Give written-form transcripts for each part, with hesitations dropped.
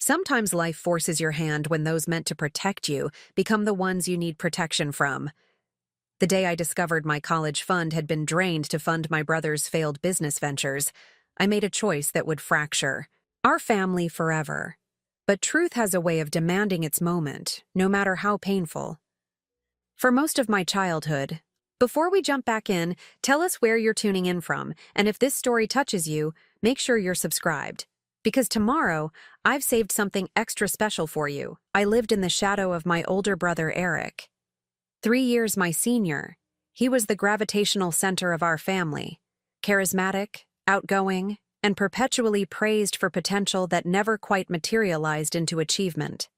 Sometimes life forces your hand when those meant to protect you become the ones you need protection from. The day I discovered my college fund had been drained to fund my brother's failed business ventures, I made a choice that would fracture our family forever. But truth has a way of demanding its moment, no matter how painful. For most of my childhood, before we jump back in, tell us where you're tuning in from, and if this story touches you, make sure you're subscribed. Because tomorrow, I've saved something extra special for you. I lived in the shadow of my older brother, Eric. 3 years my senior, he was the gravitational center of our family. Charismatic, outgoing, and perpetually praised for potential that never quite materialized into achievement.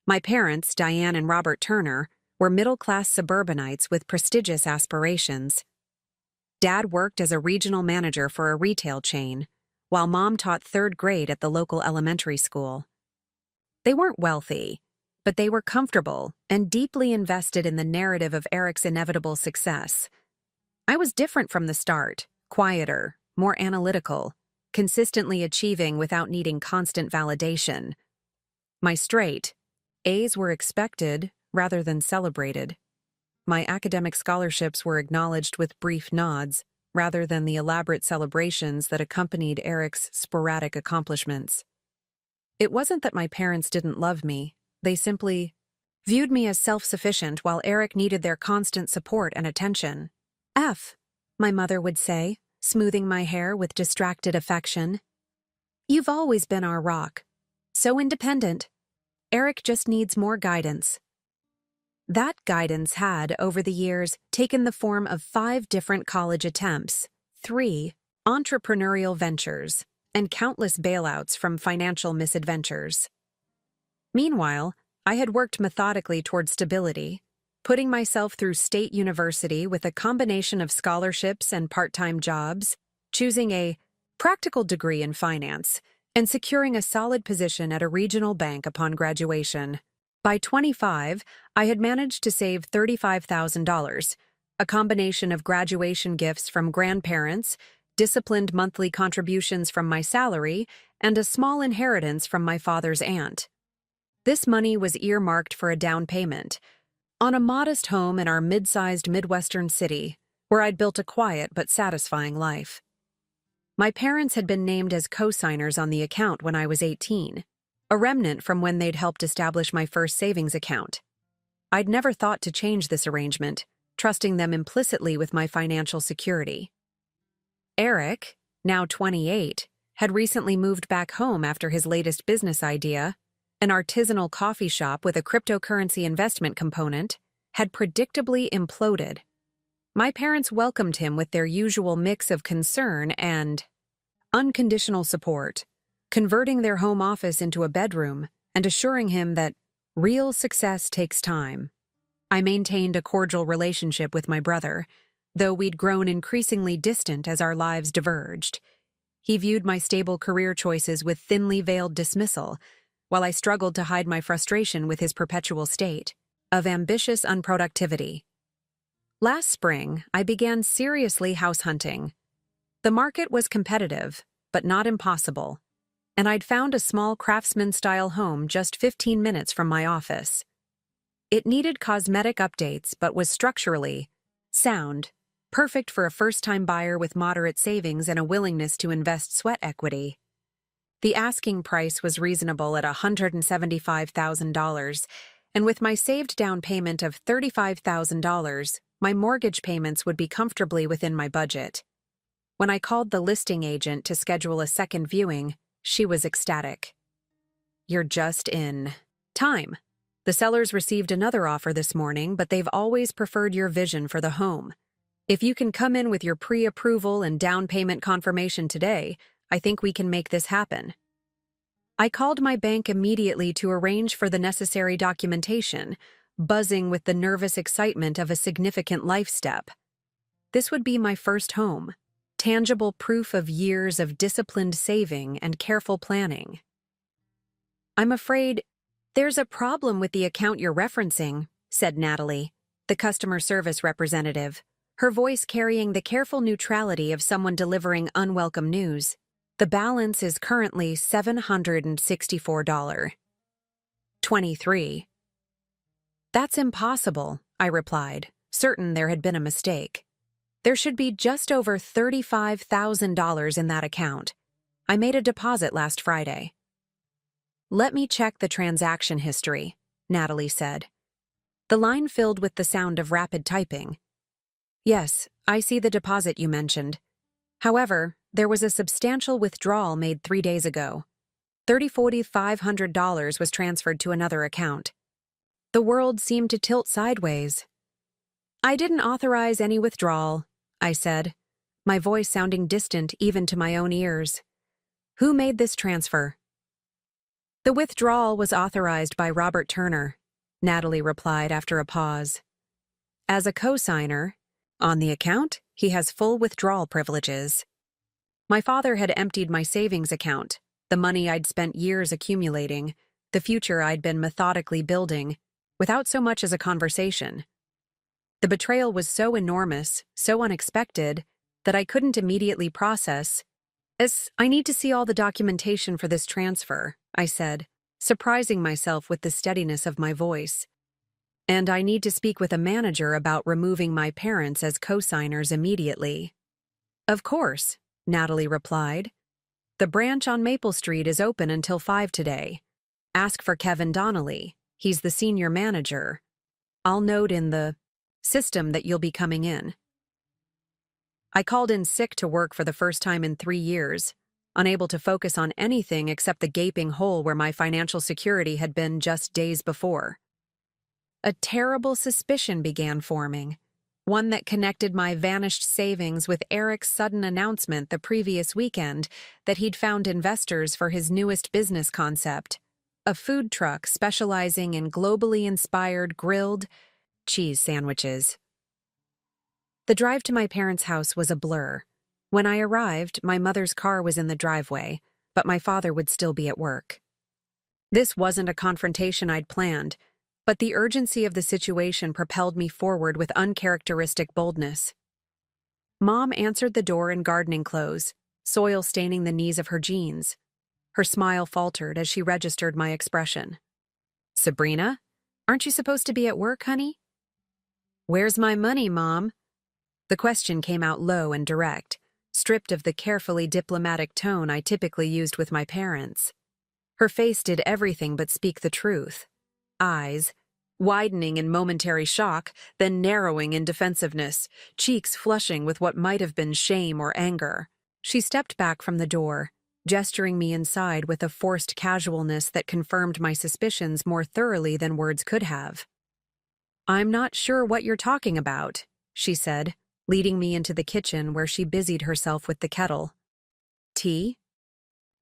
My parents, Diane and Robert Turner, were middle-class suburbanites with prestigious aspirations. Dad worked as a regional manager for a retail chain, while Mom taught 3rd grade at the local elementary school. They weren't wealthy, but they were comfortable and deeply invested in the narrative of Eric's inevitable success. I was different from the start, quieter, more analytical, consistently achieving without needing constant validation. My straight A's were expected rather than celebrated. My academic scholarships were acknowledged with brief nods, rather than the elaborate celebrations that accompanied Eric's sporadic accomplishments. It wasn't that my parents didn't love me, they simply viewed me as self-sufficient while Eric needed their constant support and attention. My mother would say, smoothing my hair with distracted affection. You've always been our rock. So independent. Eric just needs more guidance. That guidance had, over the years, taken the form of 5 different college attempts, 3 entrepreneurial ventures, and countless bailouts from financial misadventures. Meanwhile, I had worked methodically toward stability, putting myself through state university with a combination of scholarships and part-time jobs, choosing a practical degree in finance, and securing a solid position at a regional bank upon graduation. By 25, I had managed to save $35,000, a combination of graduation gifts from grandparents, disciplined monthly contributions from my salary, and a small inheritance from my father's aunt. This money was earmarked for a down payment on a modest home in our mid-sized Midwestern city, where I'd built a quiet but satisfying life. My parents had been named as co-signers on the account when I was 18. A remnant from when they'd helped establish my first savings account. I'd never thought to change this arrangement, trusting them implicitly with my financial security. Eric, now 28, had recently moved back home after his latest business idea, an artisanal coffee shop with a cryptocurrency investment component, had predictably imploded. My parents welcomed him with their usual mix of concern and unconditional support, converting their home office into a bedroom and assuring him that real success takes time. I maintained a cordial relationship with my brother, though we'd grown increasingly distant as our lives diverged. He viewed my stable career choices with thinly veiled dismissal, while I struggled to hide my frustration with his perpetual state of ambitious unproductivity. Last spring, I began seriously house hunting. The market was competitive, but not impossible, and I'd found a small craftsman-style home just 15 minutes from my office. It needed cosmetic updates but was structurally sound, perfect for a first-time buyer with moderate savings and a willingness to invest sweat equity. The asking price was reasonable at $175,000, and with my saved down payment of $35,000, my mortgage payments would be comfortably within my budget. When I called the listing agent to schedule a second viewing, she was ecstatic. You're just in time. The sellers received another offer this morning, but they've always preferred your vision for the home. If you can come in with your pre-approval and down payment confirmation today, I think we can make this happen. I called my bank immediately to arrange for the necessary documentation, buzzing with the nervous excitement of a significant life step. This would be my first home. Tangible proof of years of disciplined saving and careful planning. I'm afraid there's a problem with the account you're referencing, said Natalie, the customer service representative, her voice carrying the careful neutrality of someone delivering unwelcome news. The balance is currently $764.23. That's impossible, I replied, certain there had been a mistake. There should be just over $35,000 in that account. I made a deposit last Friday. Let me check the transaction history, Natalie said. The line filled with the sound of rapid typing. Yes, I see the deposit you mentioned. However, there was a substantial withdrawal made 3 days ago. $3,500 was transferred to another account. The world seemed to tilt sideways. I didn't authorize any withdrawal, I said, my voice sounding distant even to my own ears. Who made this transfer? The withdrawal was authorized by Robert Turner, Natalie replied after a pause. As a co-signer, on the account, he has full withdrawal privileges. My father had emptied my savings account, the money I'd spent years accumulating, the future I'd been methodically building, without so much as a conversation. The betrayal was so enormous, so unexpected, that I couldn't immediately process. I need to see all the documentation for this transfer, I said, surprising myself with the steadiness of my voice. And I need to speak with a manager about removing my parents as co-signers immediately. Of course, Natalie replied. The branch on Maple Street is open until 5 today. Ask for Kevin Donnelly. He's the senior manager. I'll note in the system that you'll be coming in. I called in sick to work for the first time in 3 years, unable to focus on anything except the gaping hole where my financial security had been just days before. A terrible suspicion began forming, one that connected my vanished savings with Eric's sudden announcement the previous weekend that he'd found investors for his newest business concept, a food truck specializing in globally inspired grilled cheese sandwiches. The drive to my parents' house was a blur. When I arrived, my mother's car was in the driveway, but my father would still be at work. This wasn't a confrontation I'd planned, but the urgency of the situation propelled me forward with uncharacteristic boldness. Mom answered the door in gardening clothes, soil staining the knees of her jeans. Her smile faltered as she registered my expression. Sabrina, aren't you supposed to be at work, honey? Where's my money, Mom? The question came out low and direct, stripped of the carefully diplomatic tone I typically used with my parents. Her face did everything but speak the truth. Eyes, widening in momentary shock, then narrowing in defensiveness, cheeks flushing with what might have been shame or anger. She stepped back from the door, gesturing me inside with a forced casualness that confirmed my suspicions more thoroughly than words could have. I'm not sure what you're talking about, she said, leading me into the kitchen where she busied herself with the kettle. Tea?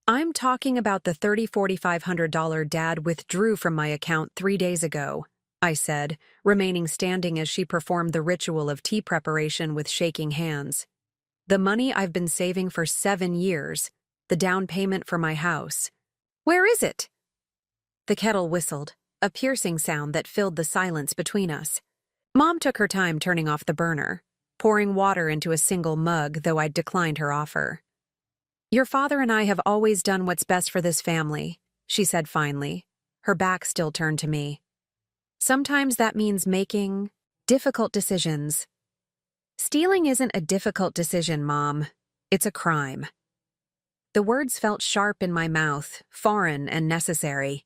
I'm talking about the $4,500 Dad withdrew from my account 3 days ago, I said, remaining standing as she performed the ritual of tea preparation with shaking hands. The money I've been saving for 7 years, the down payment for my house. Where is it? The kettle whistled, a piercing sound that filled the silence between us. Mom took her time turning off the burner, pouring water into a single mug, though I'd declined her offer. Your father and I have always done what's best for this family, she said finally, her back still turned to me. Sometimes that means making difficult decisions. Stealing isn't a difficult decision, Mom. It's a crime. The words felt sharp in my mouth, foreign and necessary.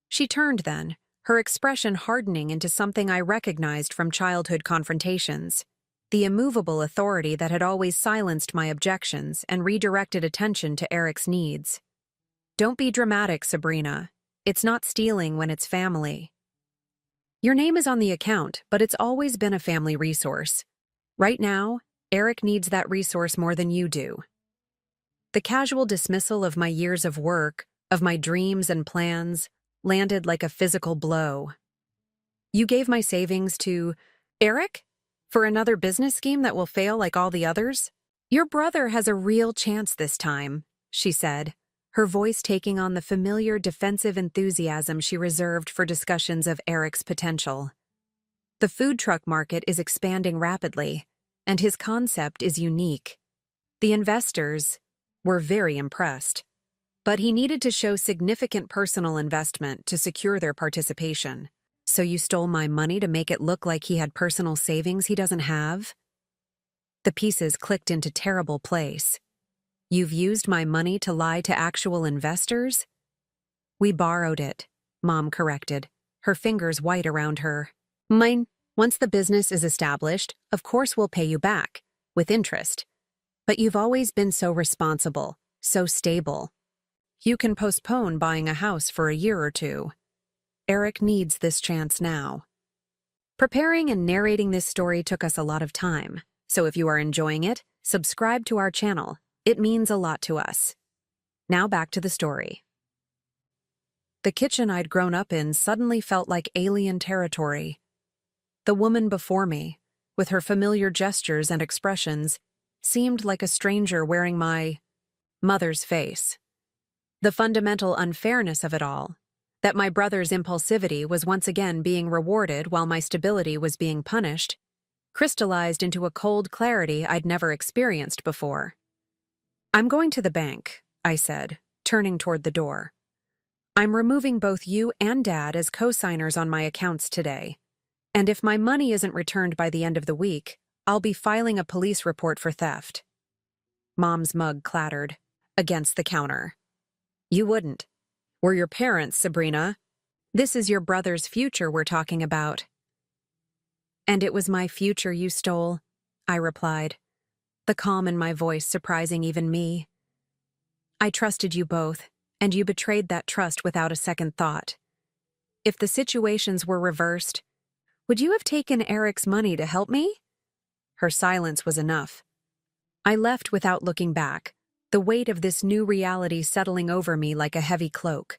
She turned then, her expression hardening into something I recognized from childhood confrontations. The immovable authority that had always silenced my objections and redirected attention to Eric's needs. Don't be dramatic, Sabrina. It's not stealing when it's family. Your name is on the account, but it's always been a family resource. Right now, Eric needs that resource more than you do. The casual dismissal of my years of work, of my dreams and plans, landed like a physical blow. You gave my savings to Eric? For another business scheme that will fail like all the others? Your brother has a real chance this time, she said, her voice taking on the familiar defensive enthusiasm she reserved for discussions of Eric's potential. The food truck market is expanding rapidly, and his concept is unique. The investors, were very impressed. But he needed to show significant personal investment to secure their participation. So you stole my money to make it look like he had personal savings he doesn't have? The pieces clicked into terrible place. You've used my money to lie to actual investors? We borrowed it, Mom corrected, her fingers white around her. Mine, once the business is established, of course we'll pay you back, with interest. But you've always been so responsible, so stable. You can postpone buying a house for a year or two. Eric needs this chance now. Preparing and narrating this story took us a lot of time, so if you are enjoying it, subscribe to our channel. It means a lot to us. Now back to the story. The kitchen I'd grown up in suddenly felt like alien territory. The woman before me, with her familiar gestures and expressions, seemed like a stranger wearing my mother's face. The fundamental unfairness of it all, that my brother's impulsivity was once again being rewarded while my stability was being punished, crystallized into a cold clarity I'd never experienced before. I'm going to the bank, I said, turning toward the door. I'm removing both you and Dad as co-signers on my accounts today. And if my money isn't returned by the end of the week, I'll be filing a police report for theft. Mom's mug clattered against the counter. You wouldn't. We're your parents, Sabrina. This is your brother's future we're talking about. And it was my future you stole, I replied, the calm in my voice surprising even me. I trusted you both, and you betrayed that trust without a second thought. If the situations were reversed, would you have taken Eric's money to help me? Her silence was enough. I left without looking back, the weight of this new reality settling over me like a heavy cloak.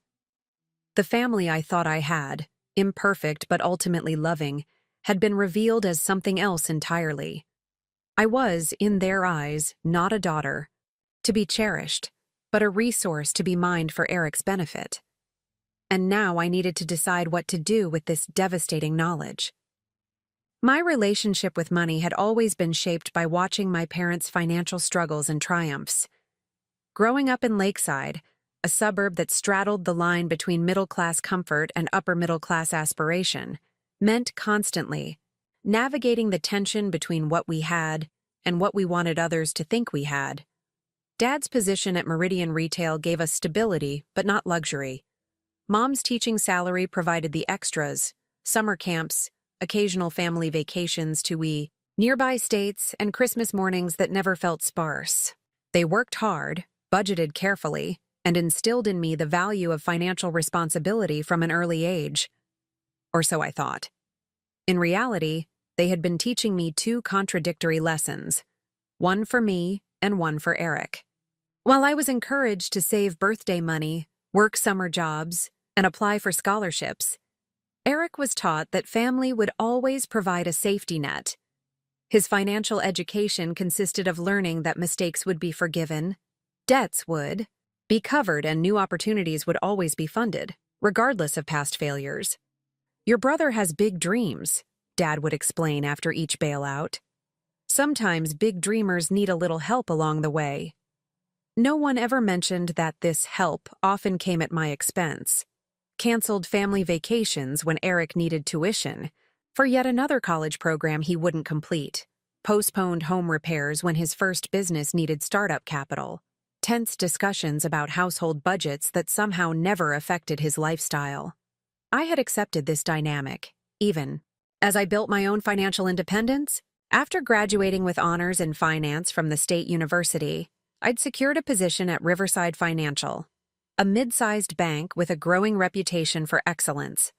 The family I thought I had, imperfect but ultimately loving, had been revealed as something else entirely. I was, in their eyes, not a daughter, to be cherished, but a resource to be mined for Eric's benefit. And now I needed to decide what to do with this devastating knowledge. My relationship with money had always been shaped by watching my parents' financial struggles and triumphs. Growing up in Lakeside, a suburb that straddled the line between middle-class comfort and upper-middle-class aspiration, meant constantly navigating the tension between what we had and what we wanted others to think we had. Dad's position at Meridian Retail gave us stability, but not luxury. Mom's teaching salary provided the extras, summer camps, occasional family vacations to nearby states, and Christmas mornings that never felt sparse. They worked hard, budgeted carefully, and instilled in me the value of financial responsibility from an early age. Or so I thought. In reality, they had been teaching me two contradictory lessons, one for me and one for Eric. While I was encouraged to save birthday money, work summer jobs, and apply for scholarships, Eric was taught that family would always provide a safety net. His financial education consisted of learning that mistakes would be forgiven, debts would be covered, and new opportunities would always be funded, regardless of past failures. Your brother has big dreams, Dad would explain after each bailout. Sometimes big dreamers need a little help along the way. No one ever mentioned that this help often came at my expense. Canceled family vacations when Eric needed tuition for yet another college program he wouldn't complete. Postponed home repairs when his first business needed startup capital. Tense discussions about household budgets that somehow never affected his lifestyle. I had accepted this dynamic, even as I built my own financial independence. After graduating with honors in finance from the State University, I'd secured a position at Riverside Financial, a mid-sized bank with a growing reputation for excellence.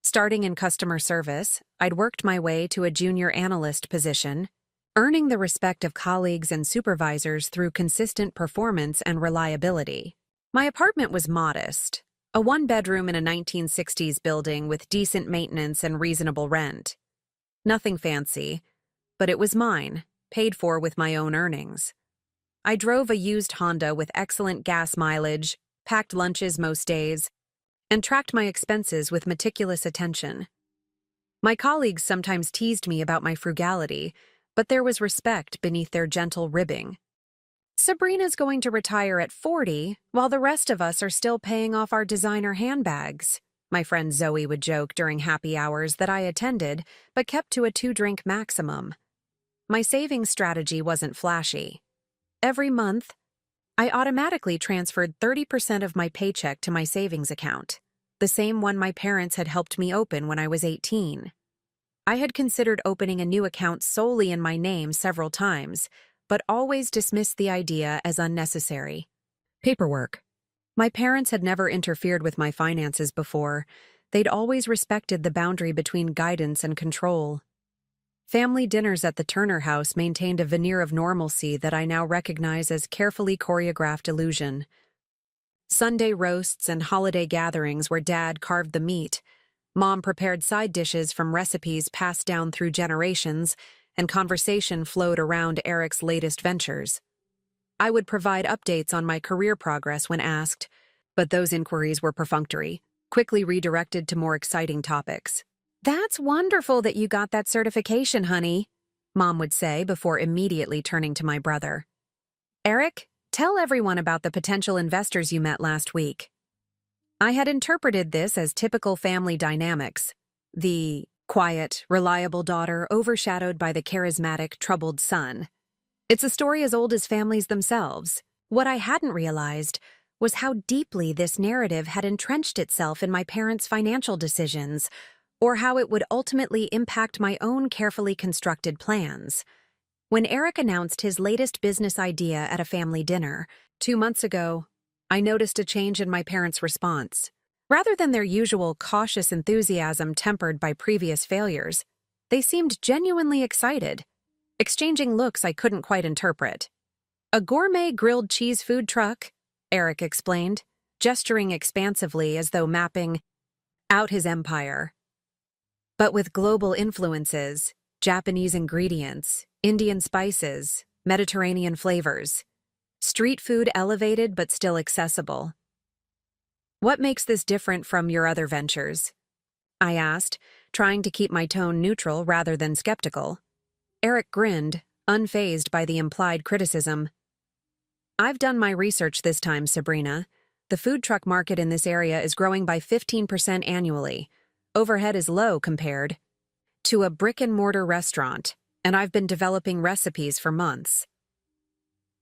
Starting in customer service, I'd worked my way to a junior analyst position, earning the respect of colleagues and supervisors through consistent performance and reliability. My apartment was modest, a one-bedroom in a 1960s building with decent maintenance and reasonable rent. Nothing fancy, but it was mine, paid for with my own earnings. I drove a used Honda with excellent gas mileage, packed lunches most days, and tracked my expenses with meticulous attention. My colleagues sometimes teased me about my frugality, but there was respect beneath their gentle ribbing. Sabrina's going to retire at 40, while the rest of us are still paying off our designer handbags. My friend Zoe would joke during happy hours that I attended, but kept to a 2-drink maximum. My savings strategy wasn't flashy. Every month, I automatically transferred 30% of my paycheck to my savings account, the same one my parents had helped me open when I was 18. I had considered opening a new account solely in my name several times, but always dismissed the idea as unnecessary. Paperwork. My parents had never interfered with my finances before. They'd always respected the boundary between guidance and control. Family dinners at the Turner house maintained a veneer of normalcy that I now recognize as carefully choreographed illusion. Sunday roasts and holiday gatherings where Dad carved the meat, Mom prepared side dishes from recipes passed down through generations, and conversation flowed around Eric's latest ventures. I would provide updates on my career progress when asked, but those inquiries were perfunctory, quickly redirected to more exciting topics. "That's wonderful that you got that certification, honey," Mom would say before immediately turning to my brother. "Eric, tell everyone about the potential investors you met last week." I had interpreted this as typical family dynamics. The quiet, reliable daughter overshadowed by the charismatic, troubled son. It's a story as old as families themselves. What I hadn't realized was how deeply this narrative had entrenched itself in my parents' financial decisions, or how it would ultimately impact my own carefully constructed plans. When Eric announced his latest business idea at a family dinner 2 months ago, I noticed a change in my parents' response. Rather than their usual cautious enthusiasm tempered by previous failures, they seemed genuinely excited, exchanging looks I couldn't quite interpret. "A gourmet grilled cheese food truck," Eric explained, gesturing expansively as though mapping out his empire. "But with global influences, Japanese ingredients, Indian spices, Mediterranean flavors. Street food elevated but still accessible." "What makes this different from your other ventures?" I asked, trying to keep my tone neutral rather than skeptical. Eric grinned, unfazed by the implied criticism. "I've done my research this time, Sabrina. The food truck market in this area is growing by 15% annually. Overhead is low compared to a brick-and-mortar restaurant, and I've been developing recipes for months."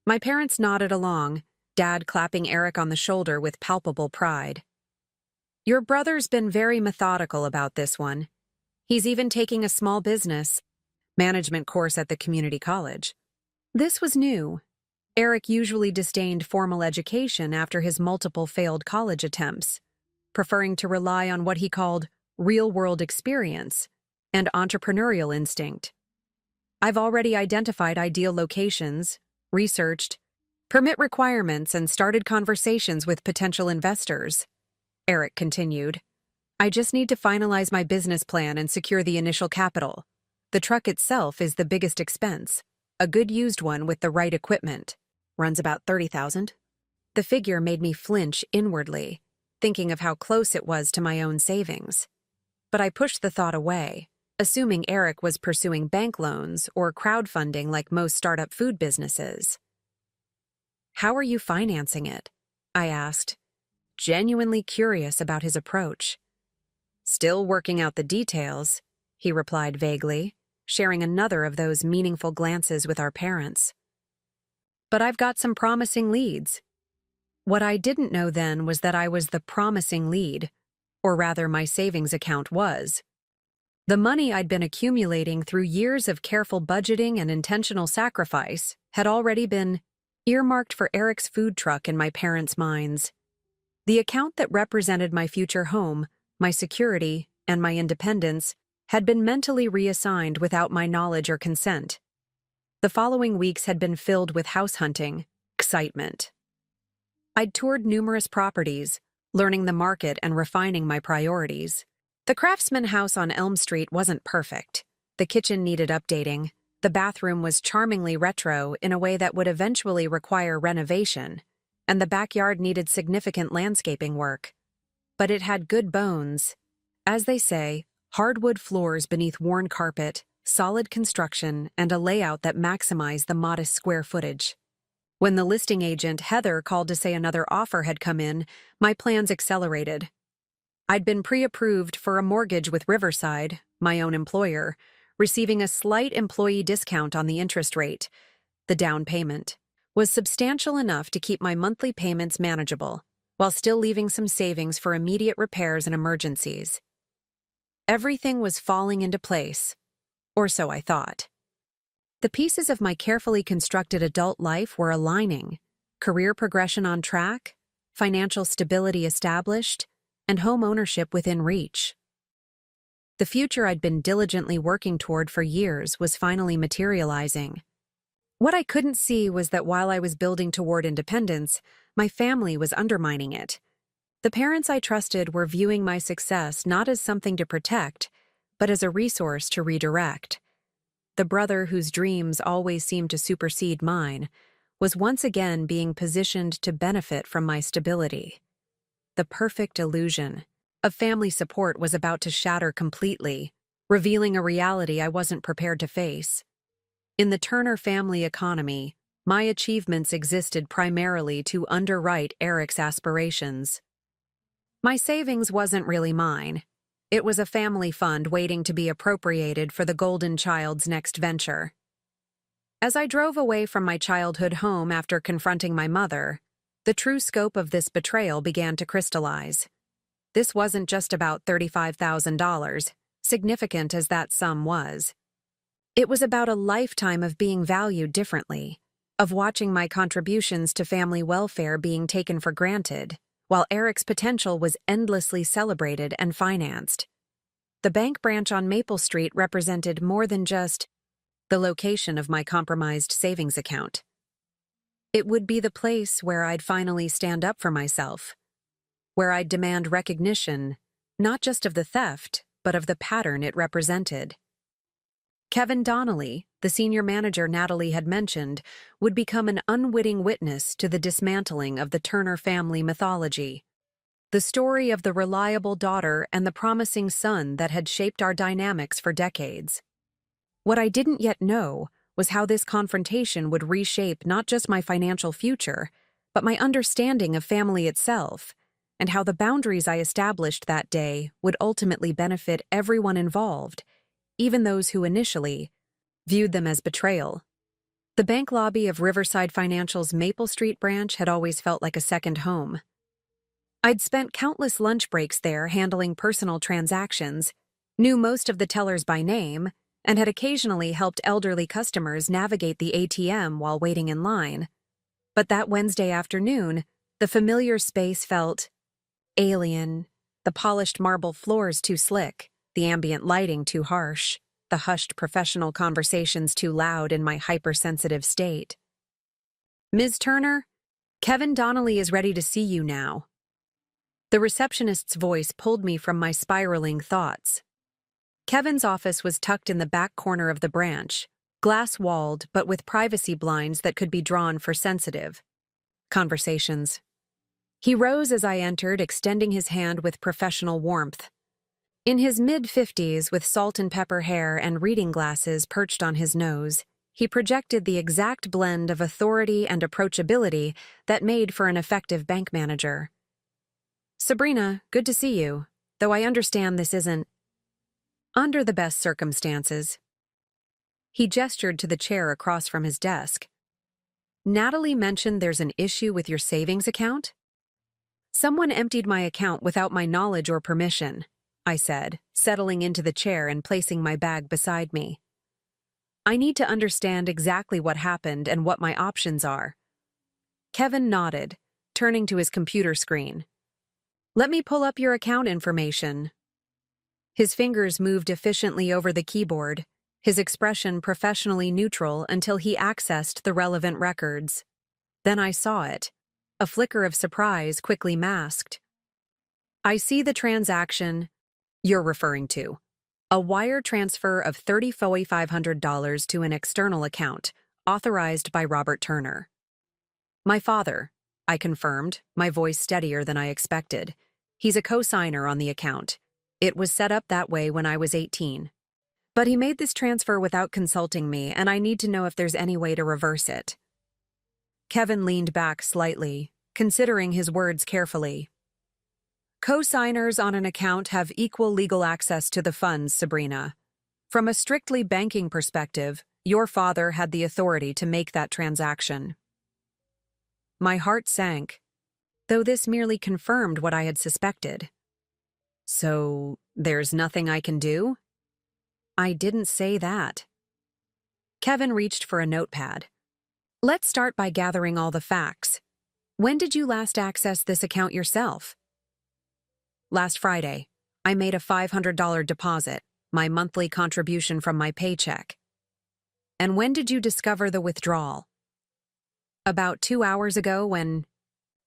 My parents nodded along, Dad clapping Eric on the shoulder with palpable pride. "Your brother's been very methodical about this one. He's even taking a small business management course at the community college." This was new. Eric usually disdained formal education after his multiple failed college attempts, preferring to rely on what he called real-world experience and entrepreneurial instinct. "I've already identified ideal locations, researched permit requirements, and started conversations with potential investors," Eric continued. "I just need to finalize my business plan and secure the initial capital. The truck itself is the biggest expense. A good used one with the right equipment runs about $30,000. The figure made me flinch inwardly, thinking of how close it was to my own savings. But I pushed the thought away, assuming Eric was pursuing bank loans or crowdfunding like most startup food businesses. "How are you financing it?" I asked, genuinely curious about his approach. "Still working out the details," he replied vaguely, sharing another of those meaningful glances with our parents. "But I've got some promising leads." What I didn't know then was that I was the promising lead, or rather my savings account was. The money I'd been accumulating through years of careful budgeting and intentional sacrifice had already been earmarked for Eric's food truck in my parents' minds. The account that represented my future home, my security, and my independence had been mentally reassigned without my knowledge or consent. The following weeks had been filled with house hunting, excitement. I'd toured numerous properties, learning the market and refining my priorities. The Craftsman house on Elm Street wasn't perfect. The kitchen needed updating. The bathroom was charmingly retro in a way that would eventually require renovation, and the backyard needed significant landscaping work. But it had good bones. As they say, hardwood floors beneath worn carpet, solid construction, and a layout that maximized the modest square footage. When the listing agent, Heather, called to say another offer had come in, my plans accelerated. I'd been pre-approved for a mortgage with Riverside, my own employer, receiving a slight employee discount on the interest rate. The down payment was substantial enough to keep my monthly payments manageable, while still leaving some savings for immediate repairs and emergencies. Everything was falling into place, or so I thought. The pieces of my carefully constructed adult life were aligning: career progression on track, financial stability established, and home ownership within reach. The future I'd been diligently working toward for years was finally materializing. What I couldn't see was that while I was building toward independence, my family was undermining it. The parents I trusted were viewing my success not as something to protect, but as a resource to redirect. The brother whose dreams always seemed to supersede mine was once again being positioned to benefit from my stability. The perfect illusion of family support was about to shatter completely, revealing a reality I wasn't prepared to face. In the Turner family economy, my achievements existed primarily to underwrite Eric's aspirations. My savings wasn't really mine. It was a family fund waiting to be appropriated for the golden child's next venture. As I drove away from my childhood home after confronting my mother, the true scope of this betrayal began to crystallize. This wasn't just about $35,000, significant as that sum was. It was about a lifetime of being valued differently, of watching my contributions to family welfare being taken for granted, while Eric's potential was endlessly celebrated and financed. The bank branch on Maple Street represented more than just the location of my compromised savings account. It would be the place where I'd finally stand up for myself, where I'd demand recognition, not just of the theft, but of the pattern it represented. Kevin Donnelly, the senior manager Natalie had mentioned, would become an unwitting witness to the dismantling of the Turner family mythology. The story of the reliable daughter and the promising son that had shaped our dynamics for decades. What I didn't yet know was how this confrontation would reshape not just my financial future, but my understanding of family itself, and how the boundaries I established that day would ultimately benefit everyone involved, even those who initially viewed them as betrayal. The bank lobby of Riverside Financial's Maple Street branch had always felt like a second home. I'd spent countless lunch breaks there handling personal transactions, knew most of the tellers by name, and had occasionally helped elderly customers navigate the ATM while waiting in line. But that Wednesday afternoon, the familiar space felt alien, the polished marble floors too slick, the ambient lighting too harsh, the hushed professional conversations too loud in my hypersensitive state. "Ms. Turner, Kevin Donnelly is ready to see you now." The receptionist's voice pulled me from my spiraling thoughts. Kevin's office was tucked in the back corner of the branch, glass-walled but with privacy blinds that could be drawn for sensitive conversations. He rose as I entered, extending his hand with professional warmth. In his mid-50s, with salt and pepper hair and reading glasses perched on his nose, he projected the exact blend of authority and approachability that made for an effective bank manager. "Sabrina, good to see you, though I understand this isn't under the best circumstances." He gestured to the chair across from his desk. "Natalie mentioned there's an issue with your savings account?" "Someone emptied my account without my knowledge or permission," I said, settling into the chair and placing my bag beside me. "I need to understand exactly what happened and what my options are." Kevin nodded, turning to his computer screen. "Let me pull up your account information." His fingers moved efficiently over the keyboard, his expression professionally neutral until he accessed the relevant records. Then I saw it, a flicker of surprise quickly masked. "I see the transaction you're referring to. A wire transfer of $3,500 to an external account, authorized by Robert Turner." "My father," I confirmed, my voice steadier than I expected. "He's a co-signer on the account. It was set up that way when I was 18. But he made this transfer without consulting me, and I need to know if there's any way to reverse it." Kevin leaned back slightly, considering his words carefully. Co-signers on an account have equal legal access to the funds, Sabrina. From a strictly banking perspective, your father had the authority to make that transaction. My heart sank, though this merely confirmed what I had suspected. So, there's nothing I can do? I didn't say that. Kevin reached for a notepad. Let's start by gathering all the facts. When did you last access this account yourself? Last Friday. I made a $500 deposit, my monthly contribution from my paycheck. And when did you discover the withdrawal? About 2 hours ago when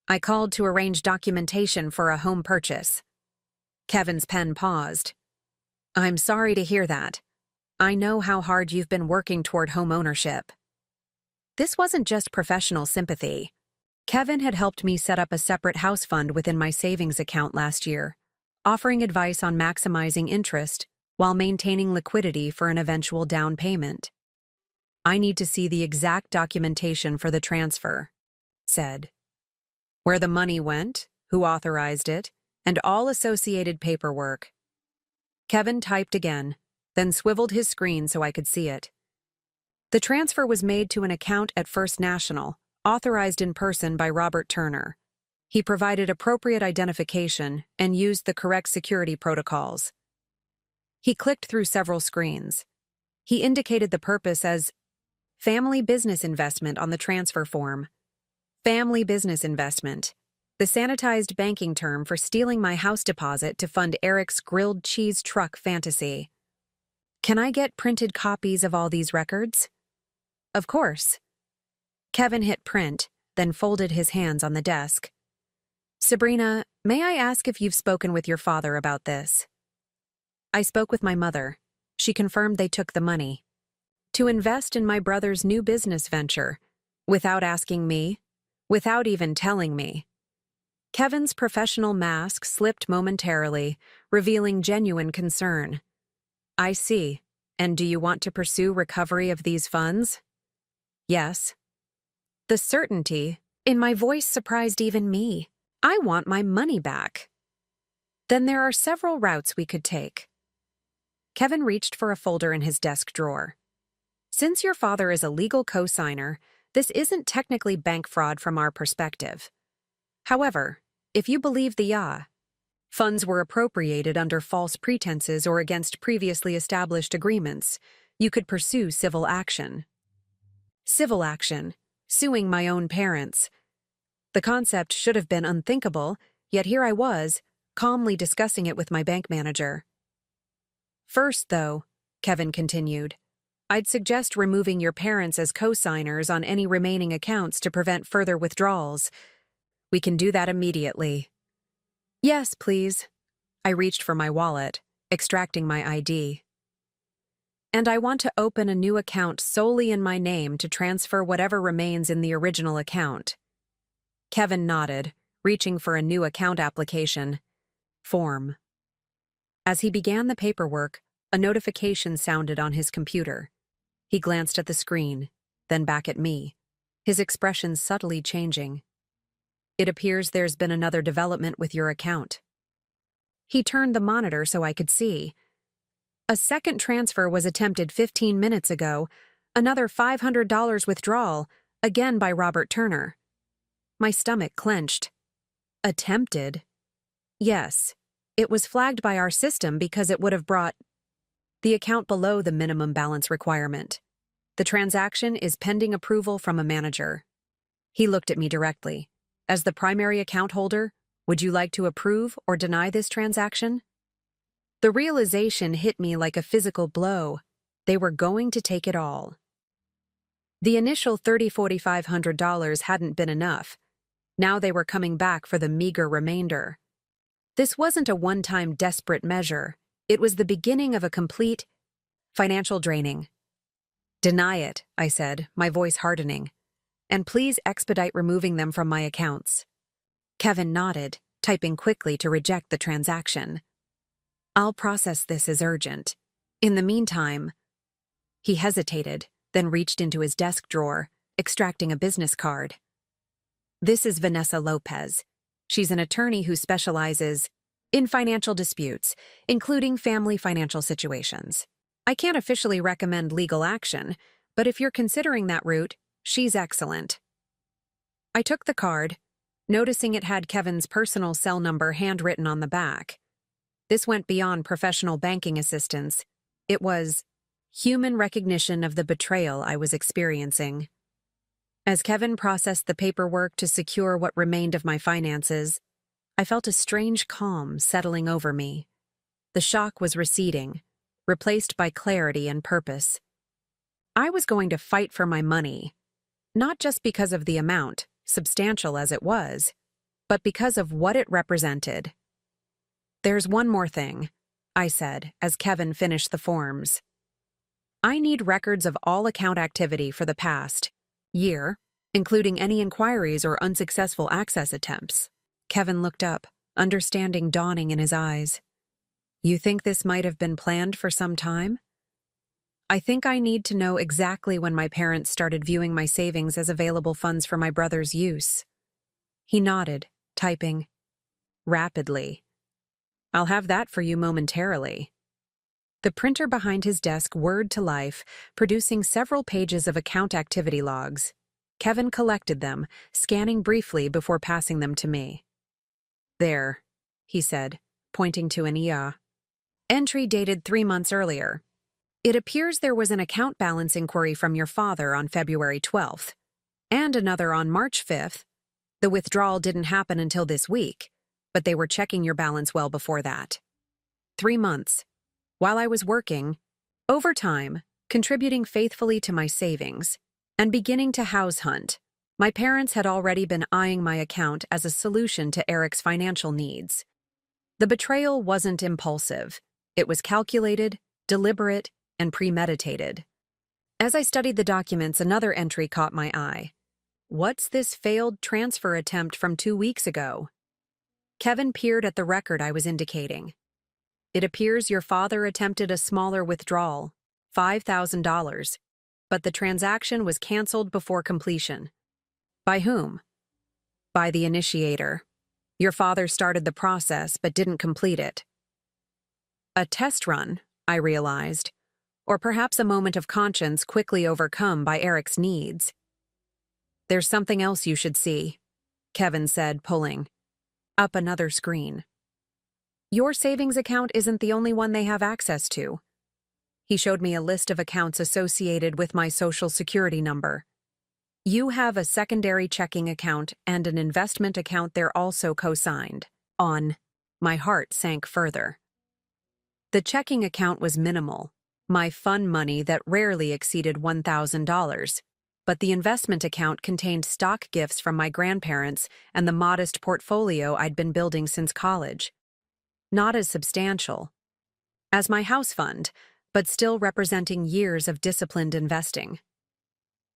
I called to arrange documentation for a home purchase. Kevin's pen paused. I'm sorry to hear that. I know how hard you've been working toward home ownership. This wasn't just professional sympathy. Kevin had helped me set up a separate house fund within my savings account last year, offering advice on maximizing interest while maintaining liquidity for an eventual down payment. I need to see the exact documentation for the transfer, said. Where the money went, who authorized it, and all associated paperwork. Kevin typed again, then swiveled his screen so I could see it. The transfer was made to an account at First National, authorized in person by Robert Turner. He provided appropriate identification and used the correct security protocols. He clicked through several screens. He indicated the purpose as family business investment on the transfer form. Family business investment, the sanitized banking term for stealing my house deposit to fund Eric's grilled cheese truck fantasy. Can I get printed copies of all these records? Of course. Kevin hit print, then folded his hands on the desk. Sabrina, may I ask if you've spoken with your father about this? I spoke with my mother. She confirmed they took the money to invest in my brother's new business venture, without asking me, without even telling me. Kevin's professional mask slipped momentarily, revealing genuine concern. I see. And do you want to pursue recovery of these funds? Yes. The certainty in my voice surprised even me. I want my money back. Then there are several routes we could take. Kevin reached for a folder in his desk drawer. Since your father is a legal co-signer, this isn't technically bank fraud from our perspective. However, if you believe the funds were appropriated under false pretenses or against previously established agreements, you could pursue civil action. Civil action, suing my own parents. The concept should have been unthinkable, yet here I was, calmly discussing it with my bank manager. First, though, Kevin continued, I'd suggest removing your parents as co-signers on any remaining accounts to prevent further withdrawals. We can do that immediately. Yes, please. I reached for my wallet, extracting my ID. And I want to open a new account solely in my name to transfer whatever remains in the original account. Kevin nodded, reaching for a new account application form. As he began the paperwork, a notification sounded on his computer. He glanced at the screen, then back at me, his expression subtly changing. It appears there's been another development with your account. He turned the monitor so I could see. A second transfer was attempted 15 minutes ago, another $500 withdrawal, again by Robert Turner. My stomach clenched. Attempted? Yes, it was flagged by our system because it would have brought the account below the minimum balance requirement. The transaction is pending approval from a manager. He looked at me directly. As the primary account holder, would you like to approve or deny this transaction? The realization hit me like a physical blow. They were going to take it all. The initial $4,500 hadn't been enough. Now they were coming back for the meager remainder. This wasn't a one-time desperate measure. It was the beginning of a complete financial draining. Deny it, I said, my voice hardening. And please expedite removing them from my accounts. Kevin nodded, typing quickly to reject the transaction. I'll process this as urgent. In the meantime, he hesitated, then reached into his desk drawer, extracting a business card. This is Vanessa Lopez. She's an attorney who specializes in financial disputes, including family financial situations. I can't officially recommend legal action, but if you're considering that route, she's excellent. I took the card, noticing it had Kevin's personal cell number handwritten on the back. This went beyond professional banking assistance. It was human recognition of the betrayal I was experiencing. As Kevin processed the paperwork to secure what remained of my finances, I felt a strange calm settling over me. The shock was receding, replaced by clarity and purpose. I was going to fight for my money, not just because of the amount, substantial as it was, but because of what it represented. "There's one more thing," I said as Kevin finished the forms. "I need records of all account activity for the past year, including any inquiries or unsuccessful access attempts." Kevin looked up, understanding dawning in his eyes. "You think this might have been planned for some time?" "I think I need to know exactly when my parents started viewing my savings as available funds for my brother's use." He nodded, typing rapidly. "I'll have that for you momentarily." The printer behind his desk whirred to life, producing several pages of account activity logs. Kevin collected them, scanning briefly before passing them to me. "There," he said, pointing to an IA. "Entry dated 3 months earlier. It appears there was an account balance inquiry from your father on February 12th, and another on March 5th. The withdrawal didn't happen until this week, but they were checking your balance well before that. 3 months. While I was working, overtime, contributing faithfully to my savings, and beginning to house hunt, my parents had already been eyeing my account as a solution to Eric's financial needs. The betrayal wasn't impulsive. It was calculated, deliberate, and premeditated." As I studied the documents, another entry caught my eye. "What's this failed transfer attempt from 2 weeks ago?" Kevin peered at the record I was indicating. "It appears your father attempted a smaller withdrawal, $5,000, but the transaction was canceled before completion." "By whom?" "By the initiator. Your father started the process but didn't complete it." A test run, I realized, or perhaps a moment of conscience quickly overcome by Eric's needs. "There's something else you should see," Kevin said, pulling up another screen. "Your savings account isn't the only one they have access to." He showed me a list of accounts associated with my Social Security number. "You have a secondary checking account and an investment account they're also co-signed on." My heart sank further. The checking account was minimal, my fun money that rarely exceeded $1,000, but the investment account contained stock gifts from my grandparents and the modest portfolio I'd been building since college. Not as substantial as my house fund, but still representing years of disciplined investing.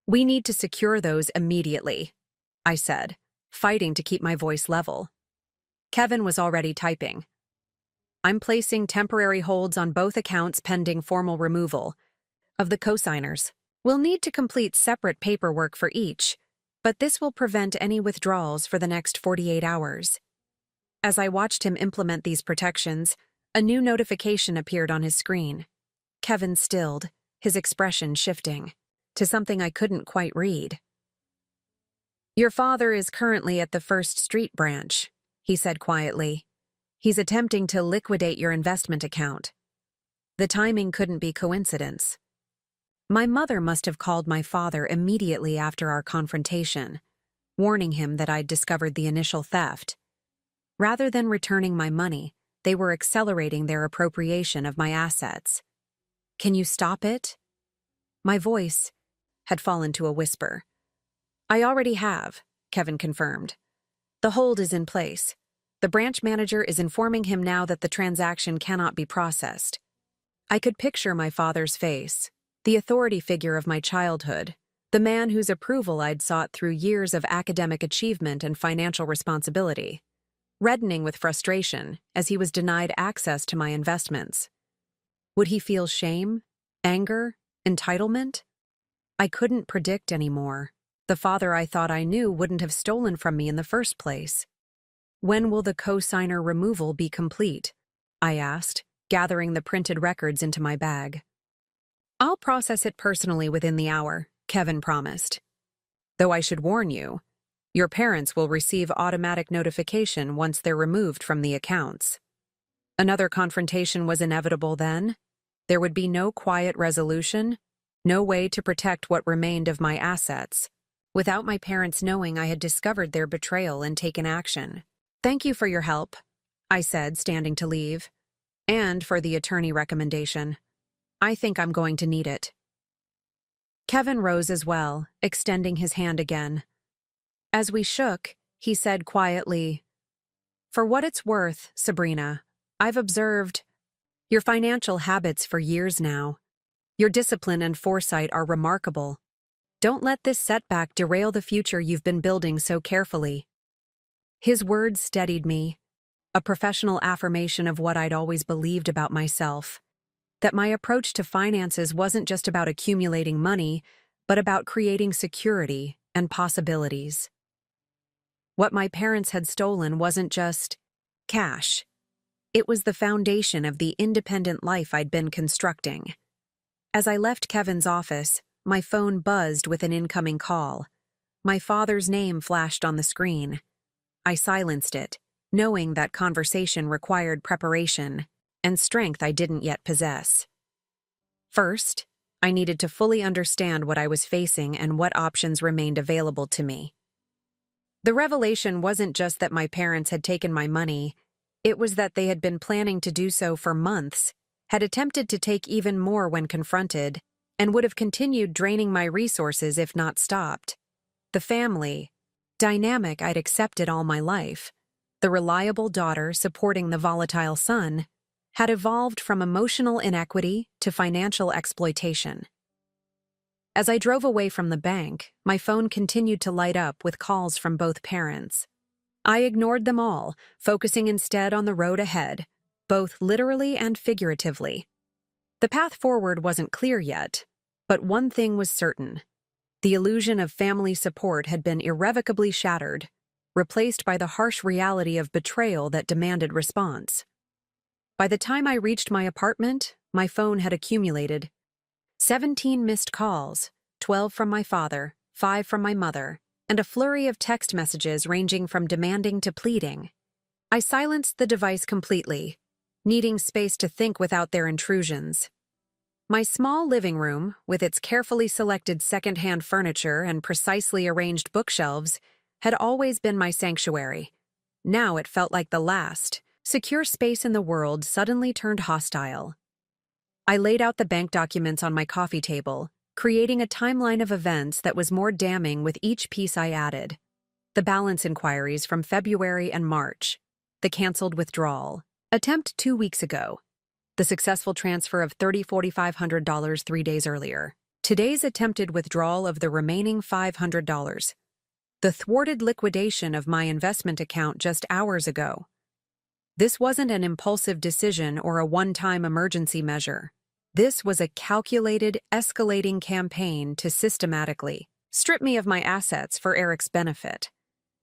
"We need to secure those immediately," I said, fighting to keep my voice level. Kevin was already typing. "I'm placing temporary holds on both accounts pending formal removal of the cosigners. We'll need to complete separate paperwork for each, but this will prevent any withdrawals for the next 48 hours. As I watched him implement these protections, a new notification appeared on his screen. Kevin stilled, his expression shifting to something I couldn't quite read. "Your father is currently at the First Street branch," he said quietly. "He's attempting to liquidate your investment account." The timing couldn't be coincidence. My mother must have called my father immediately after our confrontation, warning him that I'd discovered the initial theft. Rather than returning my money, they were accelerating their appropriation of my assets. "Can you stop it?" My voice had fallen to a whisper. "I already have," Kevin confirmed. "The hold is in place. The branch manager is informing him now that the transaction cannot be processed." I could picture my father's face, the authority figure of my childhood, the man whose approval I'd sought through years of academic achievement and financial responsibility, reddening with frustration as he was denied access to my investments. Would he feel shame, anger, entitlement? I couldn't predict anymore. The father I thought I knew wouldn't have stolen from me in the first place. When will the co-signer removal be complete? I asked, gathering the printed records into my bag. I'll process it personally within the hour, Kevin promised. Though I should warn you, your parents will receive automatic notification once they're removed from the accounts. Another confrontation was inevitable then. There would be no quiet resolution, no way to protect what remained of my assets, without my parents knowing I had discovered their betrayal and taken action. Thank you for your help, I said, standing to leave, and for the attorney recommendation. I think I'm going to need it. Kevin rose as well, extending his hand again. As we shook, he said quietly, "For what it's worth, Sabrina, I've observed your financial habits for years now. Your discipline and foresight are remarkable. Don't let this setback derail the future you've been building so carefully." His words steadied me, a professional affirmation of what I'd always believed about myself, that my approach to finances wasn't just about accumulating money, but about creating security and possibilities. What my parents had stolen wasn't just cash. It was the foundation of the independent life I'd been constructing. As I left Kevin's office, my phone buzzed with an incoming call. My father's name flashed on the screen. I silenced it, knowing that conversation required preparation and strength I didn't yet possess. First, I needed to fully understand what I was facing and what options remained available to me. The revelation wasn't just that my parents had taken my money, it was that they had been planning to do so for months, had attempted to take even more when confronted, and would have continued draining my resources if not stopped. The family dynamic I'd accepted all my life, the reliable daughter supporting the volatile son, had evolved from emotional inequity to financial exploitation. As I drove away from the bank, my phone continued to light up with calls from both parents. I ignored them all, focusing instead on the road ahead, both literally and figuratively. The path forward wasn't clear yet, but one thing was certain. The illusion of family support had been irrevocably shattered, replaced by the harsh reality of betrayal that demanded response. By the time I reached my apartment, my phone had accumulated 17 missed calls, 12 from my father, 5 from my mother, and a flurry of text messages ranging from demanding to pleading. I silenced the device completely, needing space to think without their intrusions. My small living room, with its carefully selected second-hand furniture and precisely arranged bookshelves, had always been my sanctuary. Now it felt like the last, secure space in the world suddenly turned hostile. I laid out the bank documents on my coffee table, creating a timeline of events that was more damning with each piece I added. The balance inquiries from February and March, the canceled withdrawal, attempt 2 weeks ago, the successful transfer of $4,500 3 days earlier, today's attempted withdrawal of the remaining $500, the thwarted liquidation of my investment account just hours ago. This wasn't an impulsive decision or a one-time emergency measure. This was a calculated, escalating campaign to systematically strip me of my assets for Eric's benefit.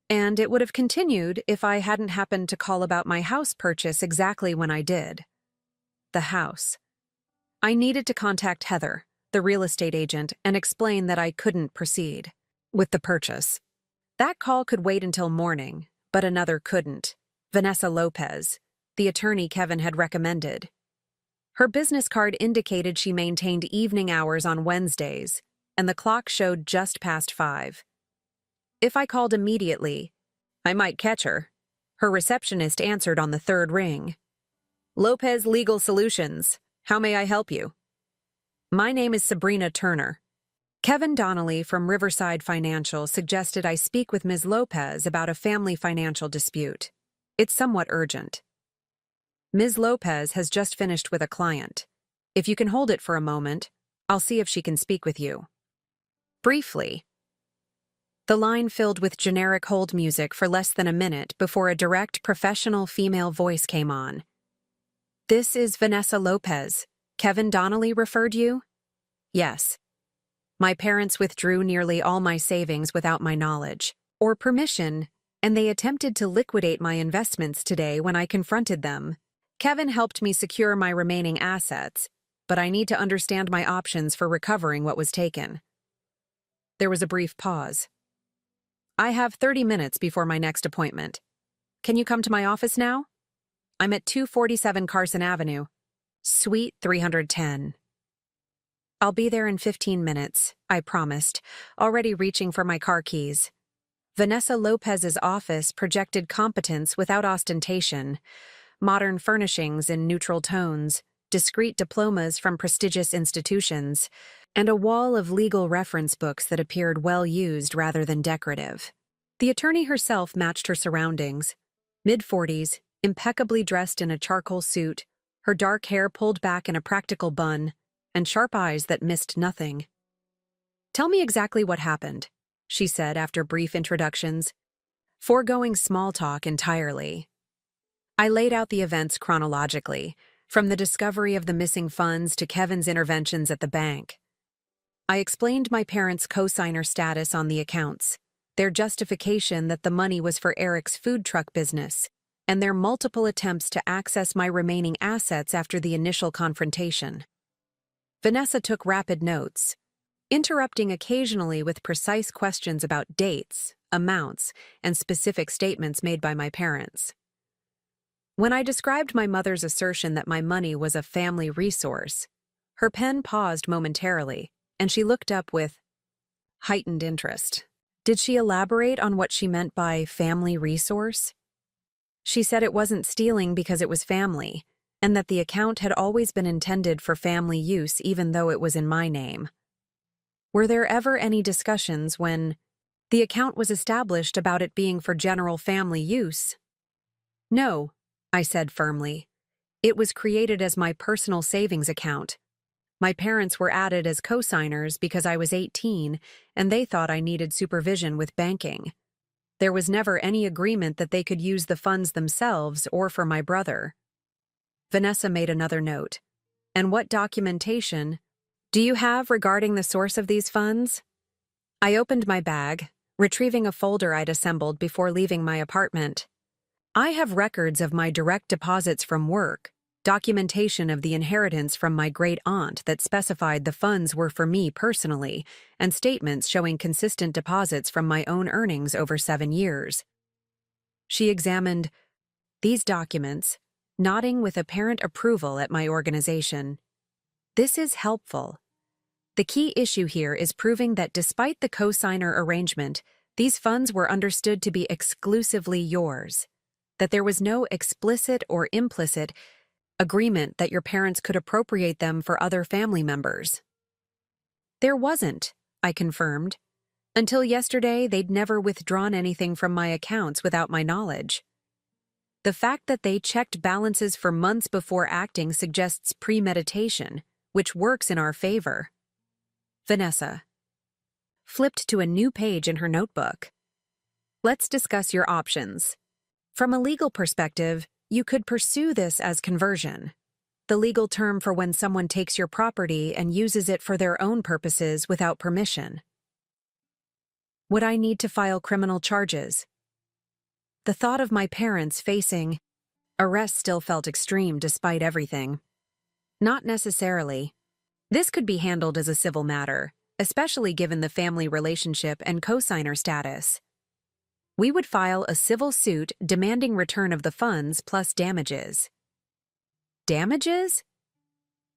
And it would have continued if I hadn't happened to call about my house purchase exactly when I did. The house. I needed to contact Heather, the real estate agent, and explain that I couldn't proceed with the purchase. That call could wait until morning, but another couldn't. Vanessa Lopez, the attorney Kevin had recommended. Her business card indicated she maintained evening hours on Wednesdays, and the clock showed just past 5. If I called immediately, I might catch her. Her receptionist answered on the third ring. "Lopez Legal Solutions. How may I help you?" "My name is Sabrina Turner." Kevin Donnelly from Riverside Financial suggested I speak with Ms. Lopez about a family financial dispute. It's somewhat urgent. Ms. Lopez has just finished with a client. If you can hold it for a moment, I'll see if she can speak with you. Briefly. The line filled with generic hold music for less than a minute before a direct, professional female voice came on. "This is Vanessa Lopez. Kevin Donnelly referred you?" "Yes." My parents withdrew nearly all my savings without my knowledge or permission, and they attempted to liquidate my investments today when I confronted them. Kevin helped me secure my remaining assets, but I need to understand my options for recovering what was taken. There was a brief pause. I have 30 minutes before my next appointment. Can you come to my office now? I'm at 247 Carson Avenue, Suite 310. I'll be there in 15 minutes, I promised, already reaching for my car keys. Vanessa Lopez's office projected competence without ostentation, modern furnishings in neutral tones, discreet diplomas from prestigious institutions, and a wall of legal reference books that appeared well-used rather than decorative. The attorney herself matched her surroundings. Mid-40s, impeccably dressed in a charcoal suit, her dark hair pulled back in a practical bun, and sharp eyes that missed nothing. "Tell me exactly what happened," she said after brief introductions, foregoing small talk entirely. I laid out the events chronologically, from the discovery of the missing funds to Kevin's interventions at the bank. I explained my parents' co-signer status on the accounts, their justification that the money was for Eric's food truck business, and their multiple attempts to access my remaining assets after the initial confrontation. Vanessa took rapid notes, interrupting occasionally with precise questions about dates, amounts, and specific statements made by my parents. When I described my mother's assertion that my money was a family resource, her pen paused momentarily, and she looked up with heightened interest. Did she elaborate on what she meant by family resource? She said it wasn't stealing because it was family, and that the account had always been intended for family use even though it was in my name. Were there ever any discussions when the account was established about it being for general family use? No, I said firmly. It was created as my personal savings account. My parents were added as co-signers because I was 18 and they thought I needed supervision with banking. There was never any agreement that they could use the funds themselves or for my brother. Vanessa made another note. And what documentation do you have regarding the source of these funds? I opened my bag, retrieving a folder I'd assembled before leaving my apartment. I have records of my direct deposits from work, documentation of the inheritance from my great-aunt that specified the funds were for me personally, and statements showing consistent deposits from my own earnings over 7 years. She examined these documents, nodding with apparent approval at my organization. This is helpful. The key issue here is proving that despite the co-signer arrangement, these funds were understood to be exclusively yours, that there was no explicit or implicit agreement that your parents could appropriate them for other family members. There wasn't, I confirmed. Until yesterday, they'd never withdrawn anything from my accounts without my knowledge. The fact that they checked balances for months before acting suggests premeditation, which works in our favor. Vanessa flipped to a new page in her notebook. Let's discuss your options. From a legal perspective, you could pursue this as conversion, the legal term for when someone takes your property and uses it for their own purposes without permission. Would I need to file criminal charges? The thought of my parents facing arrest still felt extreme despite everything. Not necessarily. This could be handled as a civil matter, especially given the family relationship and co-signer status. We would file a civil suit demanding return of the funds plus damages. Damages?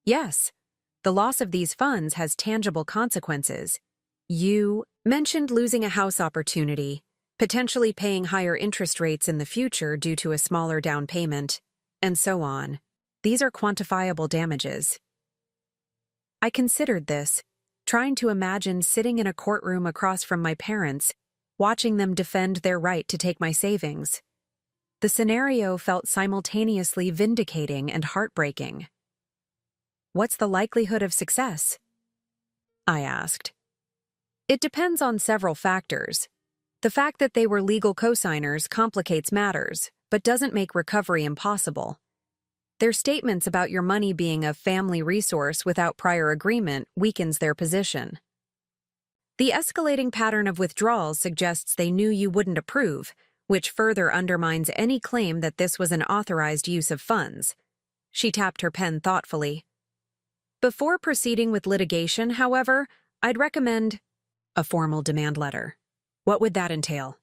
Yes. The loss of these funds has tangible consequences. You mentioned losing a house opportunity, potentially paying higher interest rates in the future due to a smaller down payment, and so on. These are quantifiable damages. I considered this, trying to imagine sitting in a courtroom across from my parents, watching them defend their right to take my savings. The scenario felt simultaneously vindicating and heartbreaking. What's the likelihood of success? I asked. It depends on several factors. The fact that they were legal co-signers complicates matters, but doesn't make recovery impossible. Their statements about your money being a family resource without prior agreement weakens their position. The escalating pattern of withdrawals suggests they knew you wouldn't approve, which further undermines any claim that this was an authorized use of funds. She tapped her pen thoughtfully. Before proceeding with litigation, however, I'd recommend a formal demand letter. What would that entail?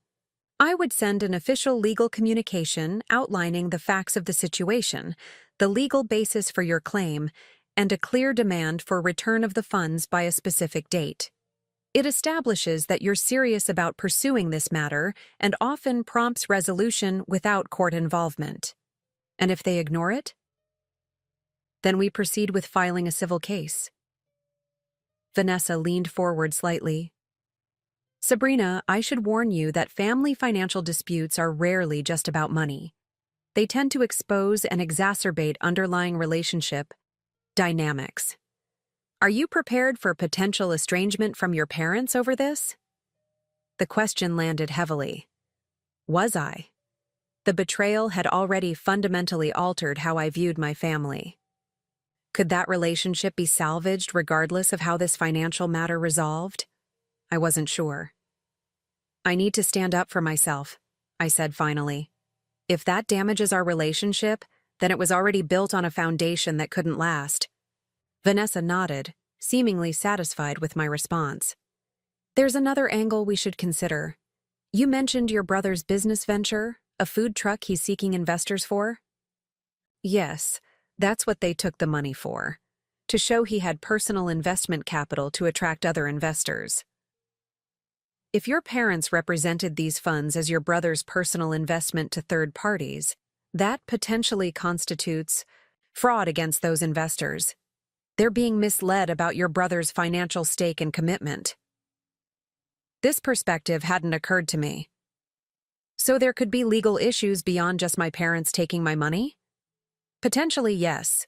I would send an official legal communication outlining the facts of the situation, the legal basis for your claim, and a clear demand for return of the funds by a specific date. It establishes that you're serious about pursuing this matter and often prompts resolution without court involvement. And if they ignore it? Then we proceed with filing a civil case. Vanessa leaned forward slightly. Sabrina, I should warn you that family financial disputes are rarely just about money. They tend to expose and exacerbate underlying relationship dynamics. Are you prepared for potential estrangement from your parents over this? The question landed heavily. Was I? The betrayal had already fundamentally altered how I viewed my family. Could that relationship be salvaged regardless of how this financial matter resolved? I wasn't sure. I need to stand up for myself, I said finally. If that damages our relationship, then it was already built on a foundation that couldn't last. Vanessa nodded, seemingly satisfied with my response. There's another angle we should consider. You mentioned your brother's business venture, a food truck he's seeking investors for? Yes, that's what they took the money for, to show he had personal investment capital to attract other investors. If your parents represented these funds as your brother's personal investment to third parties, that potentially constitutes fraud against those investors. They're being misled about your brother's financial stake and commitment. This perspective hadn't occurred to me. So there could be legal issues beyond just my parents taking my money? Potentially, yes.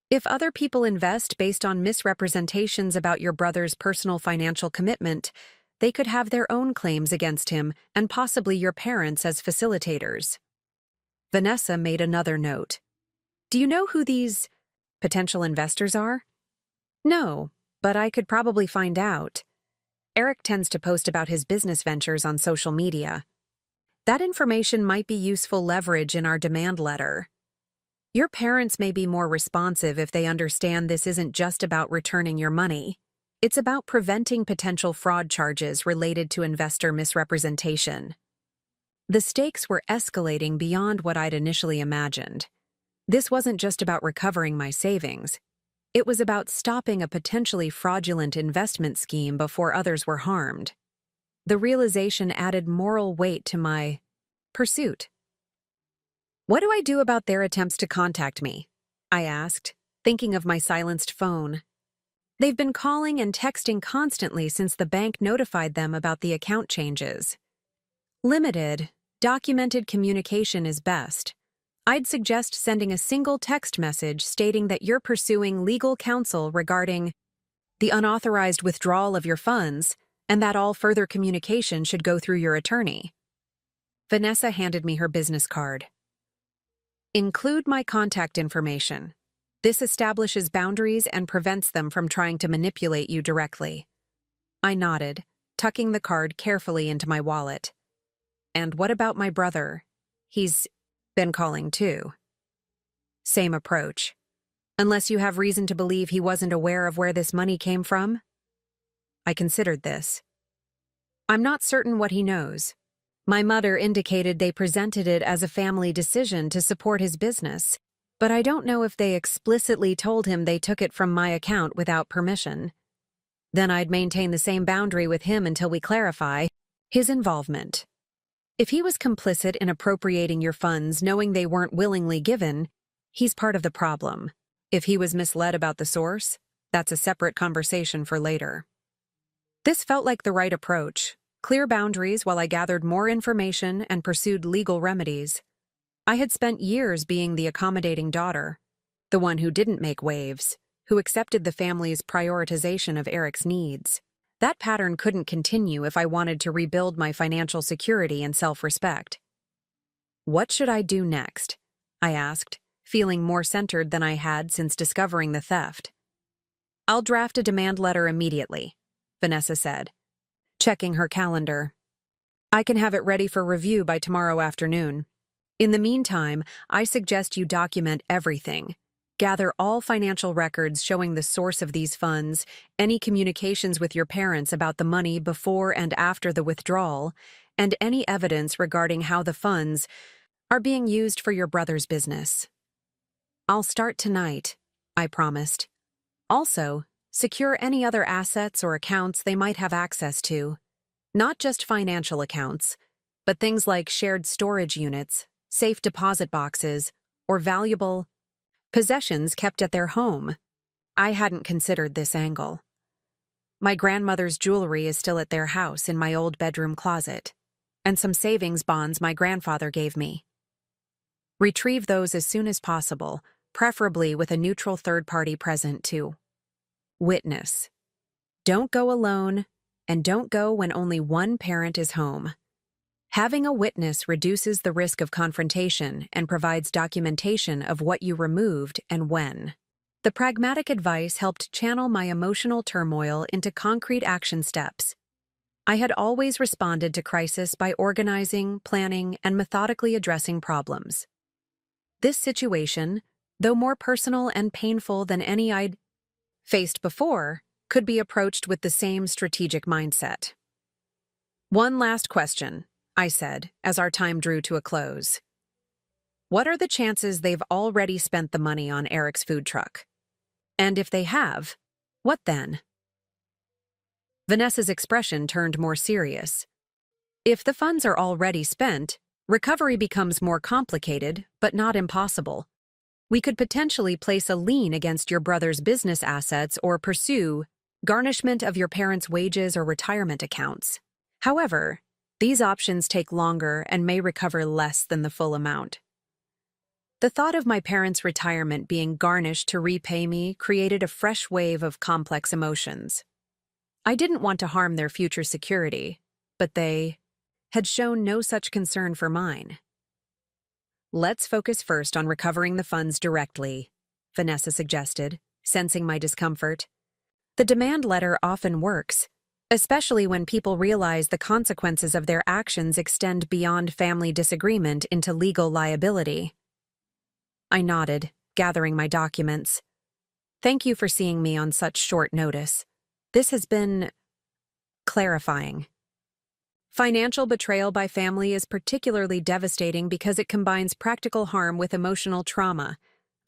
If other people invest based on misrepresentations about your brother's personal financial commitment, they could have their own claims against him and possibly your parents as facilitators. Vanessa made another note. Do you know who these potential investors are? No, but I could probably find out. Eric tends to post about his business ventures on social media. That information might be useful leverage in our demand letter. Your parents may be more responsive if they understand this isn't just about returning your money. It's about preventing potential fraud charges related to investor misrepresentation. The stakes were escalating beyond what I'd initially imagined. This wasn't just about recovering my savings. It was about stopping a potentially fraudulent investment scheme before others were harmed. The realization added moral weight to my pursuit. What do I do about their attempts to contact me? I asked, thinking of my silenced phone. They've been calling and texting constantly since the bank notified them about the account changes. Limited, documented communication is best. I'd suggest sending a single text message stating that you're pursuing legal counsel regarding the unauthorized withdrawal of your funds and that all further communication should go through your attorney. Vanessa handed me her business card. Include my contact information. This establishes boundaries and prevents them from trying to manipulate you directly. I nodded, tucking the card carefully into my wallet. And what about my brother? He's been calling too. Same approach. Unless you have reason to believe he wasn't aware of where this money came from? I considered this. I'm not certain what he knows. My mother indicated they presented it as a family decision to support his business, but I don't know if they explicitly told him they took it from my account without permission. Then I'd maintain the same boundary with him until we clarify his involvement. If he was complicit in appropriating your funds knowing they weren't willingly given, he's part of the problem. If he was misled about the source, that's a separate conversation for later. This felt like the right approach. Clear boundaries while I gathered more information and pursued legal remedies. I had spent years being the accommodating daughter, the one who didn't make waves, who accepted the family's prioritization of Eric's needs. That pattern couldn't continue if I wanted to rebuild my financial security and self-respect. What should I do next? I asked, feeling more centered than I had since discovering the theft. I'll draft a demand letter immediately, Vanessa said. checking her calendar. I can have it ready for review by tomorrow afternoon. In the meantime, I suggest you document everything. Gather all financial records showing the source of these funds, any communications with your parents about the money before and after the withdrawal, and any evidence regarding how the funds are being used for your brother's business. I'll start tonight, I promised. Also, secure any other assets or accounts they might have access to. Not just financial accounts, but things like shared storage units, safe deposit boxes, or valuable possessions kept at their home. I hadn't considered this angle. My grandmother's jewelry is still at their house in my old bedroom closet, and some savings bonds my grandfather gave me. Retrieve those as soon as possible, preferably with a neutral third party present too. Witness. Don't go alone, and don't go when only one parent is home. Having a witness reduces the risk of confrontation and provides documentation of what you removed and when. The pragmatic advice helped channel my emotional turmoil into concrete action steps. I had always responded to crisis by organizing, planning, and methodically addressing problems. This situation, though more personal and painful than any I'd faced before, could be approached with the same strategic mindset. One last question, I said, as our time drew to a close. What are the chances they've already spent the money on Eric's food truck? And if they have, what then? Vanessa's expression turned more serious. If the funds are already spent, recovery becomes more complicated, but not impossible. We could potentially place a lien against your brother's business assets or pursue garnishment of your parents' wages or retirement accounts. However, these options take longer and may recover less than the full amount. The thought of my parents' retirement being garnished to repay me created a fresh wave of complex emotions. I didn't want to harm their future security, but they had shown no such concern for mine. Let's focus first on recovering the funds directly, Vanessa suggested, sensing my discomfort. The demand letter often works, especially when people realize the consequences of their actions extend beyond family disagreement into legal liability. I nodded, gathering my documents. Thank you for seeing me on such short notice. This has been clarifying. Financial betrayal by family is particularly devastating because it combines practical harm with emotional trauma,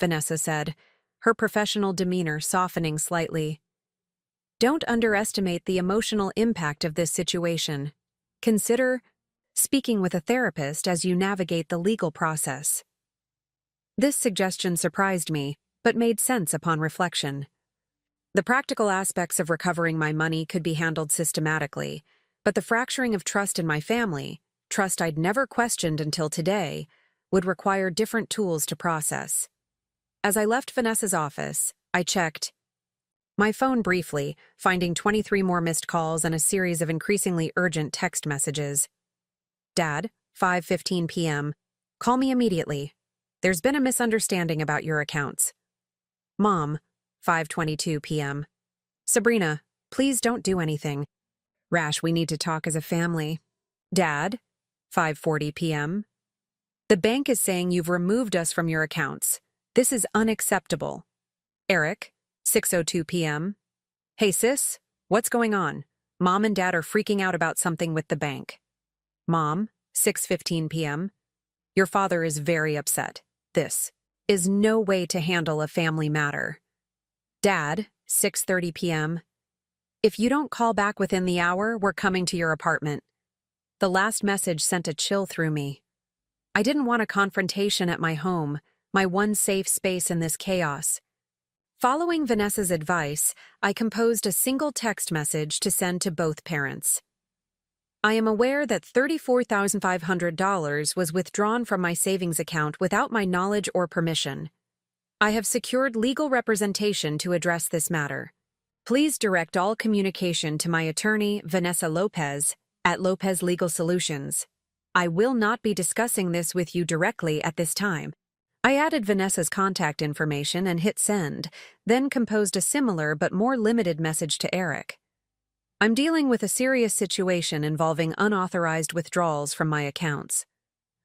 Vanessa said, her professional demeanor softening slightly. Don't underestimate the emotional impact of this situation. Consider speaking with a therapist as you navigate the legal process. This suggestion surprised me, but made sense upon reflection. The practical aspects of recovering my money could be handled systematically, but the fracturing of trust in my family, trust I'd never questioned until today, would require different tools to process. As I left Vanessa's office, I checked my phone briefly, finding 23 more missed calls and a series of increasingly urgent text messages. Dad, 5:15 p.m. Call me immediately. There's been a misunderstanding about your accounts. Mom, 5:22 p.m. Sabrina, please don't do anything. Rash, we need to talk as a family. Dad, 5:40 p.m. The bank is saying you've removed us from your accounts. This is unacceptable. Eric, 6:02 p.m. Hey sis, what's going on? Mom and Dad are freaking out about something with the bank. Mom, 6:15 p.m. Your father is very upset. This is no way to handle a family matter. Dad, 6:30 p.m. If you don't call back within the hour, we're coming to your apartment. The last message sent a chill through me. I didn't want a confrontation at my home, my one safe space in this chaos. Following Vanessa's advice, I composed a single text message to send to both parents. I am aware that $34,500 was withdrawn from my savings account without my knowledge or permission. I have secured legal representation to address this matter. Please direct all communication to my attorney, Vanessa Lopez, at Lopez Legal Solutions. I will not be discussing this with you directly at this time. I added Vanessa's contact information and hit send, then composed a similar but more limited message to Eric. I'm dealing with a serious situation involving unauthorized withdrawals from my accounts.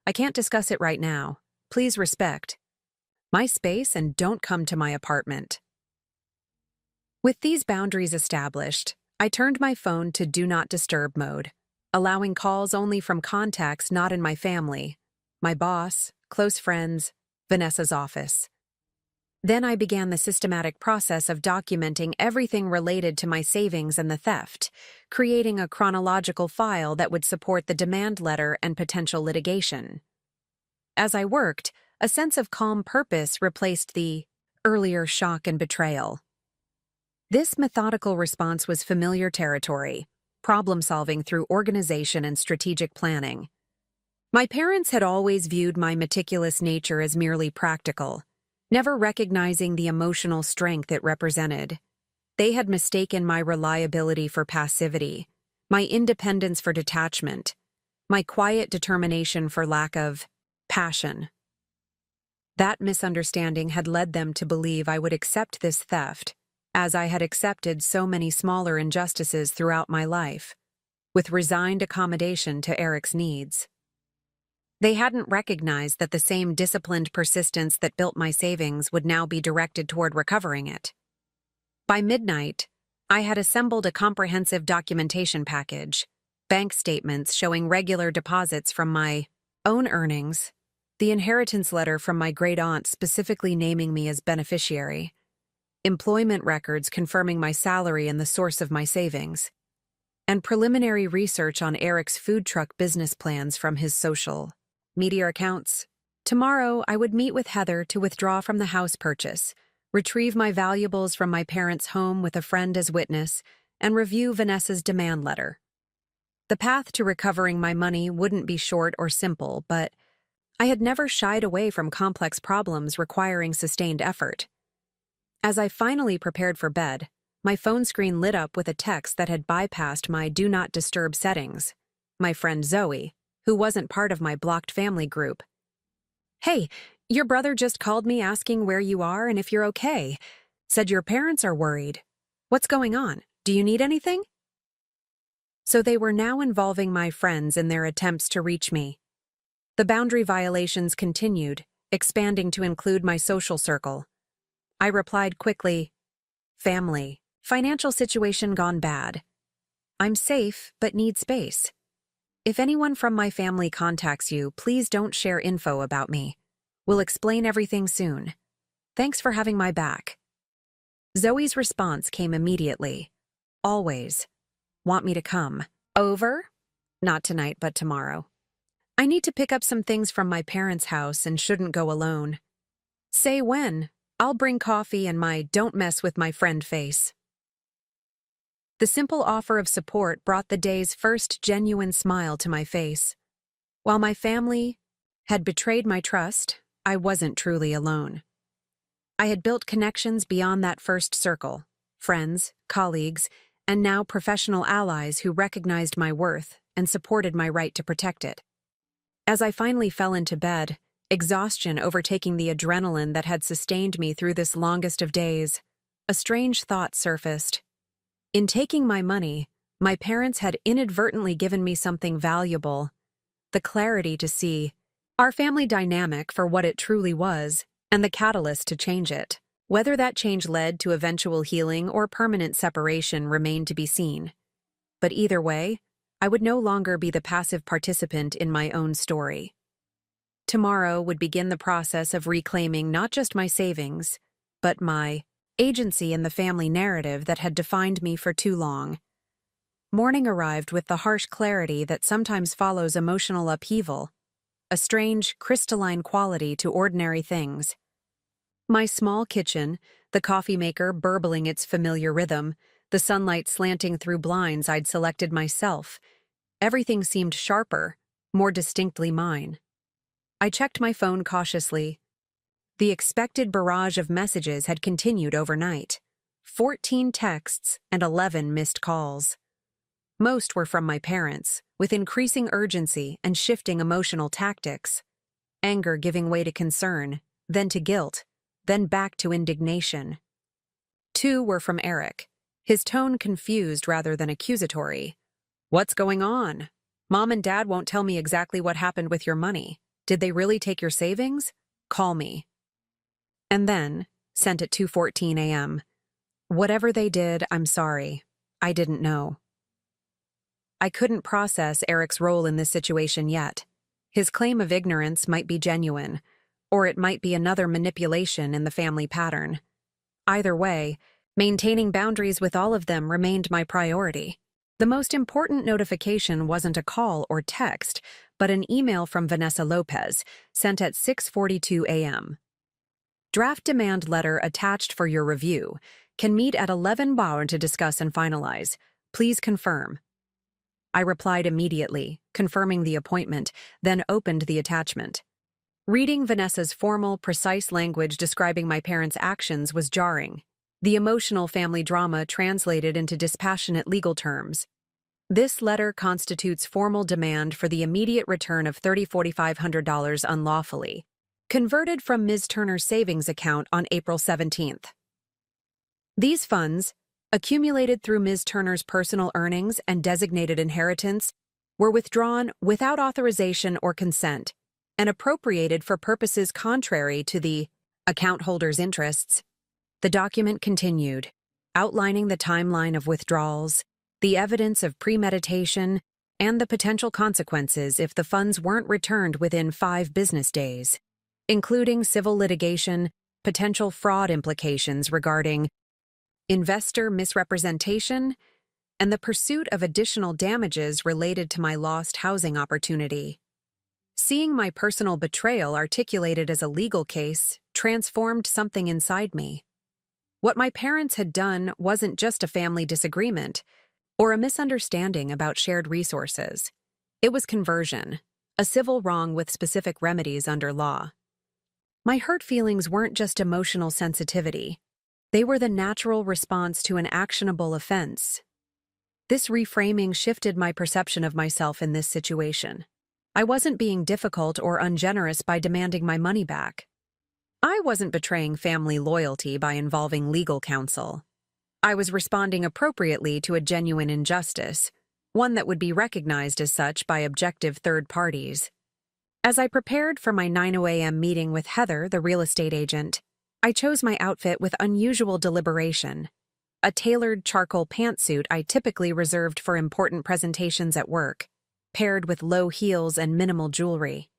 I can't discuss it right now. Please respect my space and don't come to my apartment. With these boundaries established, I turned my phone to Do Not Disturb mode, allowing calls only from contacts not in my family, my boss, close friends, Vanessa's office. Then I began the systematic process of documenting everything related to my savings and the theft, creating a chronological file that would support the demand letter and potential litigation. As I worked, a sense of calm purpose replaced the earlier shock and betrayal. This methodical response was familiar territory, problem-solving through organization and strategic planning. My parents had always viewed my meticulous nature as merely practical, never recognizing the emotional strength it represented. They had mistaken my reliability for passivity, my independence for detachment, my quiet determination for lack of passion. That misunderstanding had led them to believe I would accept this theft, as I had accepted so many smaller injustices throughout my life, with resigned accommodation to Eric's needs. They hadn't recognized that the same disciplined persistence that built my savings would now be directed toward recovering it. By midnight, I had assembled a comprehensive documentation package, bank statements showing regular deposits from my own earnings, the inheritance letter from my great-aunt specifically naming me as beneficiary, employment records confirming my salary and the source of my savings, and preliminary research on Eric's food truck business plans from his social media accounts. Tomorrow, I would meet with Heather to withdraw from the house purchase, retrieve my valuables from my parents' home with a friend as witness, and review Vanessa's demand letter. The path to recovering my money wouldn't be short or simple, but I had never shied away from complex problems requiring sustained effort. As I finally prepared for bed, my phone screen lit up with a text that had bypassed my Do Not Disturb settings. My friend Zoe, who wasn't part of my blocked family group. "Hey, your brother just called me asking where you are and if you're okay. Said your parents are worried. What's going on? Do you need anything?" So they were now involving my friends in their attempts to reach me. The boundary violations continued, expanding to include my social circle. I replied quickly, "Family, financial situation gone bad. I'm safe but need space. If anyone from my family contacts you, please don't share info about me. We'll explain everything soon. Thanks for having my back." Zoe's response came immediately. "Always. Want me to come over? Not tonight, but tomorrow. I need to pick up some things from my parents' house and shouldn't go alone. Say when. I'll bring coffee and my don't mess with my friend face." The simple offer of support brought the day's first genuine smile to my face. While my family had betrayed my trust, I wasn't truly alone. I had built connections beyond that first circle, friends, colleagues, and now professional allies who recognized my worth and supported my right to protect it. As I finally fell into bed, exhaustion overtaking the adrenaline that had sustained me through this longest of days, a strange thought surfaced. In taking my money, my parents had inadvertently given me something valuable, the clarity to see our family dynamic for what it truly was, and the catalyst to change it. Whether that change led to eventual healing or permanent separation remained to be seen. But either way, I would no longer be the passive participant in my own story. Tomorrow would begin the process of reclaiming not just my savings, but my agency in the family narrative that had defined me for too long. Morning arrived with the harsh clarity that sometimes follows emotional upheaval, a strange, crystalline quality to ordinary things. My small kitchen, the coffee maker burbling its familiar rhythm, the sunlight slanting through blinds I'd selected myself, everything seemed sharper, more distinctly mine. I checked my phone cautiously. The expected barrage of messages had continued overnight. 14 texts and 11 missed calls. Most were from my parents, with increasing urgency and shifting emotional tactics. Anger giving way to concern, then to guilt, then back to indignation. 2 were from Eric, his tone confused rather than accusatory. "What's going on? Mom and Dad won't tell me exactly what happened with your money. Did they really take your savings? Call me." And then, sent at 2:14 a.m. "Whatever they did, I'm sorry. I didn't know." I couldn't process Eric's role in this situation yet. His claim of ignorance might be genuine, or it might be another manipulation in the family pattern. Either way, maintaining boundaries with all of them remained my priority. The most important notification wasn't a call or text, but an email from Vanessa Lopez, sent at 6:42 a.m. "Draft demand letter attached for your review. Can meet at 11 Bauer to discuss and finalize. Please confirm." I replied immediately, confirming the appointment, then opened the attachment. Reading Vanessa's formal, precise language describing my parents' actions was jarring. The emotional family drama translated into dispassionate legal terms. "This letter constitutes formal demand for the immediate return of $4,500 unlawfully, converted from Ms. Turner's savings account on April 17th. These funds, accumulated through Ms. Turner's personal earnings and designated inheritance, were withdrawn without authorization or consent and appropriated for purposes contrary to the account holder's interests." The document continued, outlining the timeline of withdrawals, the evidence of premeditation, and the potential consequences if the funds weren't returned within 5 business days, including civil litigation, potential fraud implications regarding investor misrepresentation, and the pursuit of additional damages related to my lost housing opportunity. Seeing my personal betrayal articulated as a legal case transformed something inside me. What my parents had done wasn't just a family disagreement or a misunderstanding about shared resources. It was conversion, a civil wrong with specific remedies under law. My hurt feelings weren't just emotional sensitivity. They were the natural response to an actionable offense. This reframing shifted my perception of myself in this situation. I wasn't being difficult or ungenerous by demanding my money back. I wasn't betraying family loyalty by involving legal counsel. I was responding appropriately to a genuine injustice, one that would be recognized as such by objective third parties. As I prepared for my 9:00 a.m. meeting with Heather, the real estate agent, I chose my outfit with unusual deliberation. A tailored charcoal pantsuit I typically reserved for important presentations at work, paired with low heels and minimal jewelry.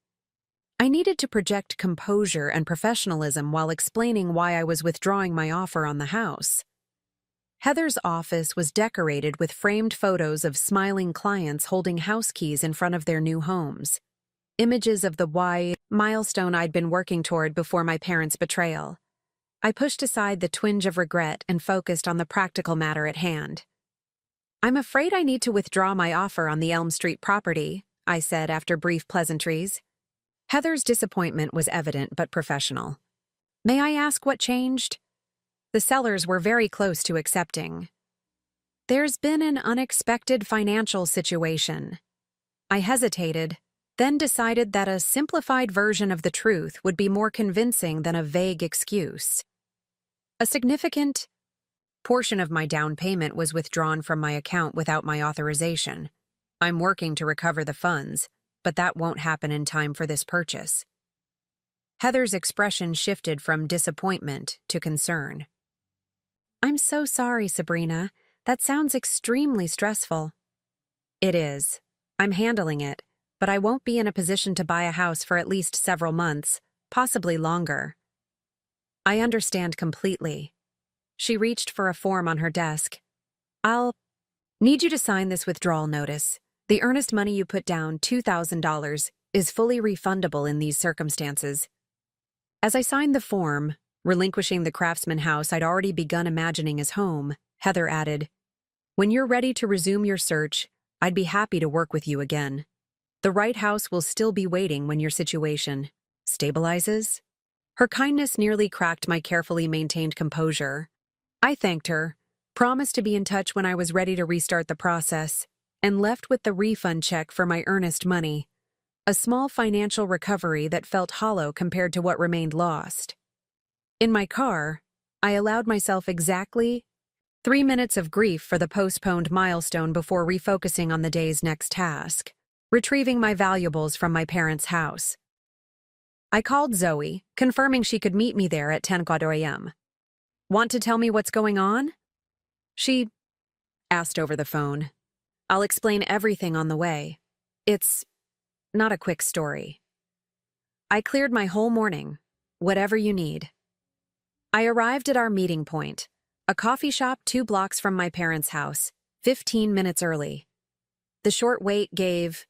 I needed to project composure and professionalism while explaining why I was withdrawing my offer on the house. Heather's office was decorated with framed photos of smiling clients holding house keys in front of their new homes, images of the milestone I'd been working toward before my parents' betrayal. I pushed aside the twinge of regret and focused on the practical matter at hand. "I'm afraid I need to withdraw my offer on the Elm Street property," I said after brief pleasantries. Heather's disappointment was evident but professional. "May I ask what changed?" The sellers were very close to accepting. "There's been an unexpected financial situation." I hesitated, then decided that a simplified version of the truth would be more convincing than a vague excuse. "A significant portion of my down payment was withdrawn from my account without my authorization. I'm working to recover the funds, but that won't happen in time for this purchase." Heather's expression shifted from disappointment to concern. "I'm so sorry, Sabrina. That sounds extremely stressful." "It is. I'm handling it, but I won't be in a position to buy a house for at least several months, possibly longer." "I understand completely." She reached for a form on her desk. "I'll need you to sign this withdrawal notice. The earnest money you put down, $2,000, is fully refundable in these circumstances." As I signed the form, relinquishing the Craftsman house I'd already begun imagining as home, Heather added, "When you're ready to resume your search, I'd be happy to work with you again. The right house will still be waiting when your situation stabilizes." Her kindness nearly cracked my carefully maintained composure. I thanked her, promised to be in touch when I was ready to restart the process, and left with the refund check for my earnest money, a small financial recovery that felt hollow compared to what remained lost. In my car, I allowed myself exactly 3 minutes of grief for the postponed milestone before refocusing on the day's next task, retrieving my valuables from my parents' house. I called Zoe, confirming she could meet me there at 10:15 a.m. Want to tell me what's going on? She asked over the phone. I'll explain everything on the way. It's not a quick story. I cleared my whole morning. Whatever you need. I arrived at our meeting point, a coffee shop 2 blocks from my parents' house, 15 minutes early. The short wait gave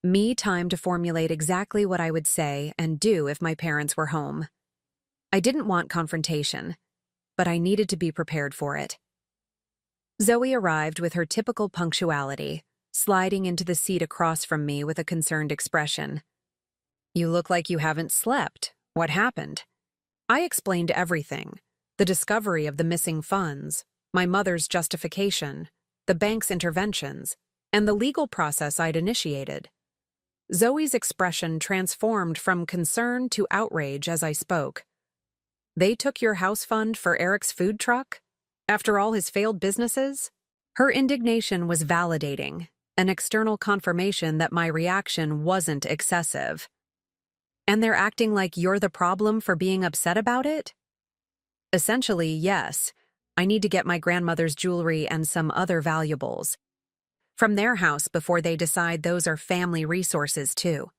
me time to formulate exactly what I would say and do if my parents were home. I didn't want confrontation, but I needed to be prepared for it. Zoe arrived with her typical punctuality, sliding into the seat across from me with a concerned expression. You look like you haven't slept. What happened? I explained everything. The discovery of the missing funds, my mother's justification, the bank's interventions, and the legal process I'd initiated. Zoe's expression transformed from concern to outrage as I spoke. They took your house fund for Eric's food truck? After all his failed businesses? Her indignation was validating, an external confirmation that my reaction wasn't excessive. And they're acting like you're the problem for being upset about it? Essentially, yes. I need to get my grandmother's jewelry and some other valuables from their house before they decide those are family resources, too.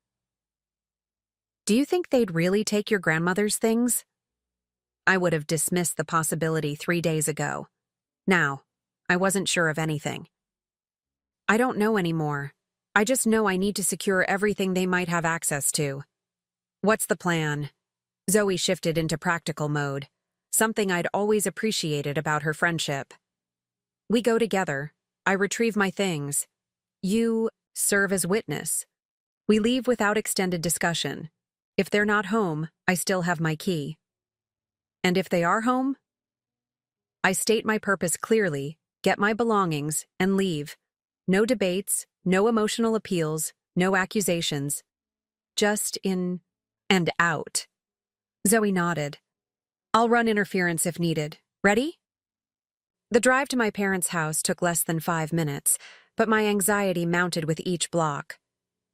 Do you think they'd really take your grandmother's things? I would have dismissed the possibility 3 days ago. Now, I wasn't sure of anything. I don't know anymore. I just know I need to secure everything they might have access to. What's the plan? Zoe shifted into practical mode, something I'd always appreciated about her friendship. We go together. I retrieve my things. You serve as witness. We leave without extended discussion. If they're not home, I still have my key. And if they are home? I state my purpose clearly, get my belongings, and leave. No debates, no emotional appeals, no accusations. Just in and out. Zoe nodded. I'll run interference if needed. Ready? The drive to my parents' house took less than 5 minutes, but my anxiety mounted with each block.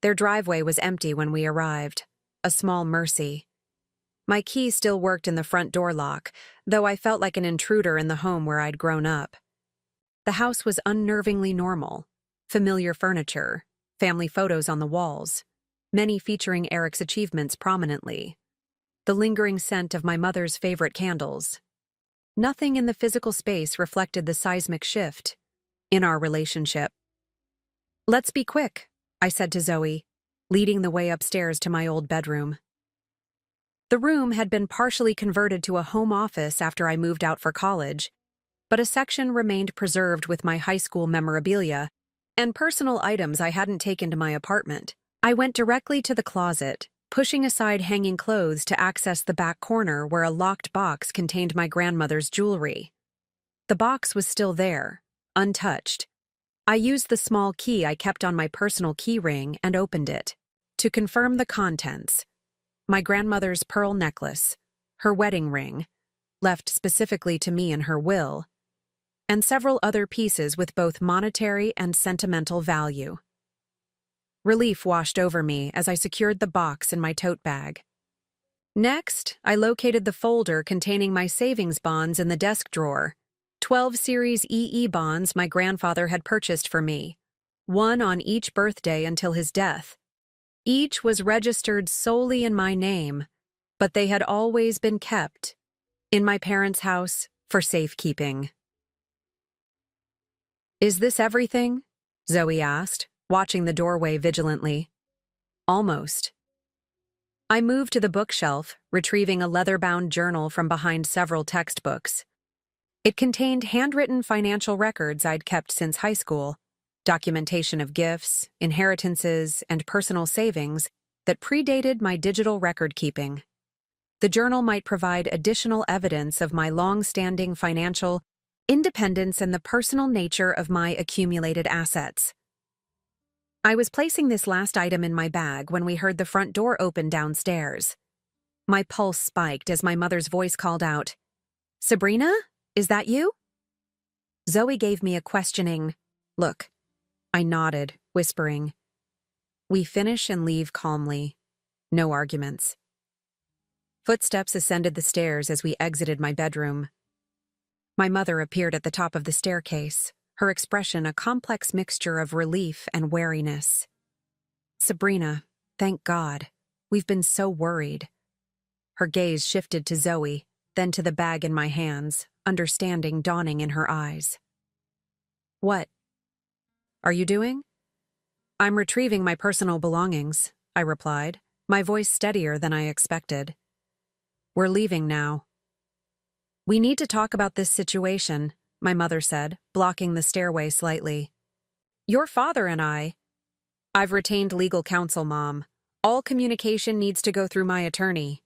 Their driveway was empty when we arrived, a small mercy. My key still worked in the front door lock, though I felt like an intruder in the home where I'd grown up. The house was unnervingly normal. Familiar furniture, family photos on the walls, many featuring Eric's achievements prominently. The lingering scent of my mother's favorite candles. Nothing in the physical space reflected the seismic shift in our relationship. Let's be quick, I said to Zoe, leading the way upstairs to my old bedroom. The room had been partially converted to a home office after I moved out for college, but a section remained preserved with my high school memorabilia and personal items I hadn't taken to my apartment. I went directly to the closet, pushing aside hanging clothes to access the back corner where a locked box contained my grandmother's jewelry. The box was still there, untouched. I used the small key I kept on my personal key ring and opened it. To confirm the contents, my grandmother's pearl necklace, her wedding ring, left specifically to me in her will, and several other pieces with both monetary and sentimental value. Relief washed over me as I secured the box in my tote bag. Next, I located the folder containing my savings bonds in the desk drawer. 12 Series EE bonds my grandfather had purchased for me, one on each birthday until his death. Each was registered solely in my name, but they had always been kept in my parents' house for safekeeping. Is this everything? Zoe asked, watching the doorway vigilantly. Almost. I moved to the bookshelf, retrieving a leather-bound journal from behind several textbooks. It contained handwritten financial records I'd kept since high school, documentation of gifts, inheritances, and personal savings that predated my digital record-keeping. The journal might provide additional evidence of my long-standing financial independence and the personal nature of my accumulated assets. I was placing this last item in my bag when we heard the front door open downstairs. My pulse spiked as my mother's voice called out, "Sabrina, is that you?" Zoe gave me a questioning look. I nodded, whispering, "We finish and leave calmly. No arguments." Footsteps ascended the stairs as we exited my bedroom. My mother appeared at the top of the staircase, her expression a complex mixture of relief and wariness. "Sabrina, thank God. We've been so worried." Her gaze shifted to Zoe, then to the bag in my hands, understanding dawning in her eyes. "What are you doing?" "I'm retrieving my personal belongings," I replied, my voice steadier than I expected. "We're leaving now." "We need to talk about this situation," my mother said, blocking the stairway slightly. "Your father and I've retained legal counsel, Mom. All communication needs to go through my attorney."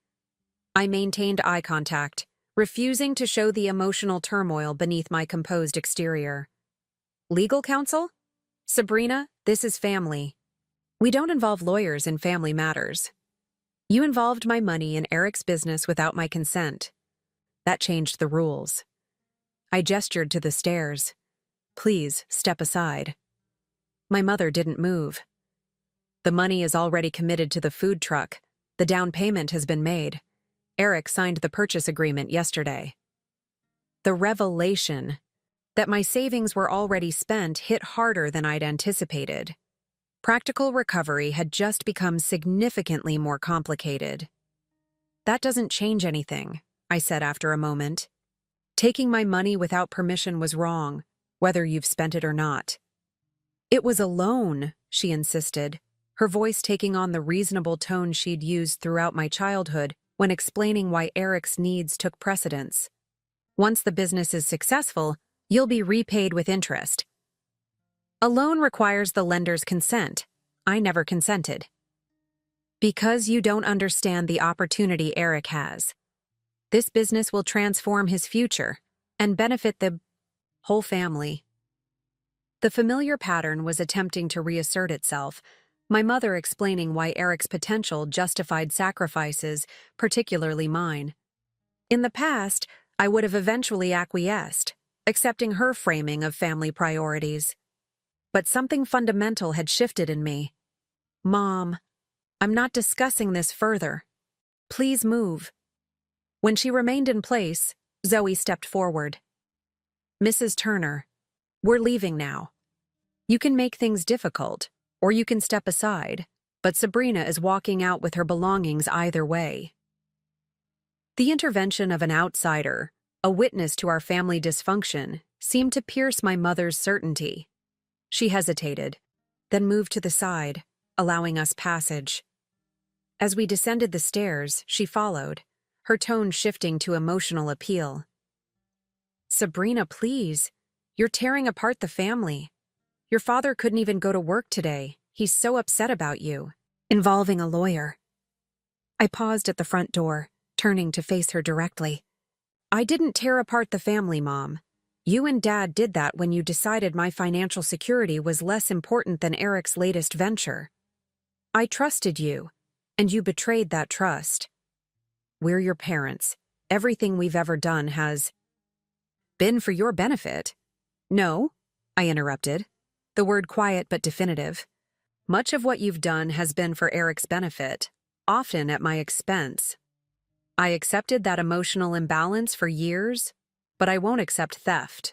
I maintained eye contact, refusing to show the emotional turmoil beneath my composed exterior. "Legal counsel? Sabrina, this is family. We don't involve lawyers in family matters. You involved my money in Eric's business without my consent. That changed the rules." I gestured to the stairs. "Please, step aside." My mother didn't move. "The money is already committed to the food truck. The down payment has been made. Eric signed the purchase agreement yesterday." The revelation that my savings were already spent hit harder than I'd anticipated. Practical recovery had just become significantly more complicated. "That doesn't change anything," I said after a moment. "Taking my money without permission was wrong, whether you've spent it or not." "It was a loan," she insisted, her voice taking on the reasonable tone she'd used throughout my childhood when explaining why Eric's needs took precedence. "Once the business is successful, you'll be repaid with interest." "A loan requires the lender's consent. I never consented." "Because you don't understand the opportunity Eric has. This business will transform his future and benefit the whole family." The familiar pattern was attempting to reassert itself, my mother explaining why Eric's potential justified sacrifices, particularly mine. In the past, I would have eventually acquiesced, accepting her framing of family priorities. But something fundamental had shifted in me. "Mom, I'm not discussing this further. Please move." When she remained in place, Zoe stepped forward. "Mrs. Turner, we're leaving now. You can make things difficult, or you can step aside, but Sabrina is walking out with her belongings either way." The intervention of an outsider, a witness to our family dysfunction, seemed to pierce my mother's certainty. She hesitated, then moved to the side, allowing us passage. As we descended the stairs, she followed, her tone shifting to emotional appeal. "Sabrina, please. You're tearing apart the family. Your father couldn't even go to work today. He's so upset about you." Involving a lawyer. I paused at the front door, turning to face her directly. "I didn't tear apart the family, Mom. You and Dad did that when you decided my financial security was less important than Eric's latest venture. I trusted you, and you betrayed that trust. We're your parents. Everything we've ever done has been for your benefit." "No," I interrupted, the word quiet but definitive. "Much of what you've done has been for Eric's benefit, often at my expense. I accepted that emotional imbalance for years, but I won't accept theft."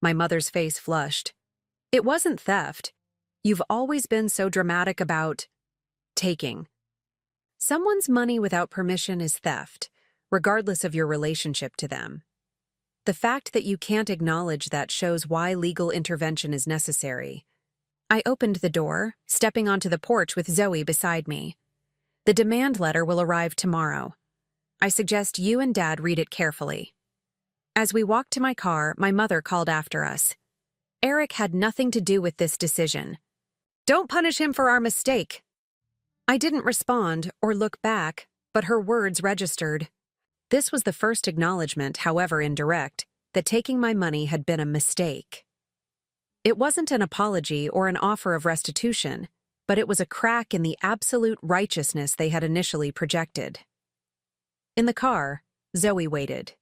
My mother's face flushed. "It wasn't theft. You've always been so dramatic about taking. Someone's money without permission is theft, regardless of your relationship to them. The fact that you can't acknowledge that shows why legal intervention is necessary." I opened the door, stepping onto the porch with Zoe beside me. "The demand letter will arrive tomorrow. I suggest you and Dad read it carefully." As we walked to my car, my mother called after us. "Eric had nothing to do with this decision. Don't punish him for our mistake." I didn't respond or look back, but her words registered. This was the first acknowledgement, however indirect, that taking my money had been a mistake. It wasn't an apology or an offer of restitution, but it was a crack in the absolute righteousness they had initially projected. In the car, Zoe waited.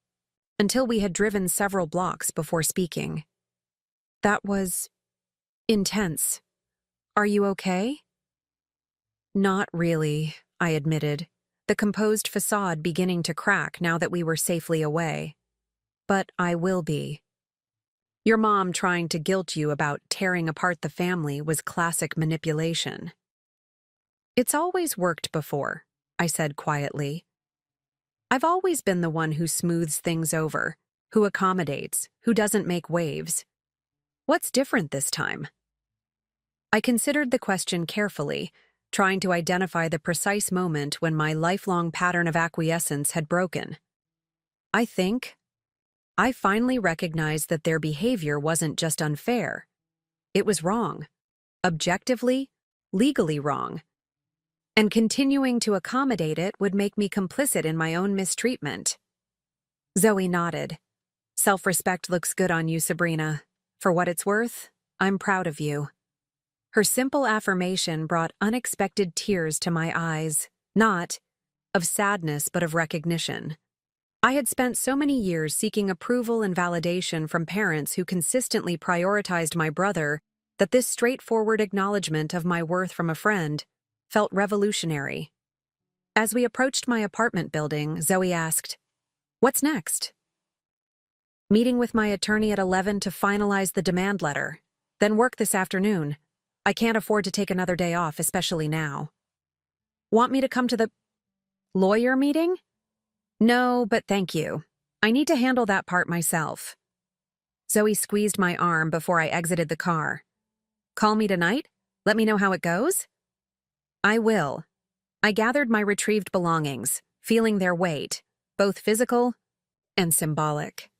until we had driven several blocks before speaking. That was intense. Are you okay? Not really, I admitted, the composed facade beginning to crack now that we were safely away. But I will be. Your mom trying to guilt you about tearing apart the family was classic manipulation. It's always worked before, I said quietly. I've always been the one who smooths things over, who accommodates, who doesn't make waves. What's different this time? I considered the question carefully, trying to identify the precise moment when my lifelong pattern of acquiescence had broken. I finally recognized that their behavior wasn't just unfair. It was wrong. Objectively, legally wrong. And continuing to accommodate it would make me complicit in my own mistreatment. Zoe nodded. Self-respect looks good on you, Sabrina. For what it's worth, I'm proud of you. Her simple affirmation brought unexpected tears to my eyes, not of sadness but of recognition. I had spent so many years seeking approval and validation from parents who consistently prioritized my brother that this straightforward acknowledgement of my worth from a friend felt revolutionary. As we approached my apartment building, Zoe asked, "What's next?" "Meeting with my attorney at 11 to finalize the demand letter. Then work this afternoon. I can't afford to take another day off, especially now." "Want me to come to the lawyer meeting?" "No, but thank you. I need to handle that part myself." Zoe squeezed my arm before I exited the car. "Call me tonight? Let me know how it goes?" "I will." I gathered my retrieved belongings, feeling their weight, both physical and symbolic.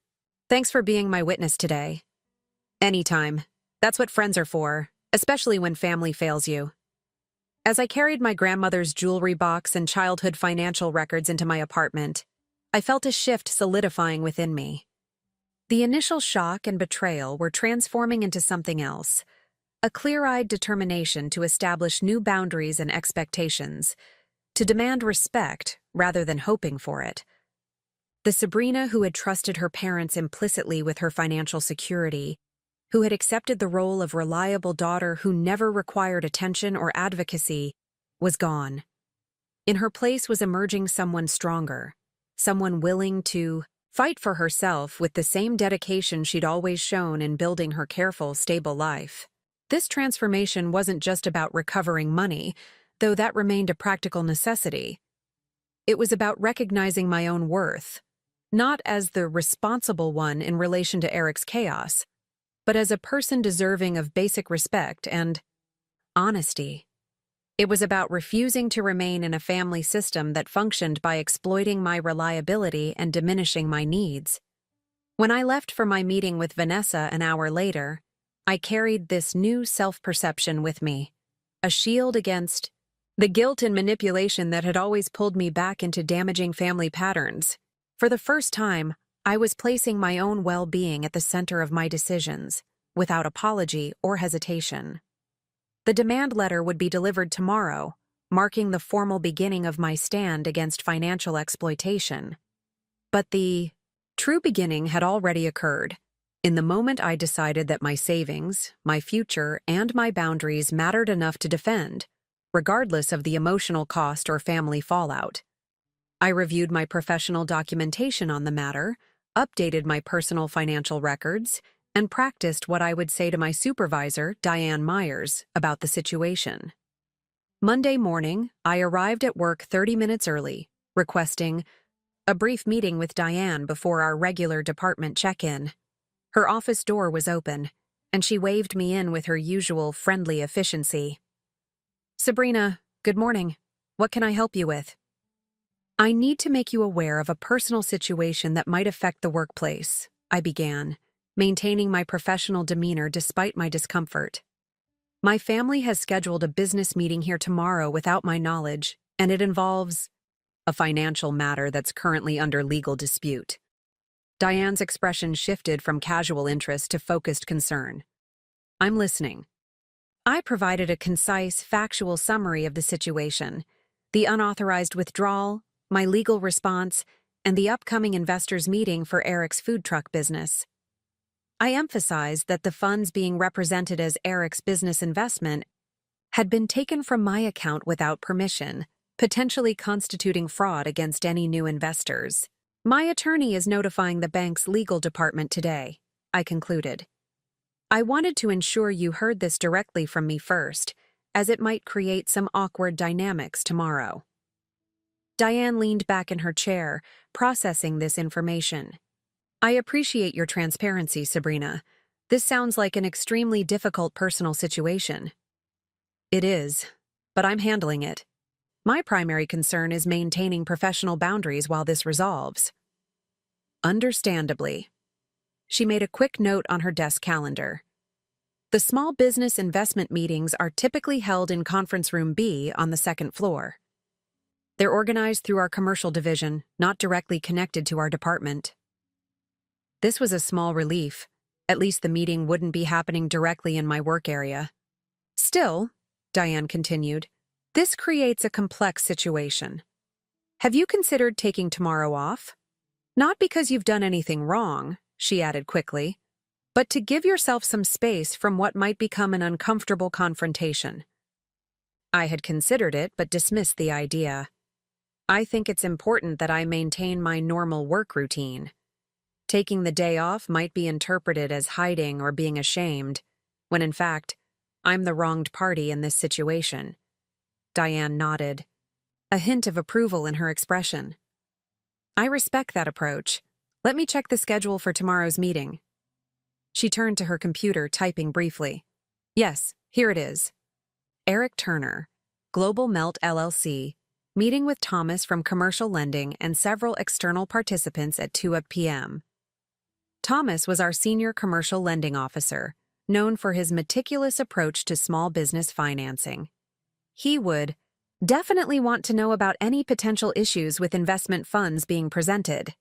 "Thanks for being my witness today." "Anytime. That's what friends are for, especially when family fails you." As I carried my grandmother's jewelry box and childhood financial records into my apartment, I felt a shift solidifying within me. The initial shock and betrayal were transforming into something else, a clear-eyed determination to establish new boundaries and expectations, to demand respect rather than hoping for it. The Sabrina who had trusted her parents implicitly with her financial security, who had accepted the role of reliable daughter who never required attention or advocacy, was gone. In her place was emerging someone stronger, someone willing to fight for herself with the same dedication she'd always shown in building her careful, stable life. This transformation wasn't just about recovering money, though that remained a practical necessity. It was about recognizing my own worth, not as the responsible one in relation to Eric's chaos, but as a person deserving of basic respect and honesty. It was about refusing to remain in a family system that functioned by exploiting my reliability and diminishing my needs. When I left for my meeting with Vanessa an hour later, I carried this new self-perception with me, a shield against the guilt and manipulation that had always pulled me back into damaging family patterns. For the first time, I was placing my own well-being at the center of my decisions, without apology or hesitation. The demand letter would be delivered tomorrow, marking the formal beginning of my stand against financial exploitation. But the true beginning had already occurred. In the moment I decided that my savings, my future, and my boundaries mattered enough to defend, regardless of the emotional cost or family fallout. I reviewed my professional documentation on the matter, updated my personal financial records, and practiced what I would say to my supervisor, Diane Myers, about the situation. Monday morning, I arrived at work 30 minutes early, requesting a brief meeting with Diane before our regular department check-in. Her office door was open, and she waved me in with her usual friendly efficiency. "Sabrina, good morning. What can I help you with?" "I need to make you aware of a personal situation that might affect the workplace," I began, maintaining my professional demeanor despite my discomfort. "My family has scheduled a business meeting here tomorrow without my knowledge, and it involves a financial matter that's currently under legal dispute." Diane's expression shifted from casual interest to focused concern. "I'm listening." I provided a concise, factual summary of the situation, the unauthorized withdrawal, my legal response, and the upcoming investors' meeting for Eric's food truck business. I emphasized that the funds being represented as Eric's business investment had been taken from my account without permission, potentially constituting fraud against any new investors. My attorney is notifying the bank's legal department today, I concluded. I wanted to ensure you heard this directly from me first, as it might create some awkward dynamics tomorrow. Diane leaned back in her chair, processing this information. I appreciate your transparency, Sabrina. This sounds like an extremely difficult personal situation. It is, but I'm handling it. My primary concern is maintaining professional boundaries while this resolves. Understandably. She made a quick note on her desk calendar. The small business investment meetings are typically held in Conference Room B on the second floor. They're organized through our commercial division, not directly connected to our department. This was a small relief. At least the meeting wouldn't be happening directly in my work area. Still, Diane continued, this creates a complex situation. Have you considered taking tomorrow off? Not because you've done anything wrong, she added quickly, but to give yourself some space from what might become an uncomfortable confrontation. I had considered it but dismissed the idea. I think it's important that I maintain my normal work routine. Taking the day off might be interpreted as hiding or being ashamed, when in fact, I'm the wronged party in this situation. Diane nodded, a hint of approval in her expression. I respect that approach. Let me check the schedule for tomorrow's meeting. She turned to her computer, typing briefly. Yes, here it is. Eric Turner, Global Melt LLC, meeting with Thomas from Commercial Lending and several external participants at 2 p.m. Thomas was our senior commercial lending officer, known for his meticulous approach to small business financing. He would definitely want to know about any potential issues with investment funds being presented.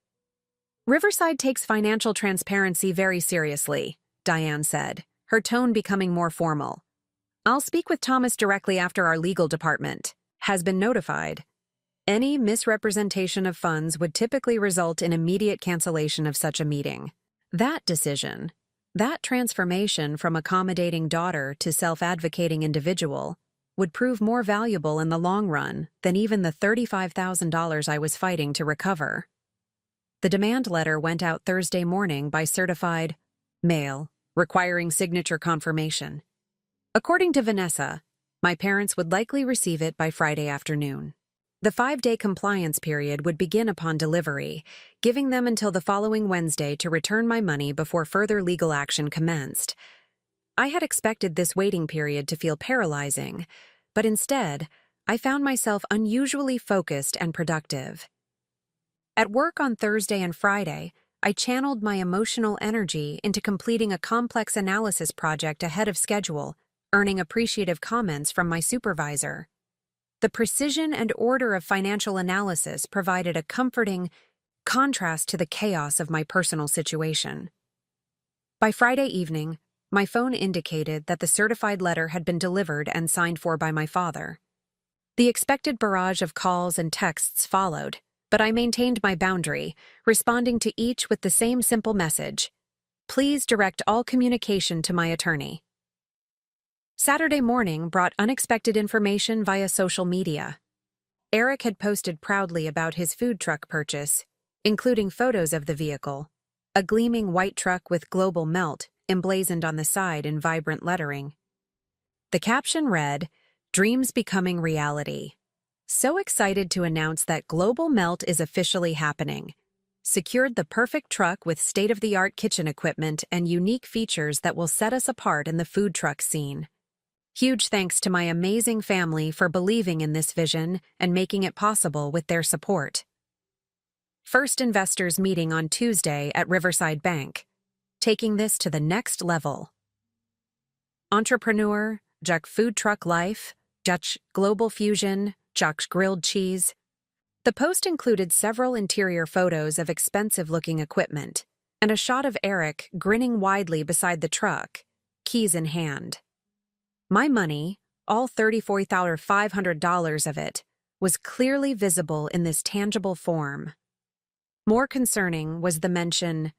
Riverside takes financial transparency very seriously, Diane said, her tone becoming more formal. I'll speak with Thomas directly after our legal department has been notified. Any misrepresentation of funds would typically result in immediate cancellation of such a meeting. That decision, that transformation from accommodating daughter to self-advocating individual, would prove more valuable in the long run than even the $35,000 I was fighting to recover. The demand letter went out Thursday morning by certified mail, requiring signature confirmation. According to Vanessa, my parents would likely receive it by Friday afternoon. The 5-day compliance period would begin upon delivery, giving them until the following Wednesday to return my money before further legal action commenced. I had expected this waiting period to feel paralyzing, but instead, I found myself unusually focused and productive. At work on Thursday and Friday, I channeled my emotional energy into completing a complex analysis project ahead of schedule, earning appreciative comments from my supervisor. The precision and order of financial analysis provided a comforting contrast to the chaos of my personal situation. By Friday evening, my phone indicated that the certified letter had been delivered and signed for by my father. The expected barrage of calls and texts followed, but I maintained my boundary, responding to each with the same simple message: please direct all communication to my attorney. Saturday morning brought unexpected information via social media. Eric had posted proudly about his food truck purchase, including photos of the vehicle, a gleaming white truck with Global Melt emblazoned on the side in vibrant lettering. The caption read, "Dreams becoming reality. So excited to announce that Global Melt is officially happening. Secured the perfect truck with state-of-the-art kitchen equipment and unique features that will set us apart in the food truck scene. Huge thanks to my amazing family for believing in this vision and making it possible with their support." First investors meeting on Tuesday at Riverside Bank, taking this to the next level. Entrepreneur, Juck Food Truck Life, Juck Global Fusion, Juck's Grilled Cheese. The post included several interior photos of expensive-looking equipment and a shot of Eric grinning widely beside the truck, keys in hand. My money, all $34,500 of it, was clearly visible in this tangible form. More concerning was the mention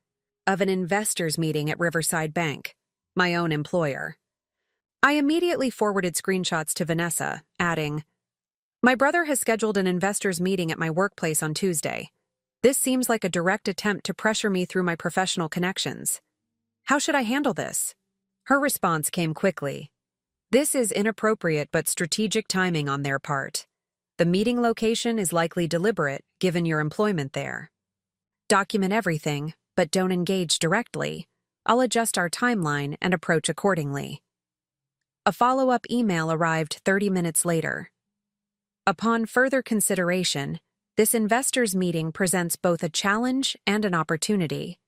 of an investors' meeting at Riverside Bank, my own employer. I immediately forwarded screenshots to Vanessa, adding, "My brother has scheduled an investors' meeting at my workplace on Tuesday. This seems like a direct attempt to pressure me through my professional connections. How should I handle this?" Her response came quickly. "This is inappropriate but strategic timing on their part. The meeting location is likely deliberate, given your employment there. Document everything, but don't engage directly. I'll adjust our timeline and approach accordingly." A follow-up email arrived 30 minutes later. "Upon further consideration, this investors' meeting presents both a challenge and an opportunity.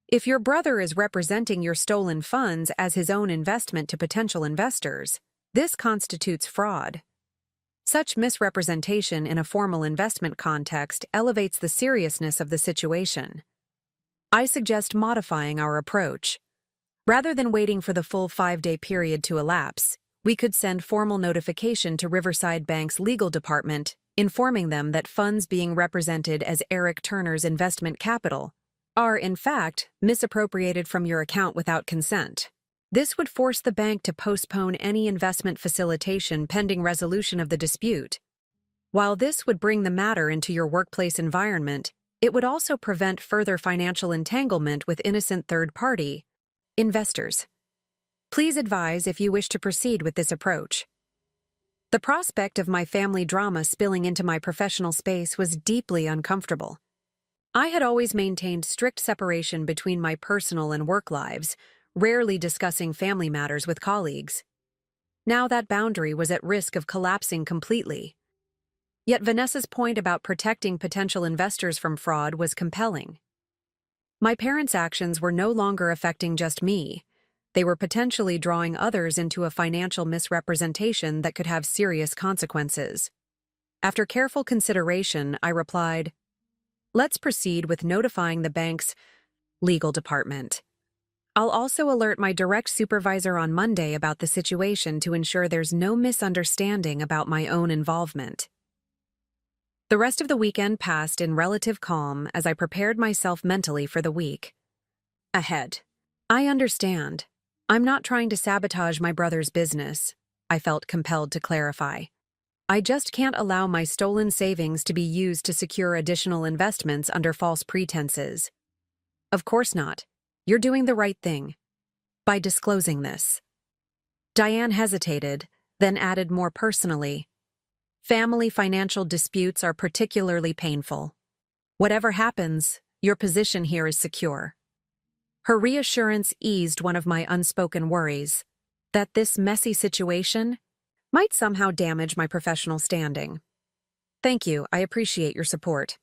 If your brother is representing your stolen funds as his own investment to potential investors, this constitutes fraud. Such misrepresentation in a formal investment context elevates the seriousness of the situation. I suggest modifying our approach. Rather than waiting for the full 5-day period to elapse, we could send formal notification to Riverside Bank's legal department, informing them that funds being represented as Eric Turner's investment capital are, in fact, misappropriated from your account without consent. This would force the bank to postpone any investment facilitation pending resolution of the dispute. While this would bring the matter into your workplace environment, it would also prevent further financial entanglement with innocent third-party investors. Please advise if you wish to proceed with this approach." The prospect of my family drama spilling into my professional space was deeply uncomfortable. I had always maintained strict separation between my personal and work lives, rarely discussing family matters with colleagues. Now that boundary was at risk of collapsing completely. Yet Vanessa's point about protecting potential investors from fraud was compelling. My parents' actions were no longer affecting just me. They were potentially drawing others into a financial misrepresentation that could have serious consequences. After careful consideration, I replied, "Let's proceed with notifying the bank's legal department. I'll also alert my direct supervisor on Monday about the situation to ensure there's no misunderstanding about my own involvement." The rest of the weekend passed in relative calm as I prepared myself mentally for the week ahead. "I understand. I'm not trying to sabotage my brother's business," I felt compelled to clarify. "I just can't allow my stolen savings to be used to secure additional investments under false pretenses." "Of course not. You're doing the right thing by disclosing this." Diane hesitated, then added more personally, "Family financial disputes are particularly painful. Whatever happens, your position here is secure." Her reassurance eased one of my unspoken worries, that this messy situation might somehow damage my professional standing. "Thank you, I appreciate your support."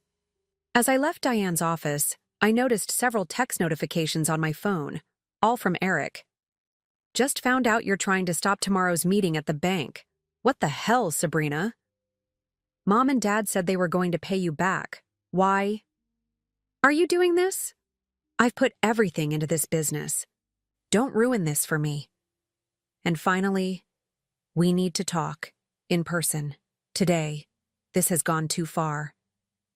As I left Diane's office, I noticed several text notifications on my phone, all from Eric. "Just found out you're trying to stop tomorrow's meeting at the bank. What the hell, Sabrina? Mom and Dad said they were going to pay you back. Why? Are you doing this? I've put everything into this business. Don't ruin this for me." And finally, "We need to talk, in person, today. This has gone too far."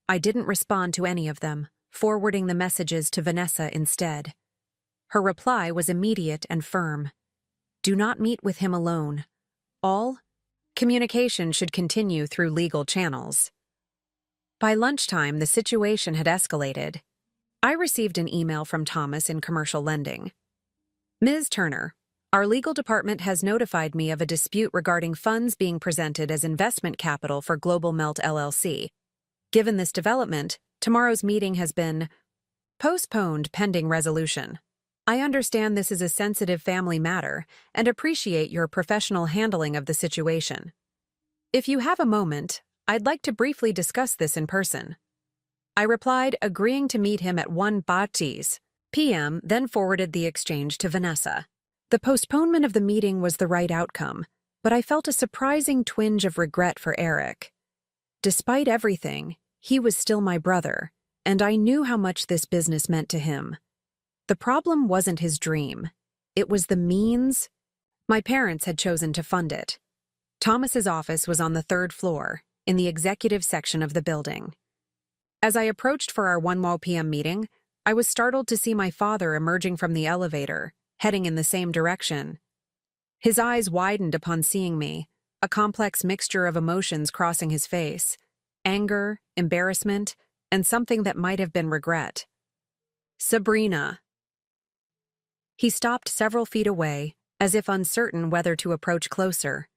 I didn't respond to any of them, forwarding the messages to Vanessa instead. Her reply was immediate and firm. "Do not meet with him alone. All communication should continue through legal channels." By lunchtime, the situation had escalated. I received an email from Thomas in commercial lending. "Ms. Turner, our legal department has notified me of a dispute regarding funds being presented as investment capital for Global Melt LLC. Given this development, tomorrow's meeting has been postponed pending resolution. I understand this is a sensitive family matter and appreciate your professional handling of the situation. If you have a moment, I'd like to briefly discuss this in person." I replied, agreeing to meet him at 1:00 p.m., then forwarded the exchange to Vanessa. The postponement of the meeting was the right outcome, but I felt a surprising twinge of regret for Eric. Despite everything, he was still my brother, and I knew how much this business meant to him. The problem wasn't his dream. It was the means my parents had chosen to fund it. Thomas's office was on the 3rd floor, in the executive section of the building. As I approached for our 1 p.m. meeting, I was startled to see my father emerging from the elevator, heading in the same direction. His eyes widened upon seeing me, a complex mixture of emotions crossing his face: anger, embarrassment, and something that might have been regret. "Sabrina." He stopped several feet away, as if uncertain whether to approach closer.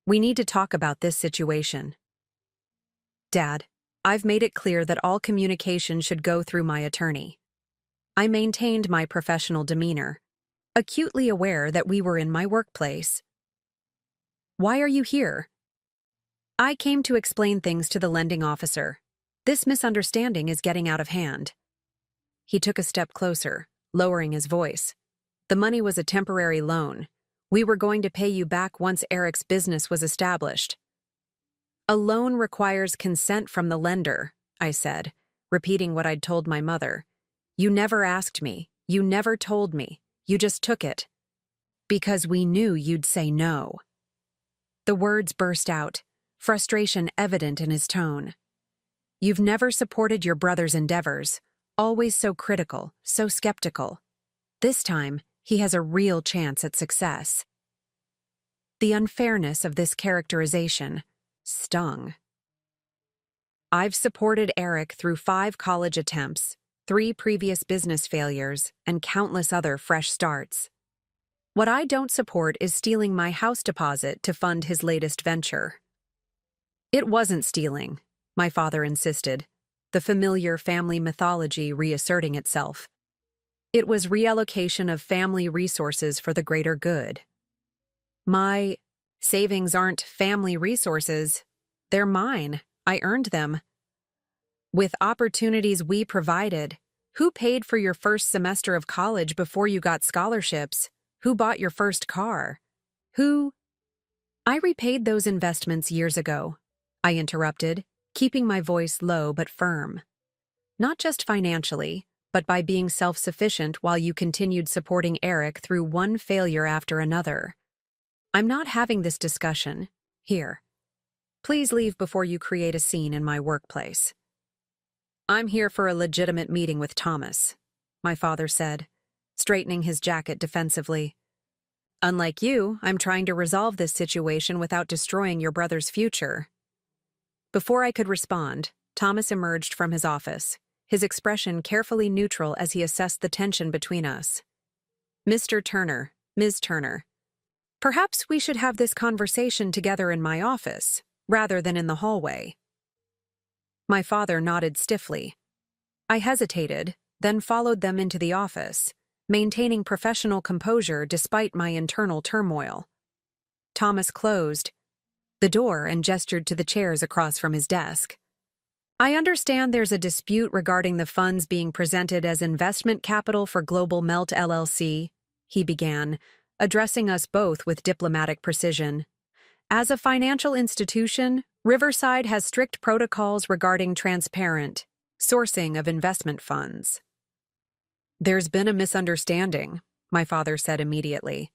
"We need to talk about this situation." "Dad, I've made it clear that all communication should go through my attorney." I maintained my professional demeanor, acutely aware that we were in my workplace. "Why are you here?" "I came to explain things to the lending officer. This misunderstanding is getting out of hand." He took a step closer, lowering his voice. "The money was a temporary loan. We were going to pay you back once Eric's business was established." "A loan requires consent from the lender," I said, repeating what I'd told my mother. "You never asked me. You never told me. You just took it." "Because we knew you'd say no." The words burst out, frustration evident in his tone. "You've never supported your brother's endeavors, always so critical, so skeptical. This time, he has a real chance at success." The unfairness of this characterization stung. "I've supported Eric through 5 college attempts, 3 previous business failures, and countless other fresh starts. What I don't support is stealing my house deposit to fund his latest venture." "It wasn't stealing," my father insisted, the familiar family mythology reasserting itself. "It was reallocation of family resources for the greater good." "My savings aren't family resources. They're mine. I earned them." "With opportunities we provided. Who paid for your first semester of college before you got scholarships? Who bought your first car? Who—" "I repaid those investments years ago," I interrupted, keeping my voice low but firm. "Not just financially, but by being self-sufficient while you continued supporting Eric through one failure after another. I'm not having this discussion here. Please leave before you create a scene in my workplace." "I'm here for a legitimate meeting with Thomas," my father said, straightening his jacket defensively. "Unlike you, I'm trying to resolve this situation without destroying your brother's future." Before I could respond, Thomas emerged from his office, his expression carefully neutral as he assessed the tension between us. "Mr. Turner, Ms. Turner, perhaps we should have this conversation together in my office, rather than in the hallway." My father nodded stiffly. I hesitated, then followed them into the office, maintaining professional composure despite my internal turmoil. Thomas closed the door and gestured to the chairs across from his desk. "I understand there's a dispute regarding the funds being presented as investment capital for Global Melt LLC," he began, addressing us both with diplomatic precision. "As a financial institution, Riverside has strict protocols regarding transparent sourcing of investment funds." "There's been a misunderstanding," my father said immediately.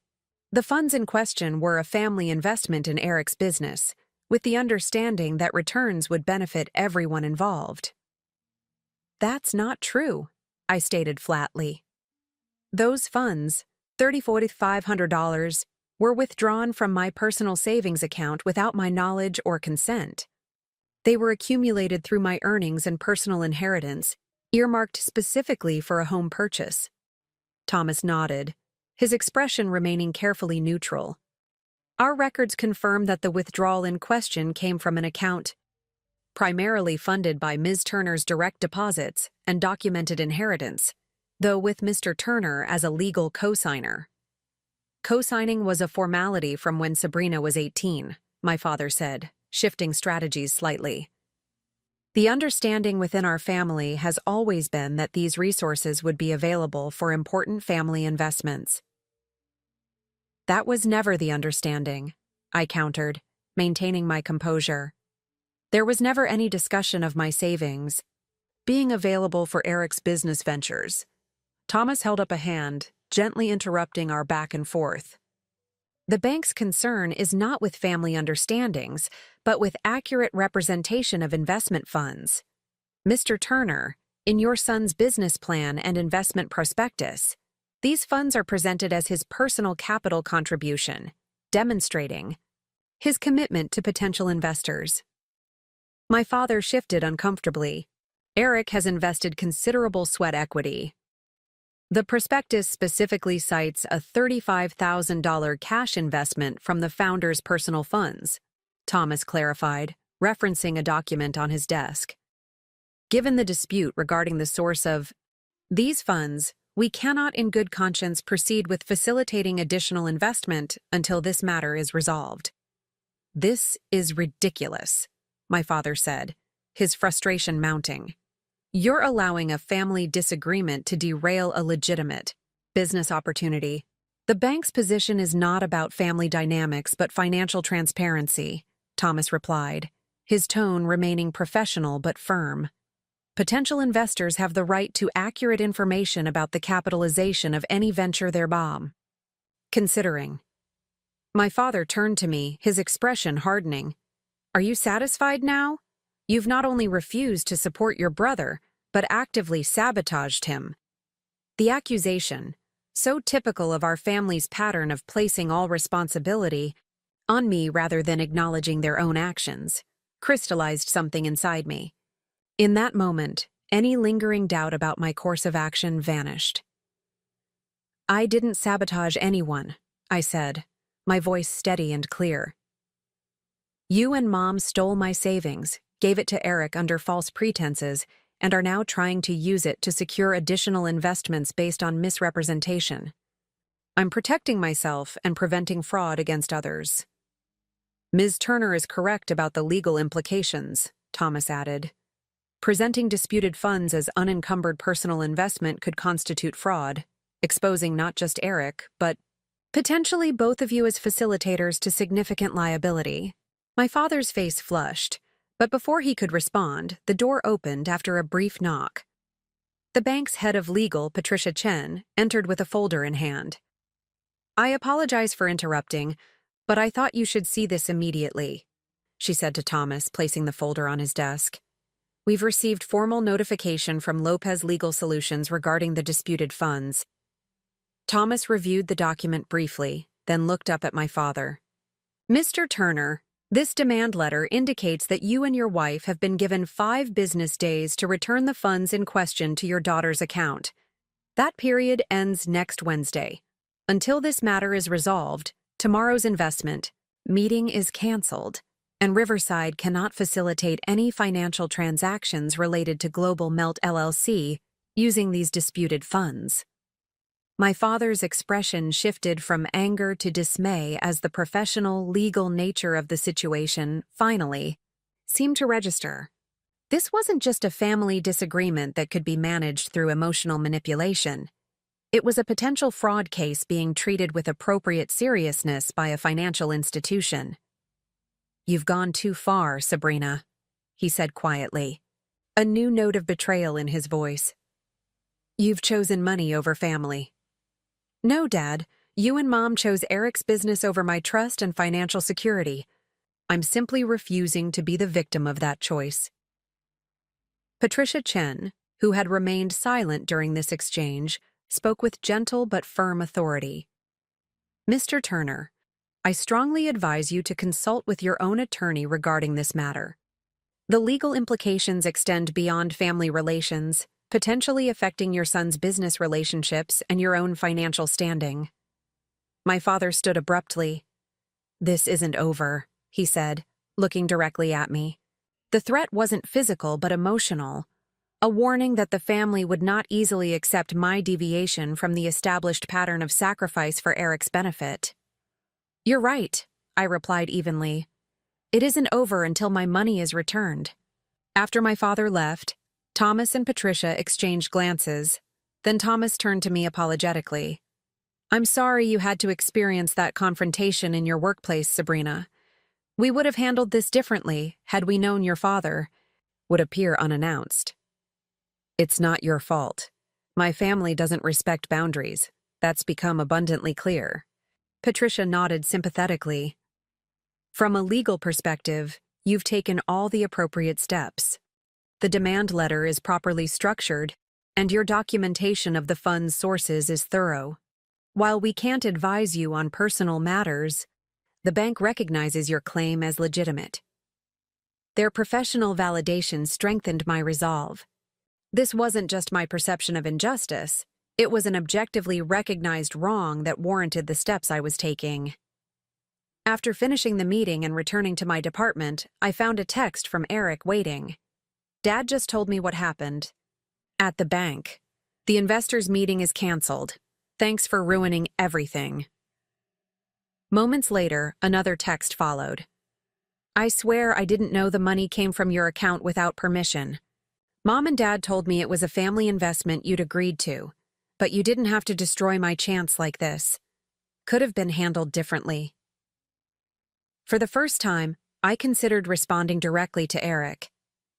"The funds in question were a family investment in Eric's business, with the understanding that returns would benefit everyone involved." "That's not true," I stated flatly. "Those funds, $3,500, were withdrawn from my personal savings account without my knowledge or consent. They were accumulated through my earnings and personal inheritance, earmarked specifically for a home purchase." Thomas nodded, his expression remaining carefully neutral. "Our records confirm that the withdrawal in question came from an account primarily funded by Ms. Turner's direct deposits and documented inheritance, though with Mr. Turner as a legal co-signer." "Co-signing was a formality from when Sabrina was 18, my father said, shifting strategies slightly. "The understanding within our family has always been that these resources would be available for important family investments." "That was never the understanding," I countered, maintaining my composure. "There was never any discussion of my savings being available for Eric's business ventures." Thomas held up a hand, gently interrupting our back and forth. "The bank's concern is not with family understandings, but with accurate representation of investment funds. Mr. Turner, in your son's business plan and investment prospectus, these funds are presented as his personal capital contribution, demonstrating his commitment to potential investors. My father shifted uncomfortably. Eric has invested considerable sweat equity. The prospectus specifically cites a $35,000 cash investment from the founder's personal funds, Thomas clarified, referencing a document on his desk. Given the dispute regarding the source of these funds, we cannot in good conscience proceed with facilitating additional investment until this matter is resolved. This is ridiculous, my father said, his frustration mounting. You're allowing a family disagreement to derail a legitimate business opportunity. The bank's position is not about family dynamics but financial transparency, Thomas replied, his tone remaining professional but firm. Potential investors have the right to accurate information about the capitalization of any venture they're considering. My father turned to me, his expression hardening. Are you satisfied now? You've not only refused to support your brother, but actively sabotaged him. The accusation, so typical of our family's pattern of placing all responsibility on me rather than acknowledging their own actions, crystallized something inside me. In that moment, any lingering doubt about my course of action vanished. I didn't sabotage anyone, I said, my voice steady and clear. You and Mom stole my savings, gave it to Eric under false pretenses, and are now trying to use it to secure additional investments based on misrepresentation. I'm protecting myself and preventing fraud against others. Ms. Turner is correct about the legal implications, Thomas added. Presenting disputed funds as unencumbered personal investment could constitute fraud, exposing not just Eric, but potentially both of you as facilitators to significant liability. My father's face flushed, but before he could respond, the door opened after a brief knock. The bank's head of legal, Patricia Chen, entered with a folder in hand. I apologize for interrupting, but I thought you should see this immediately, she said to Thomas, placing the folder on his desk. We've received formal notification from Lopez Legal Solutions regarding the disputed funds. Thomas reviewed the document briefly, then looked up at my father. Mr. Turner, this demand letter indicates that you and your wife have been given 5 business days to return the funds in question to your daughter's account. That period ends next Wednesday. Until this matter is resolved, tomorrow's investment meeting is canceled, and Riverside cannot facilitate any financial transactions related to Global Melt LLC using these disputed funds. My father's expression shifted from anger to dismay as the professional, legal nature of the situation, finally, seemed to register. This wasn't just a family disagreement that could be managed through emotional manipulation. It was a potential fraud case being treated with appropriate seriousness by a financial institution. You've gone too far, Sabrina, he said quietly, a new note of betrayal in his voice. You've chosen money over family. No, Dad, you and Mom chose Eric's business over my trust and financial security. I'm simply refusing to be the victim of that choice. Patricia Chen, who had remained silent during this exchange, spoke with gentle but firm authority. Mr. Turner, I strongly advise you to consult with your own attorney regarding this matter. The legal implications extend beyond family relations, potentially affecting your son's business relationships and your own financial standing. My father stood abruptly. This isn't over, he said, looking directly at me. The threat wasn't physical but emotional, a warning that the family would not easily accept my deviation from the established pattern of sacrifice for Eric's benefit. You're right, I replied evenly. It isn't over until my money is returned. After my father left, Thomas and Patricia exchanged glances. Then Thomas turned to me apologetically. I'm sorry you had to experience that confrontation in your workplace, Sabrina. We would have handled this differently had we known your father would appear unannounced. It's not your fault. My family doesn't respect boundaries. That's become abundantly clear. Patricia nodded sympathetically. From a legal perspective, you've taken all the appropriate steps. the demand letter is properly structured, and your documentation of the fund's sources is thorough. While we can't advise you on personal matters, the bank recognizes your claim as legitimate. Their professional validation strengthened my resolve. This wasn't just my perception of injustice, it was an objectively recognized wrong that warranted the steps I was taking. After finishing the meeting and returning to my department, I found a text from Eric waiting. Dad just told me what happened. At the bank. The investors' meeting is canceled. Thanks for ruining everything. Moments later, another text followed. I swear I didn't know the money came from your account without permission. Mom and Dad told me it was a family investment you'd agreed to, but you didn't have to destroy my chance like this. Could have been handled differently. For the first time, I considered responding directly to Eric.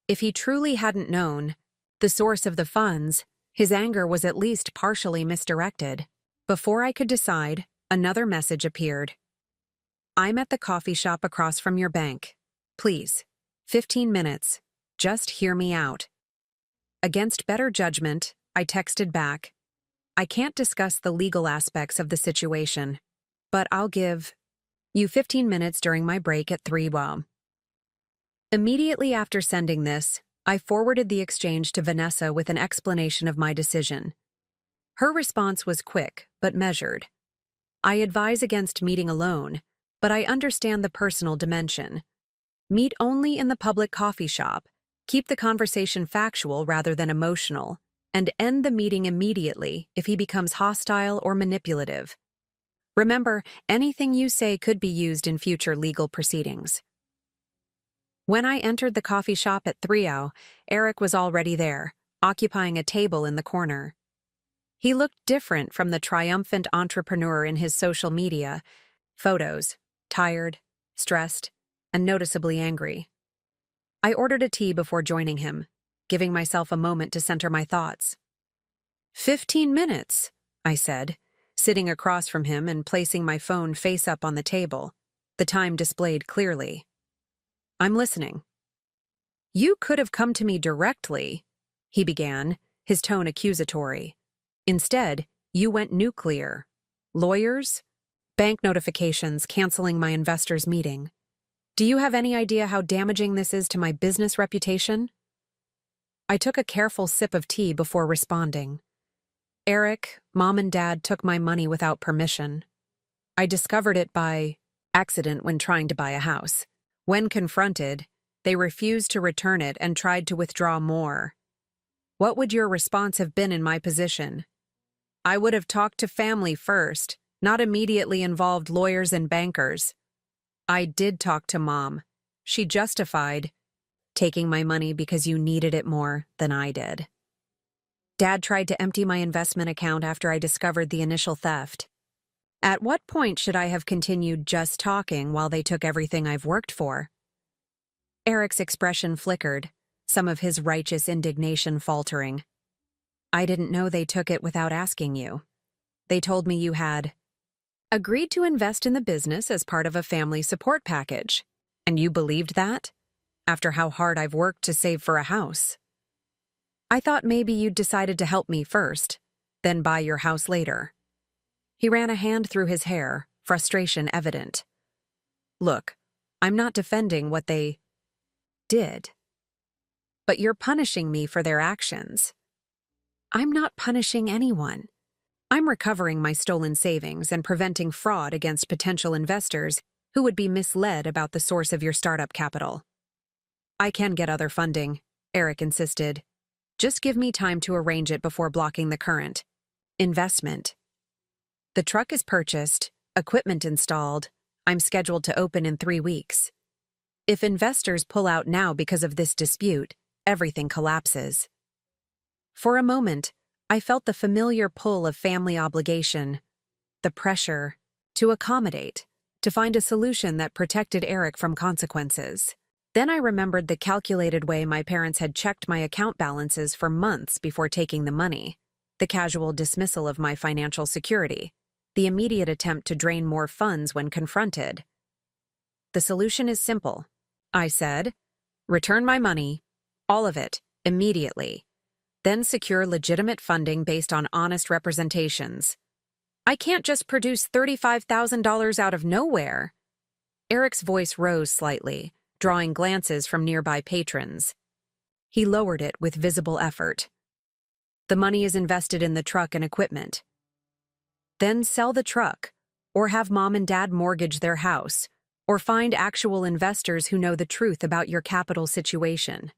If he truly hadn't known the source of the funds, his anger was at least partially misdirected. Before I could decide, another message appeared. I'm at the coffee shop across from your bank. Please. 15 minutes. Just hear me out. Against better judgment, I texted back. I can't discuss the legal aspects of the situation, but I'll give you 15 minutes during my break at 3 WAM. Immediately after sending this, I forwarded the exchange to Vanessa with an explanation of my decision. Her response was quick, but measured. I advise against meeting alone, but I understand the personal dimension. Meet only in the public coffee shop, keep the conversation factual rather than emotional, and end the meeting immediately if he becomes hostile or manipulative. Remember, anything you say could be used in future legal proceedings. When I entered the coffee shop at 3:00, Eric was already there, occupying a table in the corner. He looked different from the triumphant entrepreneur in his social media photos, tired, stressed, and noticeably angry. I ordered a tea before joining him, giving myself a moment to center my thoughts. 15 minutes, I said, sitting across from him and placing my phone face up on the table, the time displayed clearly. I'm listening. You could have come to me directly, he began, his tone accusatory. Instead, you went nuclear. Lawyers? Bank notifications canceling my investors' meeting. Do you have any idea how damaging this is to my business reputation? I took a careful sip of tea before responding. Eric, Mom and Dad took my money without permission. I discovered it by accident when trying to buy a house. When confronted, they refused to return it and tried to withdraw more. What would your response have been in my position? I would have talked to family first, not immediately involved lawyers and bankers. I did talk to Mom. She justified taking my money because you needed it more than I did. Dad tried to empty my investment account after I discovered the initial theft. At what point should I have continued just talking while they took everything I've worked for? Eric's expression flickered, some of his righteous indignation faltering. I didn't know they took it without asking you. They told me you had agreed to invest in the business as part of a family support package. And you believed that? After how hard I've worked to save for a house. I thought maybe you'd decided to help me first, then buy your house later. He ran a hand through his hair, frustration evident. Look, I'm not defending what they did. But you're punishing me for their actions. I'm not punishing anyone. I'm recovering my stolen savings and preventing fraud against potential investors who would be misled about the source of your startup capital. I can get other funding, Eric insisted. Just give me time to arrange it before blocking the current investment. The truck is purchased, equipment installed. I'm scheduled to open in 3 weeks. If investors pull out now because of this dispute, everything collapses. For a moment, I felt the familiar pull of family obligation, the pressure to accommodate, to find a solution that protected Eric from consequences. Then I remembered the calculated way my parents had checked my account balances for months before taking the money, the casual dismissal of my financial security, the immediate attempt to drain more funds when confronted. The solution is simple, I said. Return my money, all of it, immediately. Then secure legitimate funding based on honest representations. I can't just produce $35,000 out of nowhere. Eric's voice rose slightly, drawing glances from nearby patrons. He lowered it with visible effort. The money is invested in the truck and equipment. Then sell the truck, or have mom and dad mortgage their house, or find actual investors who know the truth about your capital situation.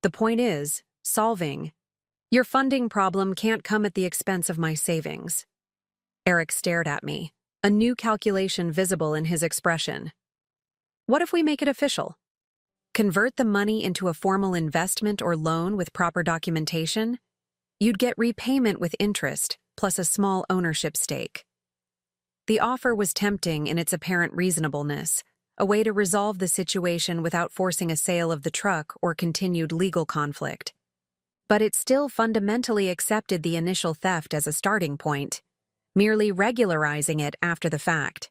The point is, solving. Your funding problem can't come at the expense of my savings. Eric stared at me, a new calculation visible in his expression. What if we make it official? Convert the money into a formal investment or loan with proper documentation? You'd get repayment with interest, plus a small ownership stake. The offer was tempting in its apparent reasonableness, a way to resolve the situation without forcing a sale of the truck or continued legal conflict. But it still fundamentally accepted the initial theft as a starting point, merely regularizing it after the fact.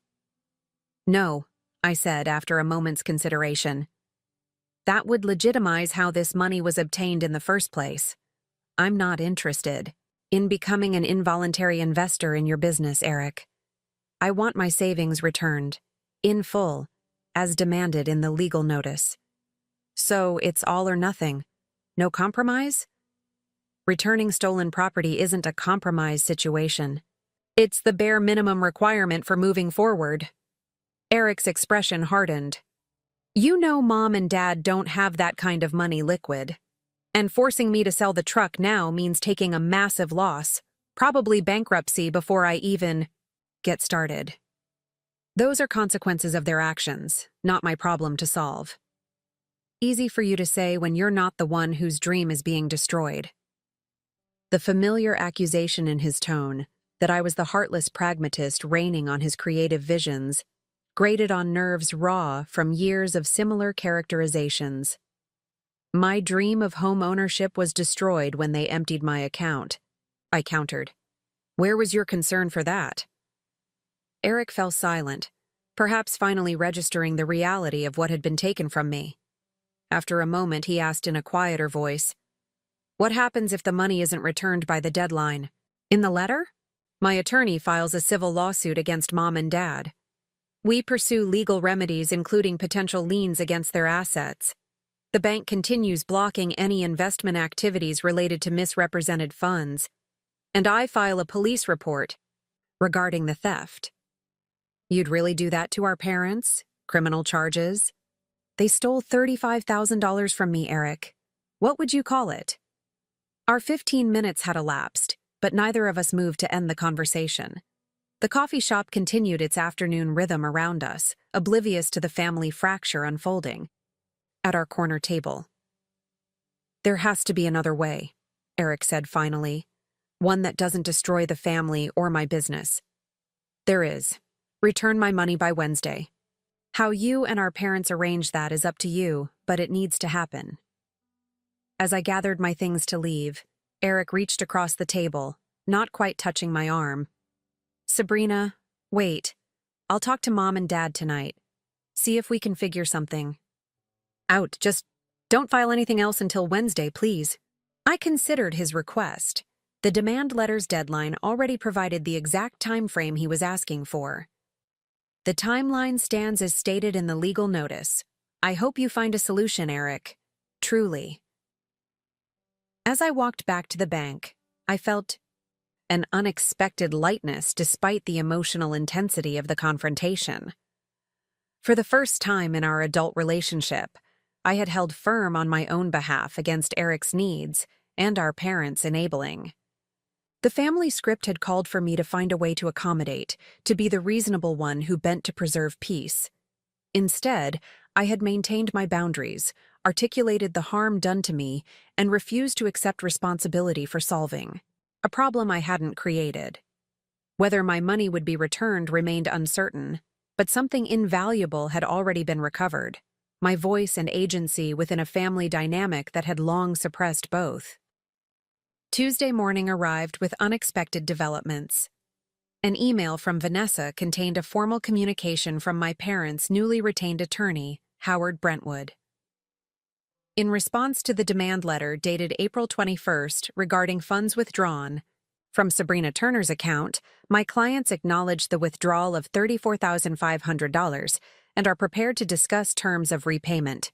No, I said after a moment's consideration. That would legitimize how this money was obtained in the first place. I'm not interested in becoming an involuntary investor in your business, Eric. I want my savings returned, in full, as demanded in the legal notice. So it's all or nothing. No compromise? Returning stolen property isn't a compromise situation. It's the bare minimum requirement for moving forward. Eric's expression hardened. You know mom and dad don't have that kind of money liquid. And forcing me to sell the truck now means taking a massive loss, probably bankruptcy before I even get started. Those are consequences of their actions, not my problem to solve. Easy for you to say when you're not the one whose dream is being destroyed. The familiar accusation in his tone, that I was the heartless pragmatist reigning on his creative visions, grated on nerves raw from years of similar characterizations. My dream of home ownership was destroyed when they emptied my account, I countered. Where was your concern for that? Eric fell silent, perhaps finally registering the reality of what had been taken from me. After a moment, he asked in a quieter voice, What happens if the money isn't returned by the deadline? In the letter? My attorney files a civil lawsuit against mom and dad. We pursue legal remedies including potential liens against their assets. The bank continues blocking any investment activities related to misrepresented funds, and I file a police report regarding the theft. You'd really do that to our parents? Criminal charges? They stole $35,000 from me, Eric. What would you call it? Our 15 minutes had elapsed, but neither of us moved to end the conversation. The coffee shop continued its afternoon rhythm around us, oblivious to the family fracture unfolding at our corner table. There has to be another way, Eric said finally, one that doesn't destroy the family or my business. There is. Return my money by Wednesday. How you and our parents arrange that is up to you, but it needs to happen. As I gathered my things to leave, Eric reached across the table, not quite touching my arm. Sabrina, wait. I'll talk to mom and dad tonight. See if we can figure something out. Just don't file anything else until Wednesday, please. I considered his request. The demand letter's deadline already provided the exact time frame he was asking for. The timeline stands as stated in the legal notice. I hope you find a solution, Eric. Truly. As I walked back to the bank, I felt an unexpected lightness despite the emotional intensity of the confrontation. For the first time in our adult relationship, I had held firm on my own behalf against Eric's needs and our parents' enabling. The family script had called for me to find a way to accommodate, to be the reasonable one who bent to preserve peace. Instead, I had maintained my boundaries, articulated the harm done to me, and refused to accept responsibility for solving a problem I hadn't created. Whether my money would be returned remained uncertain, but something invaluable had already been recovered, my voice and agency within a family dynamic that had long suppressed both. Tuesday morning arrived with unexpected developments. An email from Vanessa contained a formal communication from my parents' newly retained attorney, Howard Brentwood. In response to the demand letter dated April 21st regarding funds withdrawn from Sabrina Turner's account, my clients acknowledged the withdrawal of $34,500 and are prepared to discuss terms of repayment.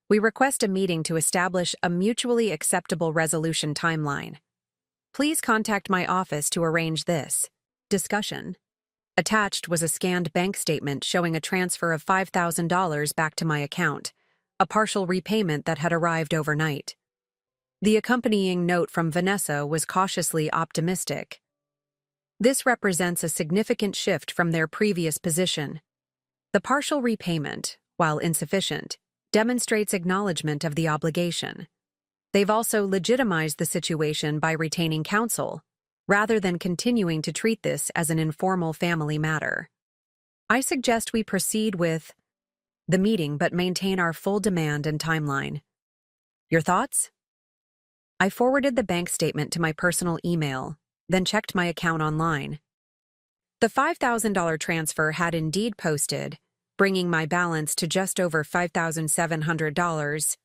We request a meeting to establish a mutually acceptable resolution timeline. Please contact my office to arrange this. Discussion. Attached was a scanned bank statement showing a transfer of $5,000 back to my account, a partial repayment that had arrived overnight. The accompanying note from Vanessa was cautiously optimistic. This represents a significant shift from their previous position. The partial repayment, while insufficient, demonstrates acknowledgement of the obligation. They've also legitimized the situation by retaining counsel, rather than continuing to treat this as an informal family matter. I suggest we proceed with the meeting but maintain our full demand and timeline. Your thoughts? I forwarded the bank statement to my personal email, then checked my account online. The $5,000 transfer had indeed posted, bringing my balance to just over $5,700,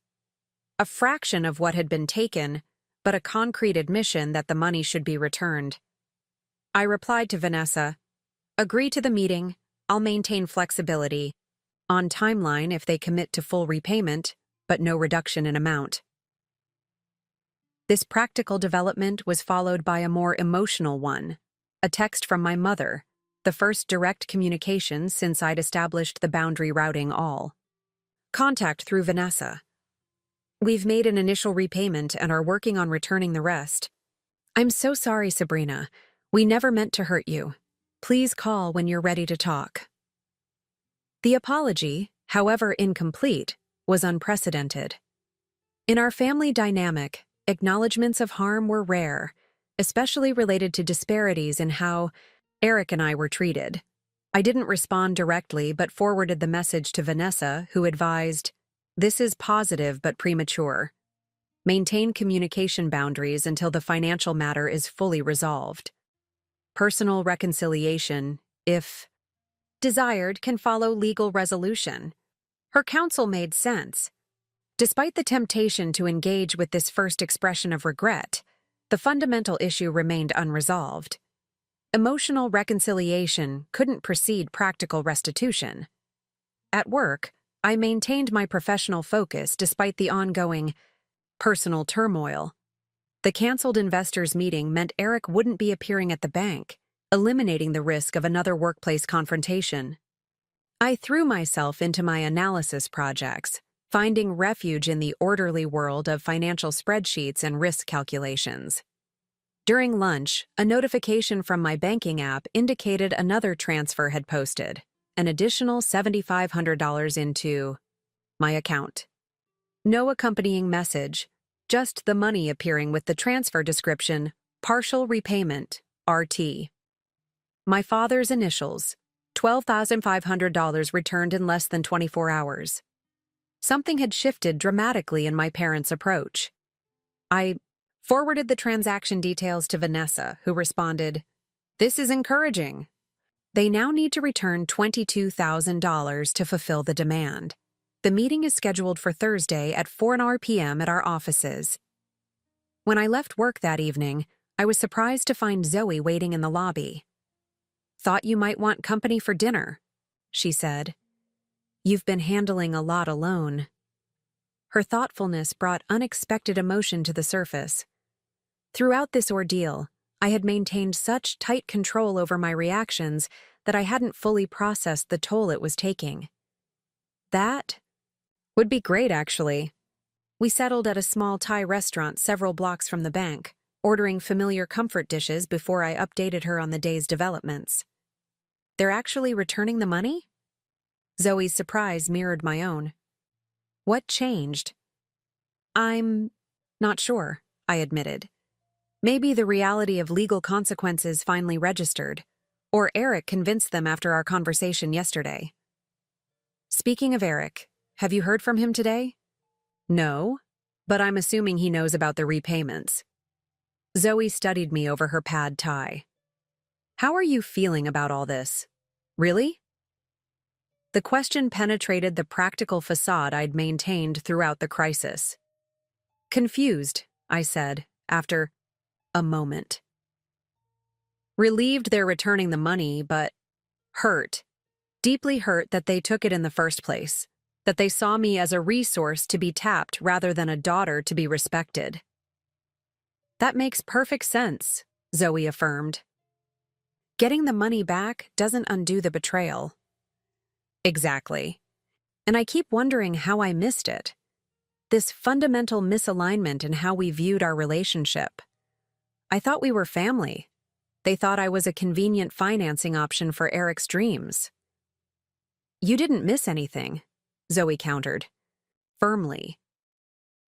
a fraction of what had been taken, but a concrete admission that the money should be returned. I replied to Vanessa, "Agree to the meeting, I'll maintain flexibility, on timeline if they commit to full repayment, but no reduction in amount." This practical development was followed by a more emotional one, a text from my mother, the first direct communication since I'd established the boundary routing all. Contact through Vanessa. "We've made an initial repayment and are working on returning the rest. I'm so sorry, Sabrina. We never meant to hurt you. Please call when you're ready to talk." The apology, however incomplete, was unprecedented. In our family dynamic, acknowledgments of harm were rare, especially related to disparities in how Eric and I were treated. I didn't respond directly but forwarded the message to Vanessa, who advised, "This is positive but premature. Maintain communication boundaries until the financial matter is fully resolved. Personal reconciliation, if desired, can follow legal resolution." Her counsel made sense. Despite the temptation to engage with this first expression of regret, the fundamental issue remained unresolved. Emotional reconciliation couldn't precede practical restitution. At work, I maintained my professional focus despite the ongoing personal turmoil. The canceled investors' meeting meant Eric wouldn't be appearing at the bank, eliminating the risk of another workplace confrontation. I threw myself into my analysis projects, finding refuge in the orderly world of financial spreadsheets and risk calculations. During lunch, a notification from my banking app indicated another transfer had posted, an additional $7,500 into my account. No accompanying message, just the money appearing with the transfer description, "Partial repayment, RT." My father's initials, $12,500 returned in less than 24 hours. Something had shifted dramatically in my parents' approach. I forwarded the transaction details to Vanessa, who responded, "This is encouraging." They now need to return $22,000 to fulfill the demand. The meeting is scheduled for Thursday at 4 p.m. at our offices. When I left work that evening, I was surprised to find Zoe waiting in the lobby. "Thought you might want company for dinner," she said. "You've been handling a lot alone." Her thoughtfulness brought unexpected emotion to the surface. Throughout this ordeal, I had maintained such tight control over my reactions that I hadn't fully processed the toll it was taking. "That would be great, actually." We settled at a small Thai restaurant several blocks from the bank, ordering familiar comfort dishes before I updated her on the day's developments. "They're actually returning the money?" Zoe's surprise mirrored my own. "What changed?" "I'm not sure," I admitted. "Maybe the reality of legal consequences finally registered, or Eric convinced them after our conversation yesterday." "Speaking of Eric, have you heard from him today?" "No, but I'm assuming he knows about the repayments." Zoe studied me over her pad thai. "How are you feeling about all this? Really?" The question penetrated the practical facade I'd maintained throughout the crisis. Confused, I said, after a moment. Relieved they're returning the money, but hurt. Deeply hurt that they took it in the first place. That they saw me as a resource to be tapped rather than a daughter to be respected. That makes perfect sense, Zoe affirmed. Getting the money back doesn't undo the betrayal. Exactly. And I keep wondering how I missed it. This fundamental misalignment in how we viewed our relationship. I thought we were family. They thought I was a convenient financing option for Eric's dreams. You didn't miss anything, Zoe countered, firmly.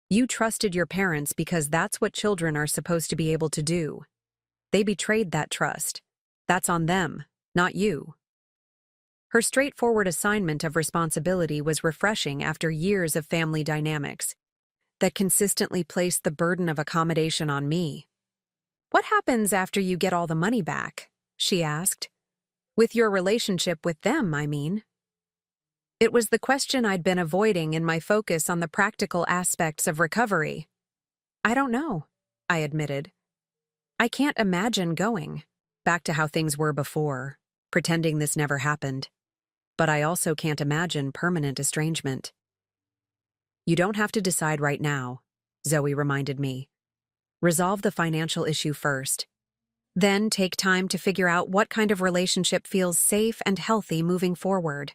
You trusted your parents because that's what children are supposed to be able to do. They betrayed that trust. That's on them, not you. Her straightforward assignment of responsibility was refreshing after years of family dynamics that consistently placed the burden of accommodation on me. What happens after you get all the money back? She asked. With your relationship with them, I mean. It was the question I'd been avoiding in my focus on the practical aspects of recovery. I don't know, I admitted. I can't imagine going back to how things were before, pretending this never happened. But I also can't imagine permanent estrangement. You don't have to decide right now, Zoe reminded me. Resolve the financial issue first. Then take time to figure out what kind of relationship feels safe and healthy moving forward.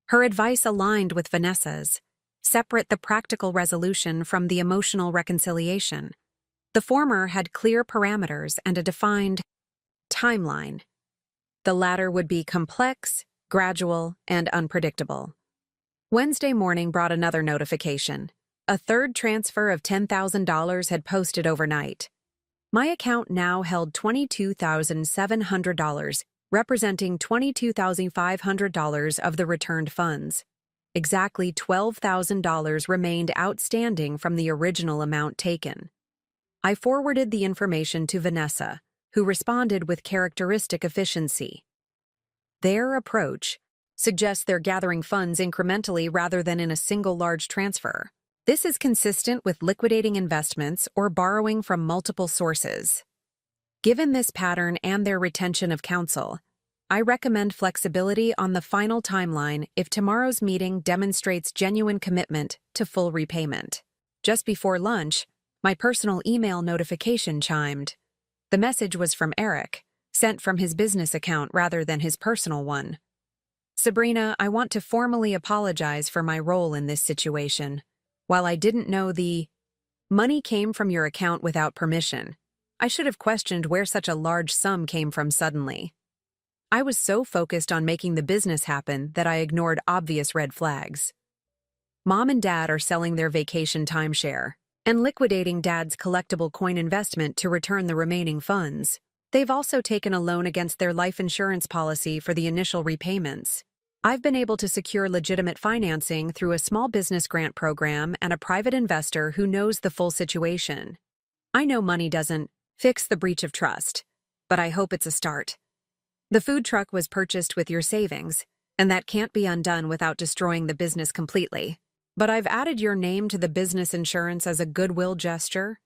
Her advice aligned with Vanessa's. Separate the practical resolution from the emotional reconciliation. The former had clear parameters and a defined timeline. The latter would be complex, gradual, and unpredictable. Wednesday morning brought another notification. A third transfer of $10,000 had posted overnight. My account now held $22,700, representing $22,500 of the returned funds. Exactly $12,000 remained outstanding from the original amount taken. I forwarded the information to Vanessa, who responded with characteristic efficiency. Their approach suggests they're gathering funds incrementally rather than in a single large transfer. This is consistent with liquidating investments or borrowing from multiple sources. Given this pattern and their retention of counsel, I recommend flexibility on the final timeline if tomorrow's meeting demonstrates genuine commitment to full repayment. Just before lunch, my personal email notification chimed. The message was from Eric, sent from his business account rather than his personal one. Sabrina, I want to formally apologize for my role in this situation. While I didn't know the money came from your account without permission, I should have questioned where such a large sum came from suddenly. I was so focused on making the business happen that I ignored obvious red flags. Mom and Dad are selling their vacation timeshare and liquidating Dad's collectible coin investment to return the remaining funds. They've also taken a loan against their life insurance policy for the initial repayments. I've been able to secure legitimate financing through a small business grant program and a private investor who knows the full situation. I know money doesn't fix the breach of trust, but I hope it's a start. The food truck was purchased with your savings, and that can't be undone without destroying the business completely. But I've added your name to the business insurance as a goodwill gesture.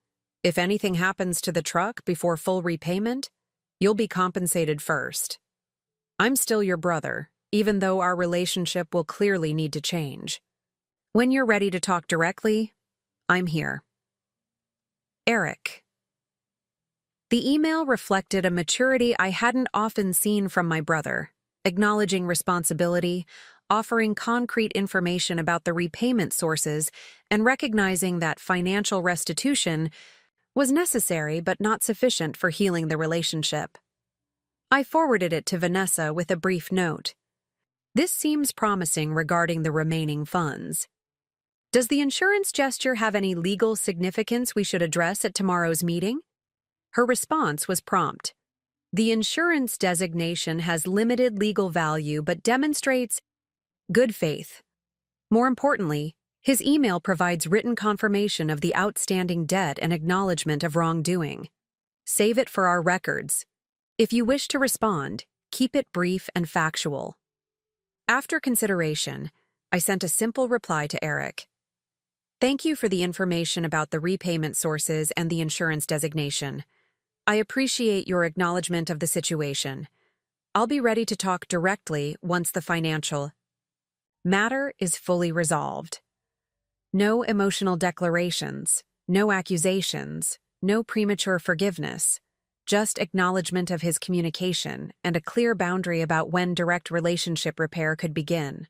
If anything happens to the truck before full repayment, you'll be compensated first. I'm still your brother, even though our relationship will clearly need to change. When you're ready to talk directly, I'm here. Eric. The email reflected a maturity I hadn't often seen from my brother, acknowledging responsibility, offering concrete information about the repayment sources, and recognizing that financial restitution was necessary but not sufficient for healing the relationship. I forwarded it to Vanessa with a brief note. This seems promising regarding the remaining funds. Does the insurance gesture have any legal significance we should address at tomorrow's meeting? Her response was prompt. The insurance designation has limited legal value but demonstrates good faith. More importantly, his email provides written confirmation of the outstanding debt and acknowledgement of wrongdoing. Save it for our records. If you wish to respond, keep it brief and factual. After consideration, I sent a simple reply to Eric. Thank you for the information about the repayment sources and the insurance designation. I appreciate your acknowledgement of the situation. I'll be ready to talk directly once the financial matter is fully resolved. No emotional declarations, no accusations, no premature forgiveness, just acknowledgement of his communication and a clear boundary about when direct relationship repair could begin.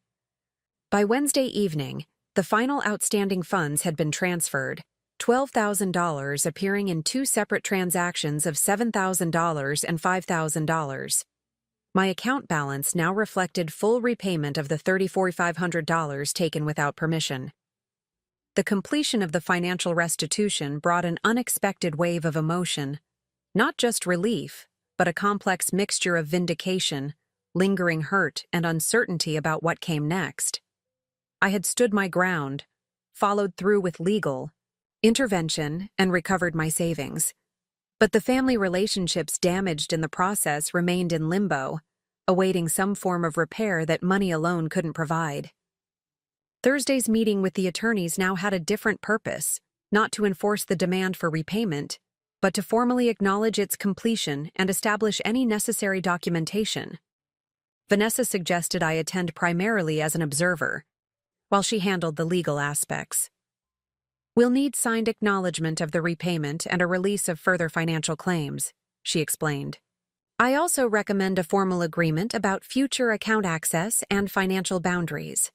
By Wednesday evening, the final outstanding funds had been transferred, $12,000 appearing in two separate transactions of $7,000 and $5,000. My account balance now reflected full repayment of the $3,400 taken without permission. The completion of the financial restitution brought an unexpected wave of emotion, not just relief, but a complex mixture of vindication, lingering hurt, and uncertainty about what came next. I had stood my ground, followed through with legal intervention, and recovered my savings. But the family relationships damaged in the process remained in limbo, awaiting some form of repair that money alone couldn't provide. Thursday's meeting with the attorneys now had a different purpose, not to enforce the demand for repayment, but to formally acknowledge its completion and establish any necessary documentation. Vanessa suggested I attend primarily as an observer, while she handled the legal aspects. We'll need signed acknowledgement of the repayment and a release of further financial claims, she explained. I also recommend a formal agreement about future account access and financial boundaries.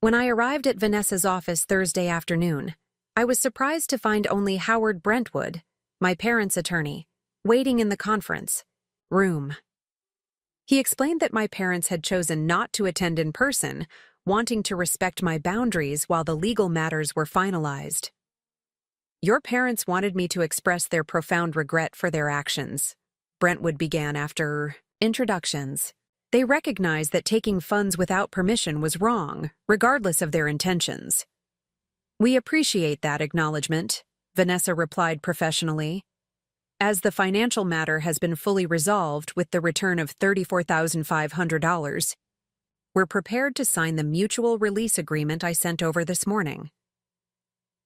When I arrived at Vanessa's office Thursday afternoon, I was surprised to find only Howard Brentwood, my parents' attorney, waiting in the conference room. He explained that my parents had chosen not to attend in person, wanting to respect my boundaries while the legal matters were finalized. Your parents wanted me to express their profound regret for their actions, Brentwood began after introductions. They recognized that taking funds without permission was wrong, regardless of their intentions. We appreciate that acknowledgement, Vanessa replied professionally. As the financial matter has been fully resolved with the return of $34,500, we're prepared to sign the mutual release agreement I sent over this morning.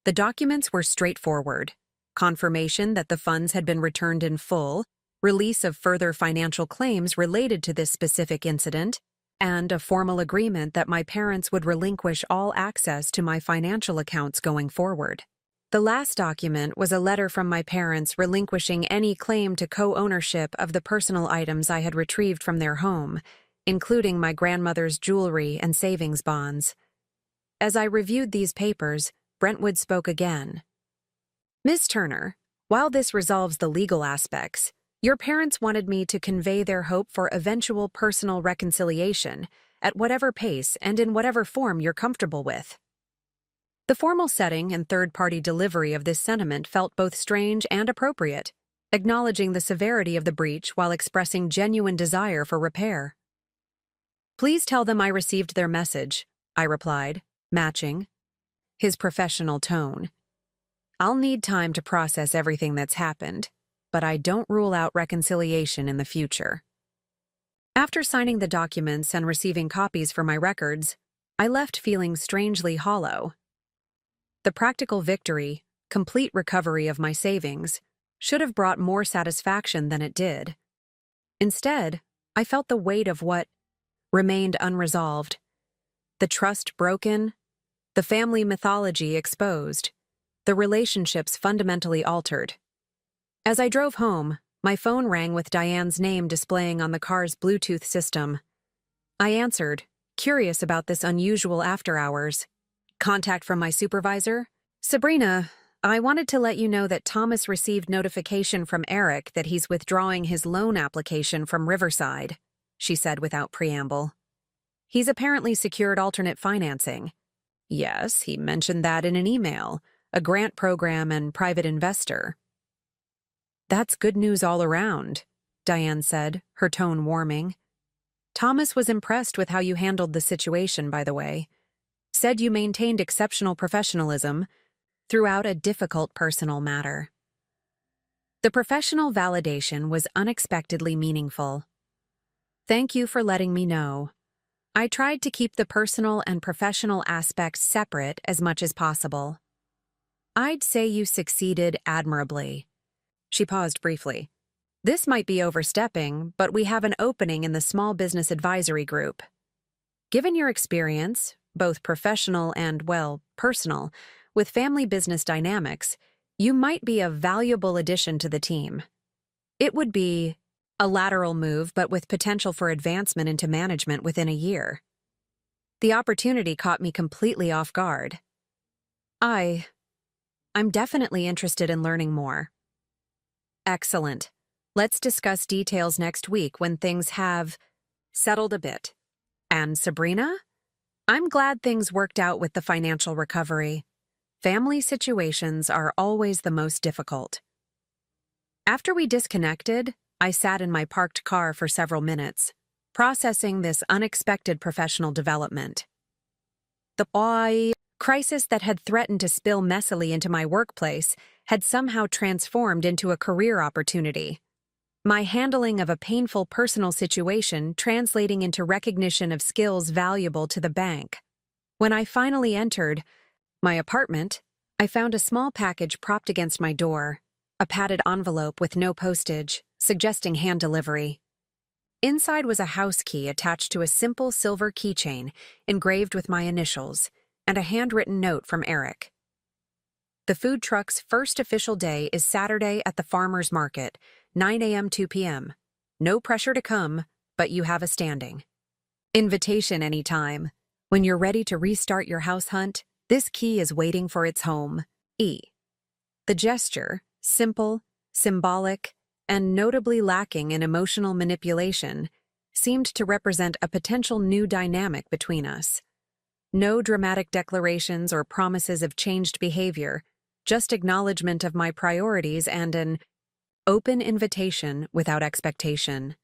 The documents were straightforward: confirmation that the funds had been returned in full, release of further financial claims related to this specific incident, and a formal agreement that my parents would relinquish all access to my financial accounts going forward. The last document was a letter from my parents relinquishing any claim to co-ownership of the personal items I had retrieved from their home, including my grandmother's jewelry and savings bonds. As I reviewed these papers, Brentwood spoke again. Ms. Turner, while this resolves the legal aspects, your parents wanted me to convey their hope for eventual personal reconciliation at whatever pace and in whatever form you're comfortable with. The formal setting and third-party delivery of this sentiment felt both strange and appropriate, acknowledging the severity of the breach while expressing genuine desire for repair. Please tell them I received their message, I replied, matching his professional tone. I'll need time to process everything that's happened, but I don't rule out reconciliation in the future. After signing the documents and receiving copies for my records, I left feeling strangely hollow. The practical victory, complete recovery of my savings, should have brought more satisfaction than it did. Instead, I felt the weight of what remained unresolved. The trust broken, the family mythology exposed, the relationships fundamentally altered. As I drove home, my phone rang with Diane's name displaying on the car's Bluetooth system. I answered, curious about this unusual after hours. Contact from my supervisor? Sabrina, I wanted to let you know that Thomas received notification from Eric that he's withdrawing his loan application from Riverside, she said without preamble. He's apparently secured alternate financing. Yes, he mentioned that in an email, a grant program and private investor. That's good news all around, Diane said, her tone warming. Thomas was impressed with how you handled the situation, by the way. Said you maintained exceptional professionalism throughout a difficult personal matter. The professional validation was unexpectedly meaningful. Thank you for letting me know. I tried to keep the personal and professional aspects separate as much as possible. I'd say you succeeded admirably. She paused briefly. This might be overstepping, but we have an opening in the Small Business Advisory Group. Given your experience, both professional and, well, personal, with family business dynamics, you might be a valuable addition to the team. It would be a lateral move, but with potential for advancement into management within a year. The opportunity caught me completely off guard. I'm definitely interested in learning more. Excellent. Let's discuss details next week when things have settled a bit. And Sabrina? I'm glad things worked out with the financial recovery. Family situations are always the most difficult. After we disconnected, I sat in my parked car for several minutes, processing this unexpected professional development. The crisis that had threatened to spill messily into my workplace had somehow transformed into a career opportunity. My handling of a painful personal situation translating into recognition of skills valuable to the bank. When I finally entered my apartment, I found a small package propped against my door, a padded envelope with no postage, suggesting hand delivery. Inside was a house key attached to a simple silver keychain engraved with my initials, and a handwritten note from Eric. The food truck's first official day is Saturday at the farmer's market, 9 a.m. 2 p.m. No pressure to come, but you have a standing invitation anytime. When you're ready to restart your house hunt, this key is waiting for its home. E. The gesture, simple, symbolic, and notably lacking in emotional manipulation, seemed to represent a potential new dynamic between us. No dramatic declarations or promises of changed behavior, just acknowledgement of my priorities and an open invitation without expectation.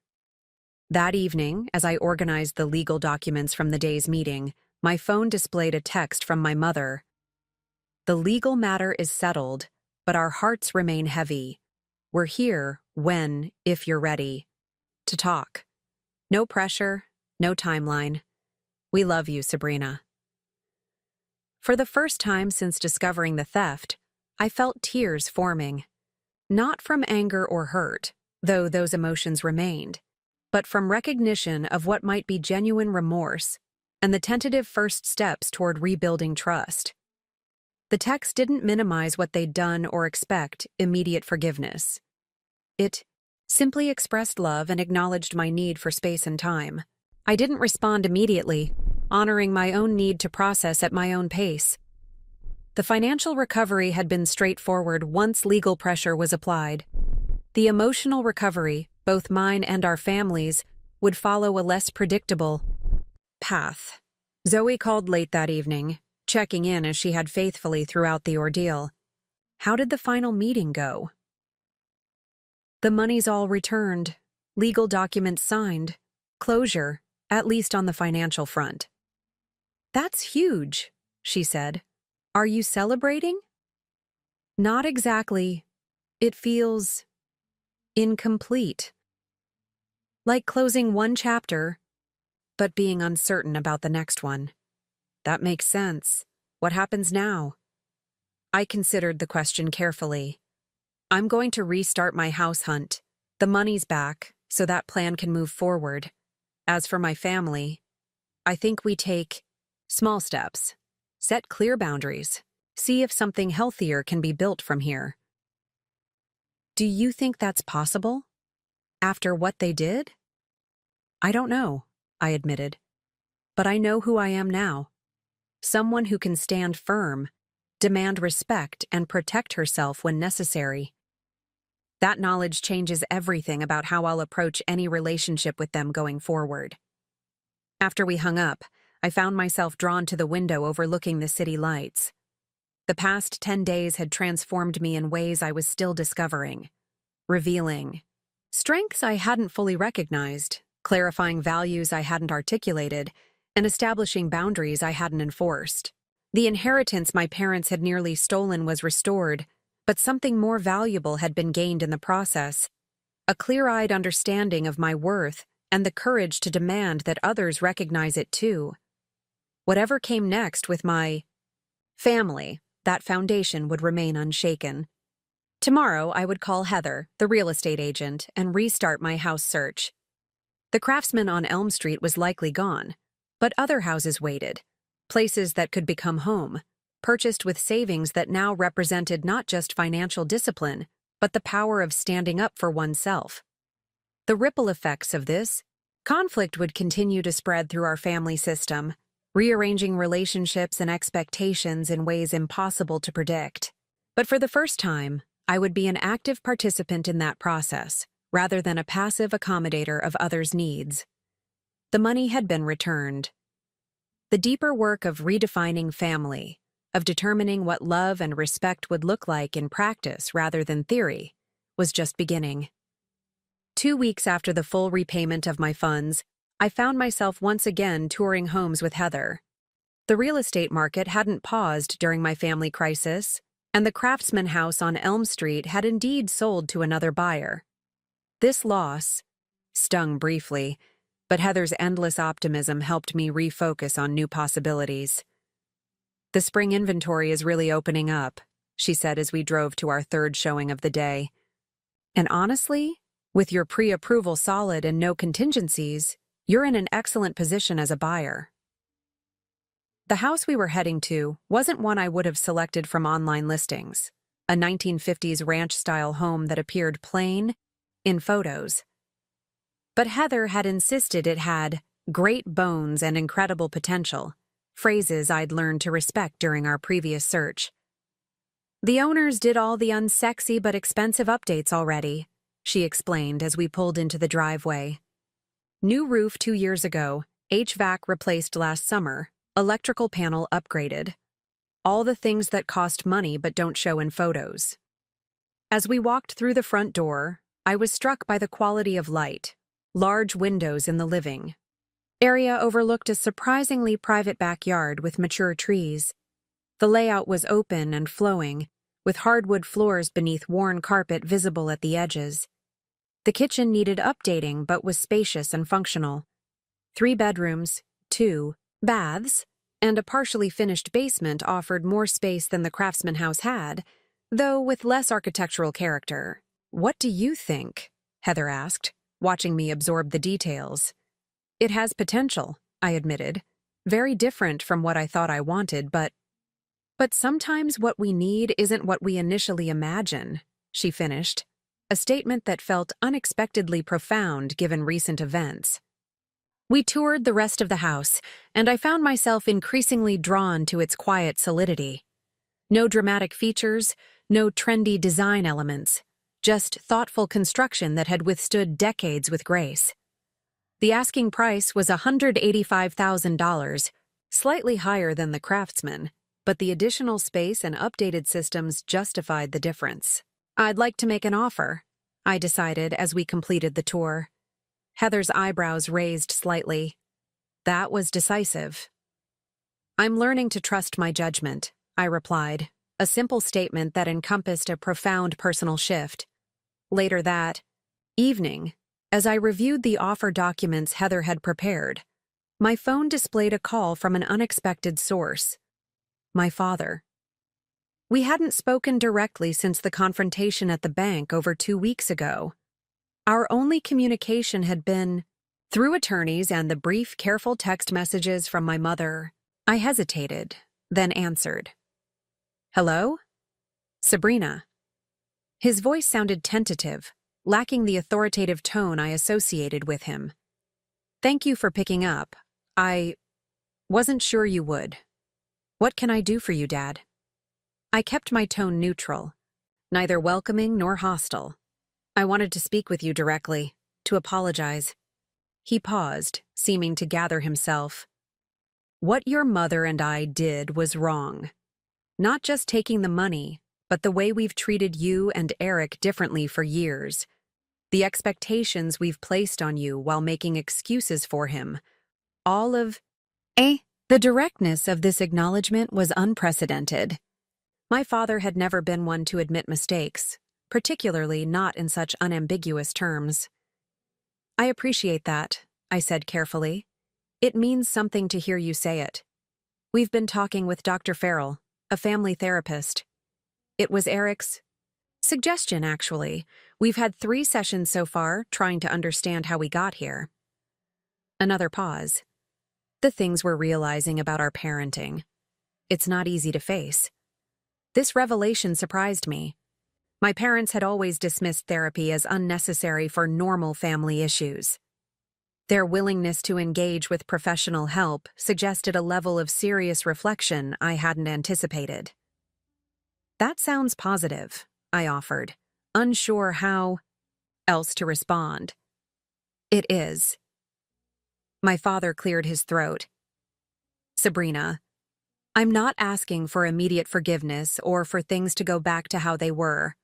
That evening, as I organized the legal documents from the day's meeting, my phone displayed a text from my mother. The legal matter is settled, but our hearts remain heavy. We're here when, if you're ready, to talk. No pressure, no timeline. We love you, Sabrina. For the first time since discovering the theft, I felt tears forming. Not from anger or hurt, though those emotions remained, but from recognition of what might be genuine remorse and the tentative first steps toward rebuilding trust. The text didn't minimize what they'd done or expect immediate forgiveness. It simply expressed love and acknowledged my need for space and time. I didn't respond immediately, honoring my own need to process at my own pace. The financial recovery had been straightforward once legal pressure was applied. The emotional recovery, both mine and our families, would follow a less predictable path. Zoe called late that evening, checking in as she had faithfully throughout the ordeal. How did the final meeting go? The money's all returned, legal documents signed, closure, at least on the financial front. That's huge, she said. Are you celebrating? Not exactly. It feels incomplete. Like closing one chapter, but being uncertain about the next one. That makes sense. What happens now? I considered the question carefully. I'm going to restart my house hunt. The money's back, so that plan can move forward. As for my family, I think we take small steps, set clear boundaries, see if something healthier can be built from here. Do you think that's possible? After what they did? I don't know, I admitted. But I know who I am now. Someone who can stand firm, demand respect, and protect herself when necessary. That knowledge changes everything about how I'll approach any relationship with them going forward. After we hung up, I found myself drawn to the window overlooking the city lights. The past 10 days had transformed me in ways I was still discovering, revealing strengths I hadn't fully recognized, clarifying values I hadn't articulated, and establishing boundaries I hadn't enforced. The inheritance my parents had nearly stolen was restored, but something more valuable had been gained in the process, a clear-eyed understanding of my worth and the courage to demand that others recognize it too. Whatever came next with my family, that foundation would remain unshaken. Tomorrow, I would call Heather, the real estate agent, and restart my house search. The Craftsman on Elm Street was likely gone, but other houses waited, places that could become home, purchased with savings that now represented not just financial discipline, but the power of standing up for oneself. The ripple effects of this conflict would continue to spread through our family system, rearranging relationships and expectations in ways impossible to predict. But for the first time, I would be an active participant in that process, rather than a passive accommodator of others' needs. The money had been returned. The deeper work of redefining family, of determining what love and respect would look like in practice rather than theory, was just beginning. 2 weeks after the full repayment of my funds, I found myself once again touring homes with Heather. The real estate market hadn't paused during my family crisis, and the Craftsman house on Elm Street had indeed sold to another buyer. This loss stung briefly, but Heather's endless optimism helped me refocus on new possibilities. "The spring inventory is really opening up," she said as we drove to our third showing of the day. "And honestly, with your pre-approval solid and no contingencies, you're in an excellent position as a buyer." The house we were heading to wasn't one I would have selected from online listings, a 1950s ranch-style home that appeared plain in photos. But Heather had insisted it had great bones and incredible potential, phrases I'd learned to respect during our previous search. "The owners did all the unsexy but expensive updates already," she explained as we pulled into the driveway. "New roof 2 years ago, HVAC replaced last summer, electrical panel upgraded. All the things that cost money but don't show in photos." As we walked through the front door, I was struck by the quality of light. Large windows in the living area overlooked a surprisingly private backyard with mature trees. The layout was open and flowing, with hardwood floors beneath worn carpet visible at the edges. The kitchen needed updating but was spacious and functional. 3 bedrooms, 2 baths, and a partially finished basement offered more space than the Craftsman house had, though with less architectural character. "What do you think?" Heather asked, watching me absorb the details. "It has potential," I admitted. "Very different from what I thought I wanted, but sometimes what we need isn't what we initially imagine," she finished, a statement that felt unexpectedly profound given recent events. We toured the rest of the house, and I found myself increasingly drawn to its quiet solidity. No dramatic features, no trendy design elements, just thoughtful construction that had withstood decades with grace. The asking price was $185,000, slightly higher than the Craftsman, but the additional space and updated systems justified the difference. "I'd like to make an offer," I decided as we completed the tour. Heather's eyebrows raised slightly. That was decisive. "I'm learning to trust my judgment," I replied, a simple statement that encompassed a profound personal shift. Later that evening, as I reviewed the offer documents Heather had prepared, my phone displayed a call from an unexpected source. My father. We hadn't spoken directly since the confrontation at the bank over 2 weeks ago. Our only communication had been through attorneys and the brief, careful text messages from my mother. I hesitated, then answered. "Hello? Sabrina." His voice sounded tentative, lacking the authoritative tone I associated with him. "Thank you for picking up. I wasn't sure you would. What can I do for you, Dad?" I kept my tone neutral, neither welcoming nor hostile. "I wanted to speak with you directly, to apologize." He paused, seeming to gather himself. "What your mother and I did was wrong. Not just taking the money, but the way we've treated you and Eric differently for years. The expectations we've placed on you while making excuses for him. All of The directness of this acknowledgement was unprecedented. My father had never been one to admit mistakes, particularly not in such unambiguous terms. I appreciate that, I said carefully. It means something to hear you say it. We've been talking with Dr. Farrell, a family therapist. It was Eric's suggestion, actually. We've had 3 sessions so far, trying to understand how we got here. Another pause. The things we're realizing about our parenting. It's not easy to face. This revelation surprised me. My parents had always dismissed therapy as unnecessary for normal family issues. Their willingness to engage with professional help suggested a level of serious reflection I hadn't anticipated. That sounds positive, I offered, unsure how else to respond. It is. My father cleared his throat. Sabrina, I'm not asking for immediate forgiveness or for things to go back to how they were.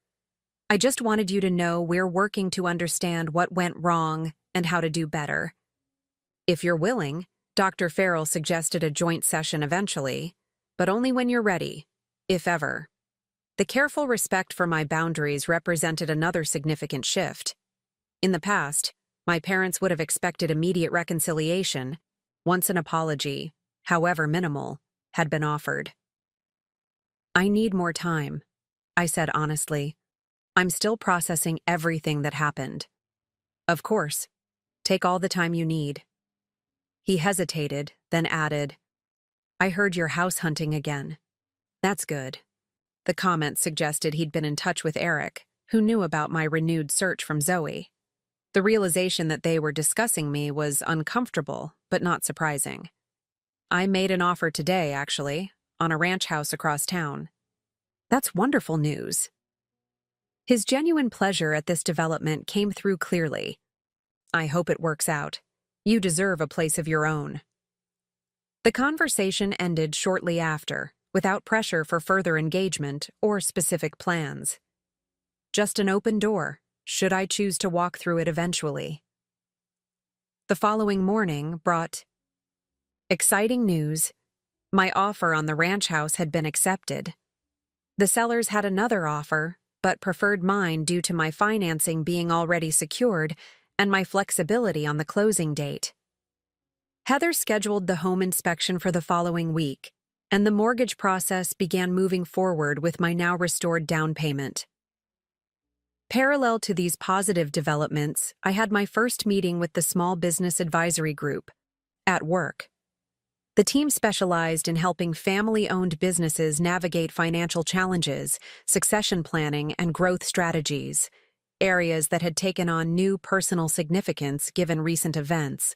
I just wanted you to know we're working to understand what went wrong and how to do better. If you're willing, Dr. Farrell suggested a joint session eventually, but only when you're ready, if ever. The careful respect for my boundaries represented another significant shift. In the past, my parents would have expected immediate reconciliation once an apology, however minimal, had been offered. I need more time, I said honestly. I'm still processing everything that happened. Of course. Take all the time you need. He hesitated, then added, I heard you're house hunting again. That's good. The comment suggested he'd been in touch with Eric, who knew about my renewed search from Zoe. The realization that they were discussing me was uncomfortable, but not surprising. I made an offer today, actually, on a ranch house across town. That's wonderful news. His genuine pleasure at this development came through clearly. I hope it works out. You deserve a place of your own. The conversation ended shortly after, without pressure for further engagement or specific plans. Just an open door, should I choose to walk through it eventually. The following morning brought exciting news. My offer on the ranch house had been accepted. The sellers had another offer, but preferred mine due to my financing being already secured and my flexibility on the closing date. Heather scheduled the home inspection for the following week, and the mortgage process began moving forward with my now restored down payment. Parallel to these positive developments, I had my first meeting with the Small Business Advisory Group, at work. The team specialized in helping family-owned businesses navigate financial challenges, succession planning, and growth strategies, areas that had taken on new personal significance given recent events.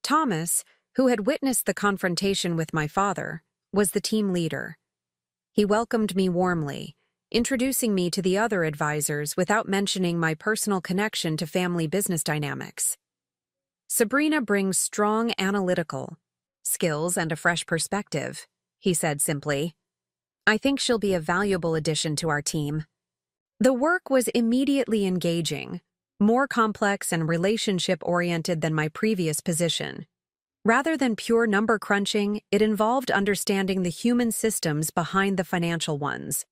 Thomas, who had witnessed the confrontation with my father, was the team leader. He welcomed me warmly, introducing me to the other advisors without mentioning my personal connection to family business dynamics. Sabrina brings strong analytical skills and a fresh perspective, he said simply. I think she'll be a valuable addition to our team. The work was immediately engaging, more complex and relationship-oriented than my previous position. Rather than pure number crunching, it involved understanding the human systems behind the financial ones.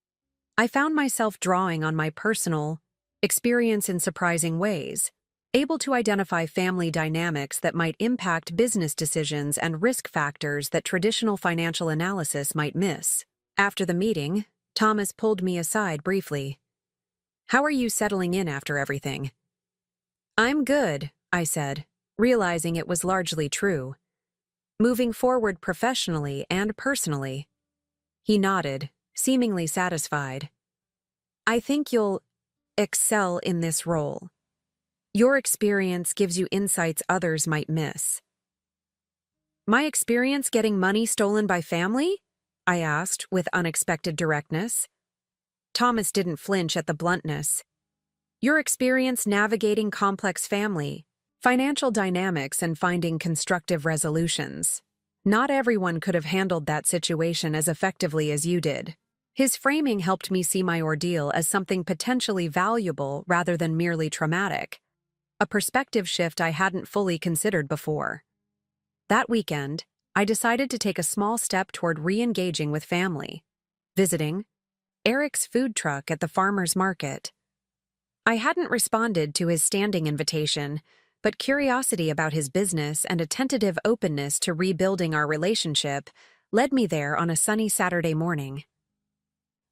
I found myself drawing on my personal experience in surprising ways, able to identify family dynamics that might impact business decisions and risk factors that traditional financial analysis might miss. After the meeting, Thomas pulled me aside briefly. How are you settling in after everything? I'm good, I said, realizing it was largely true. Moving forward professionally and personally. He nodded, seemingly satisfied. I think you'll excel in this role. Your experience gives you insights others might miss. My experience getting money stolen by family? I asked with unexpected directness. Thomas didn't flinch at the bluntness. Your experience navigating complex family, financial dynamics, and finding constructive resolutions. Not everyone could have handled that situation as effectively as you did. His framing helped me see my ordeal as something potentially valuable rather than merely traumatic. A perspective shift I hadn't fully considered before. That weekend, I decided to take a small step toward re-engaging with family, visiting Eric's food truck at the farmer's market. I hadn't responded to his standing invitation, but curiosity about his business and a tentative openness to rebuilding our relationship led me there on a sunny Saturday morning.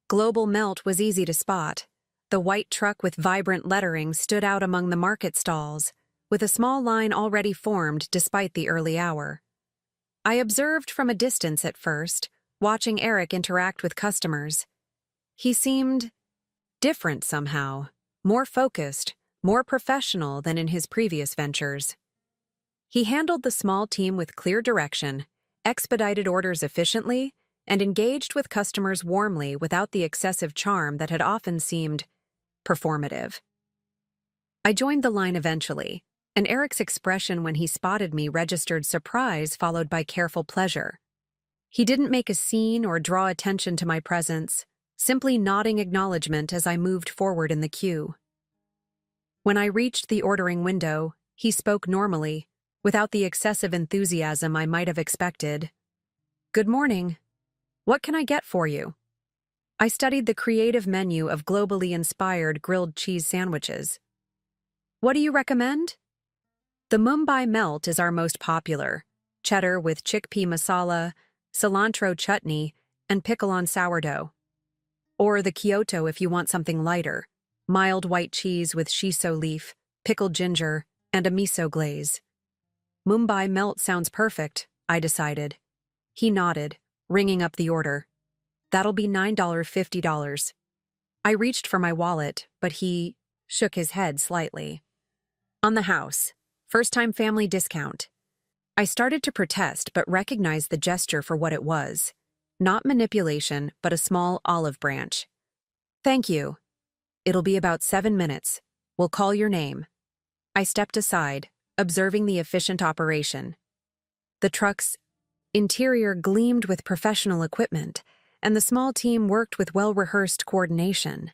Global Melt was easy to spot. The white truck with vibrant lettering stood out among the market stalls, with a small line already formed despite the early hour. I observed from a distance at first, watching Eric interact with customers. He seemed different somehow, more focused, more professional than in his previous ventures. He handled the small team with clear direction, expedited orders efficiently, and engaged with customers warmly without the excessive charm that had often seemed performative. I joined the line eventually, and Eric's expression when he spotted me registered surprise followed by careful pleasure. He didn't make a scene or draw attention to my presence, simply nodding acknowledgement as I moved forward in the queue. When I reached the ordering window, he spoke normally, without the excessive enthusiasm I might have expected. "Good morning. What can I get for you?" I studied the creative menu of globally inspired grilled cheese sandwiches. "What do you recommend?" The Mumbai Melt is our most popular, cheddar with chickpea masala, cilantro chutney, and pickle on sourdough. Or the Kyoto if you want something lighter, mild white cheese with shiso leaf, pickled ginger, and a miso glaze. Mumbai Melt sounds perfect, I decided. He nodded, ringing up the order. "That'll be $9.50. I reached for my wallet, but he shook his head slightly. "On the house. First-time family discount." I started to protest but recognized the gesture for what it was. Not manipulation, but a small olive branch. "Thank you. It'll be about 7 minutes. We'll call your name." I stepped aside, observing the efficient operation. The truck's interior gleamed with professional equipment, and the small team worked with well-rehearsed coordination.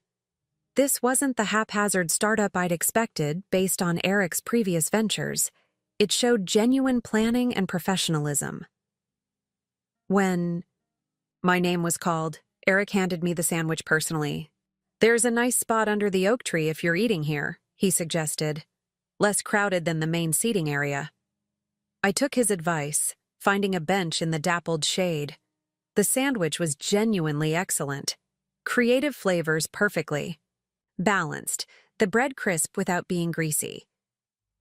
This wasn't the haphazard startup I'd expected based on Eric's previous ventures. It showed genuine planning and professionalism. When my name was called, Eric handed me the sandwich personally. "There's a nice spot under the oak tree if you're eating here," he suggested. "Less crowded than the main seating area." I took his advice, finding a bench in the dappled shade. The sandwich was genuinely excellent. Creative flavors perfectly balanced, the bread crisp without being greasy.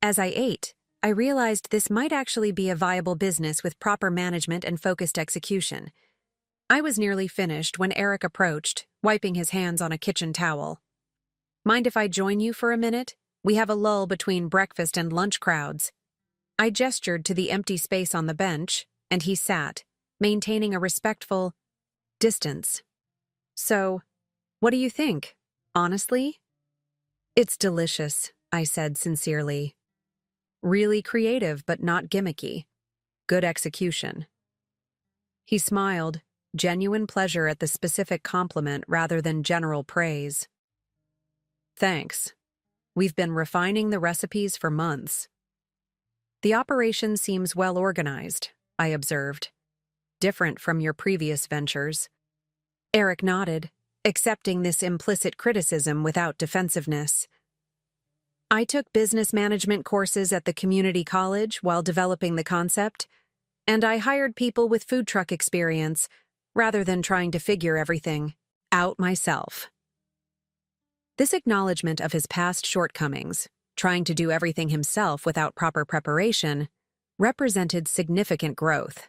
As I ate, I realized this might actually be a viable business with proper management and focused execution. I was nearly finished when Eric approached, wiping his hands on a kitchen towel. "Mind if I join you for a minute? We have a lull between breakfast and lunch crowds." I gestured to the empty space on the bench, and he sat, maintaining a respectful distance. "So, what do you think? Honestly?" "It's delicious," I said sincerely. "Really creative but not gimmicky. Good execution." He smiled, genuine pleasure at the specific compliment rather than general praise. "Thanks. We've been refining the recipes for months." "The operation seems well organized," I observed. "Different from your previous ventures." Eric nodded, accepting this implicit criticism without defensiveness. "I took business management courses at the community college while developing the concept, and I hired people with food truck experience rather than trying to figure everything out myself." This acknowledgement of his past shortcomings, trying to do everything himself without proper preparation, represented significant growth.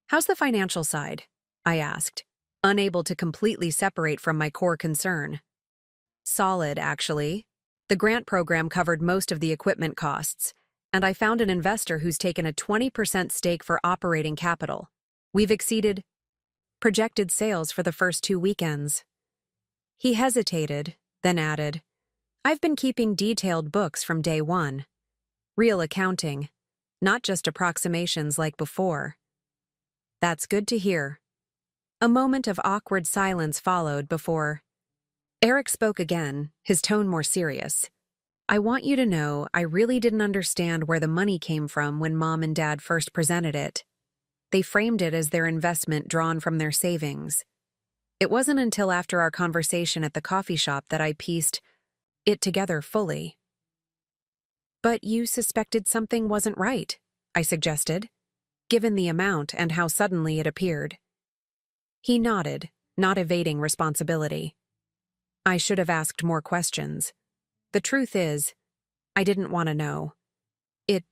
"How's the financial side?" I asked, unable to completely separate from my core concern. "Solid, actually. The grant program covered most of the equipment costs, and I found an investor who's taken a 20% stake for operating capital. We've exceeded projected sales for the first 2 weekends." He hesitated, then added, "I've been keeping detailed books from day one. Real accounting, not just approximations like before." "That's good to hear." A moment of awkward silence followed before Eric spoke again, his tone more serious. "I want you to know I really didn't understand where the money came from when Mom and Dad first presented it. They framed it as their investment drawn from their savings. It wasn't until after our conversation at the coffee shop that I pieced it together fully." But you suspected something wasn't right, I suggested, given the amount and how suddenly it appeared. He nodded, not evading responsibility. I should have asked more questions. The truth is, I didn't want to know. It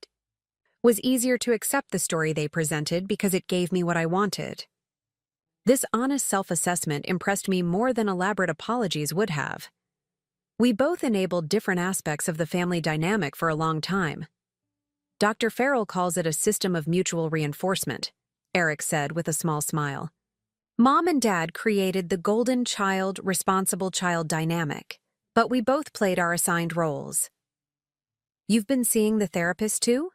was easier to accept the story they presented because it gave me what I wanted. This honest self-assessment impressed me more than elaborate apologies would have. We both enabled different aspects of the family dynamic for a long time. Dr. Farrell calls it a system of mutual reinforcement, Eric said with a small smile. Mom and Dad created the golden child, responsible child dynamic, but we both played our assigned roles. You've been seeing the therapist too?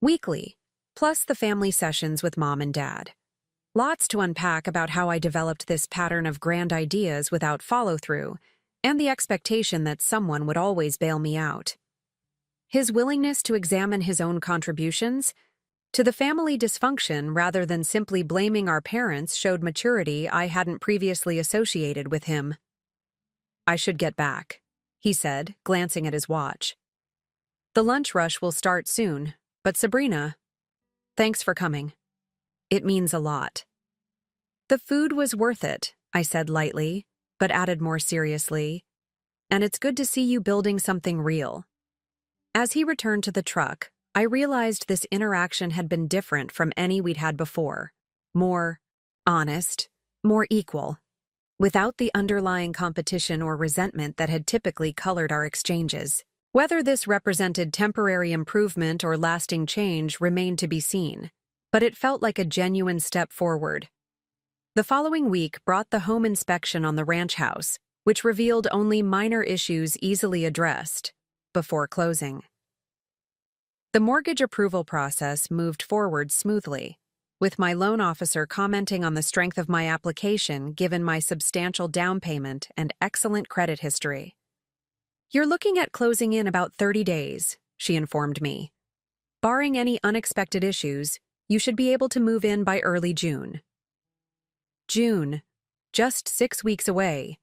Weekly, plus the family sessions with Mom and Dad. Lots to unpack about how I developed this pattern of grand ideas without follow-through, and the expectation that someone would always bail me out. His willingness to examine his own contributions to the family dysfunction rather than simply blaming our parents showed maturity I hadn't previously associated with him. I should get back, he said, glancing at his watch. The lunch rush will start soon, but Sabrina, thanks for coming. It means a lot. The food was worth it, I said lightly, but added more seriously. And it's good to see you building something real. As he returned to the truck, I realized this interaction had been different from any we'd had before. More honest, more equal, without the underlying competition or resentment that had typically colored our exchanges. Whether this represented temporary improvement or lasting change remained to be seen, but it felt like a genuine step forward. The following week brought the home inspection on the ranch house, which revealed only minor issues easily addressed before closing. The mortgage approval process moved forward smoothly, with my loan officer commenting on the strength of my application given my substantial down payment and excellent credit history. You're looking at closing in about 30 days, she informed me. Barring any unexpected issues, you should be able to move in by early June. June, just 6 weeks away.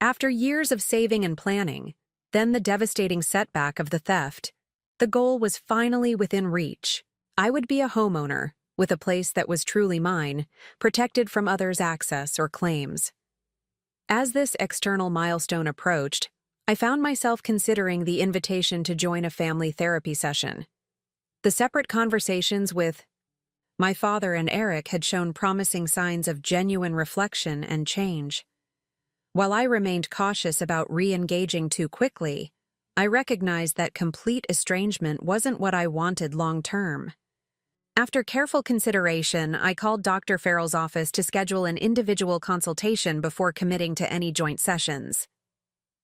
After years of saving and planning, then the devastating setback of the theft, the goal was finally within reach. I would be a homeowner, with a place that was truly mine, protected from others' access or claims. As this external milestone approached, I found myself considering the invitation to join a family therapy session. The separate conversations with my father and Eric had shown promising signs of genuine reflection and change. While I remained cautious about re-engaging too quickly, I recognized that complete estrangement wasn't what I wanted long-term. After careful consideration, I called Dr. Farrell's office to schedule an individual consultation before committing to any joint sessions.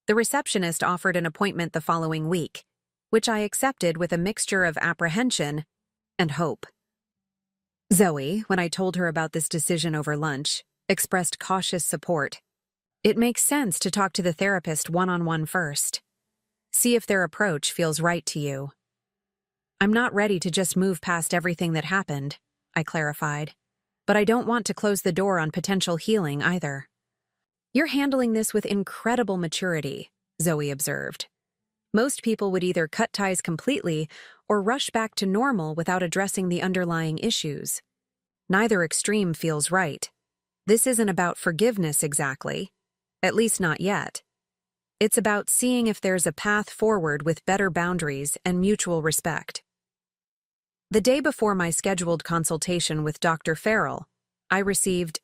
The receptionist offered an appointment the following week, which I accepted with a mixture of apprehension and hope. Zoe, when I told her about this decision over lunch, expressed cautious support. It makes sense to talk to the therapist one-on-one first. See if their approach feels right to you. I'm not ready to just move past everything that happened, I clarified, but I don't want to close the door on potential healing either. You're handling this with incredible maturity, Zoe observed. Most people would either cut ties completely or rush back to normal without addressing the underlying issues. Neither extreme feels right. This isn't about forgiveness exactly, at least not yet. It's about seeing if there's a path forward with better boundaries and mutual respect. The day before my scheduled consultation with Dr. Farrell, I received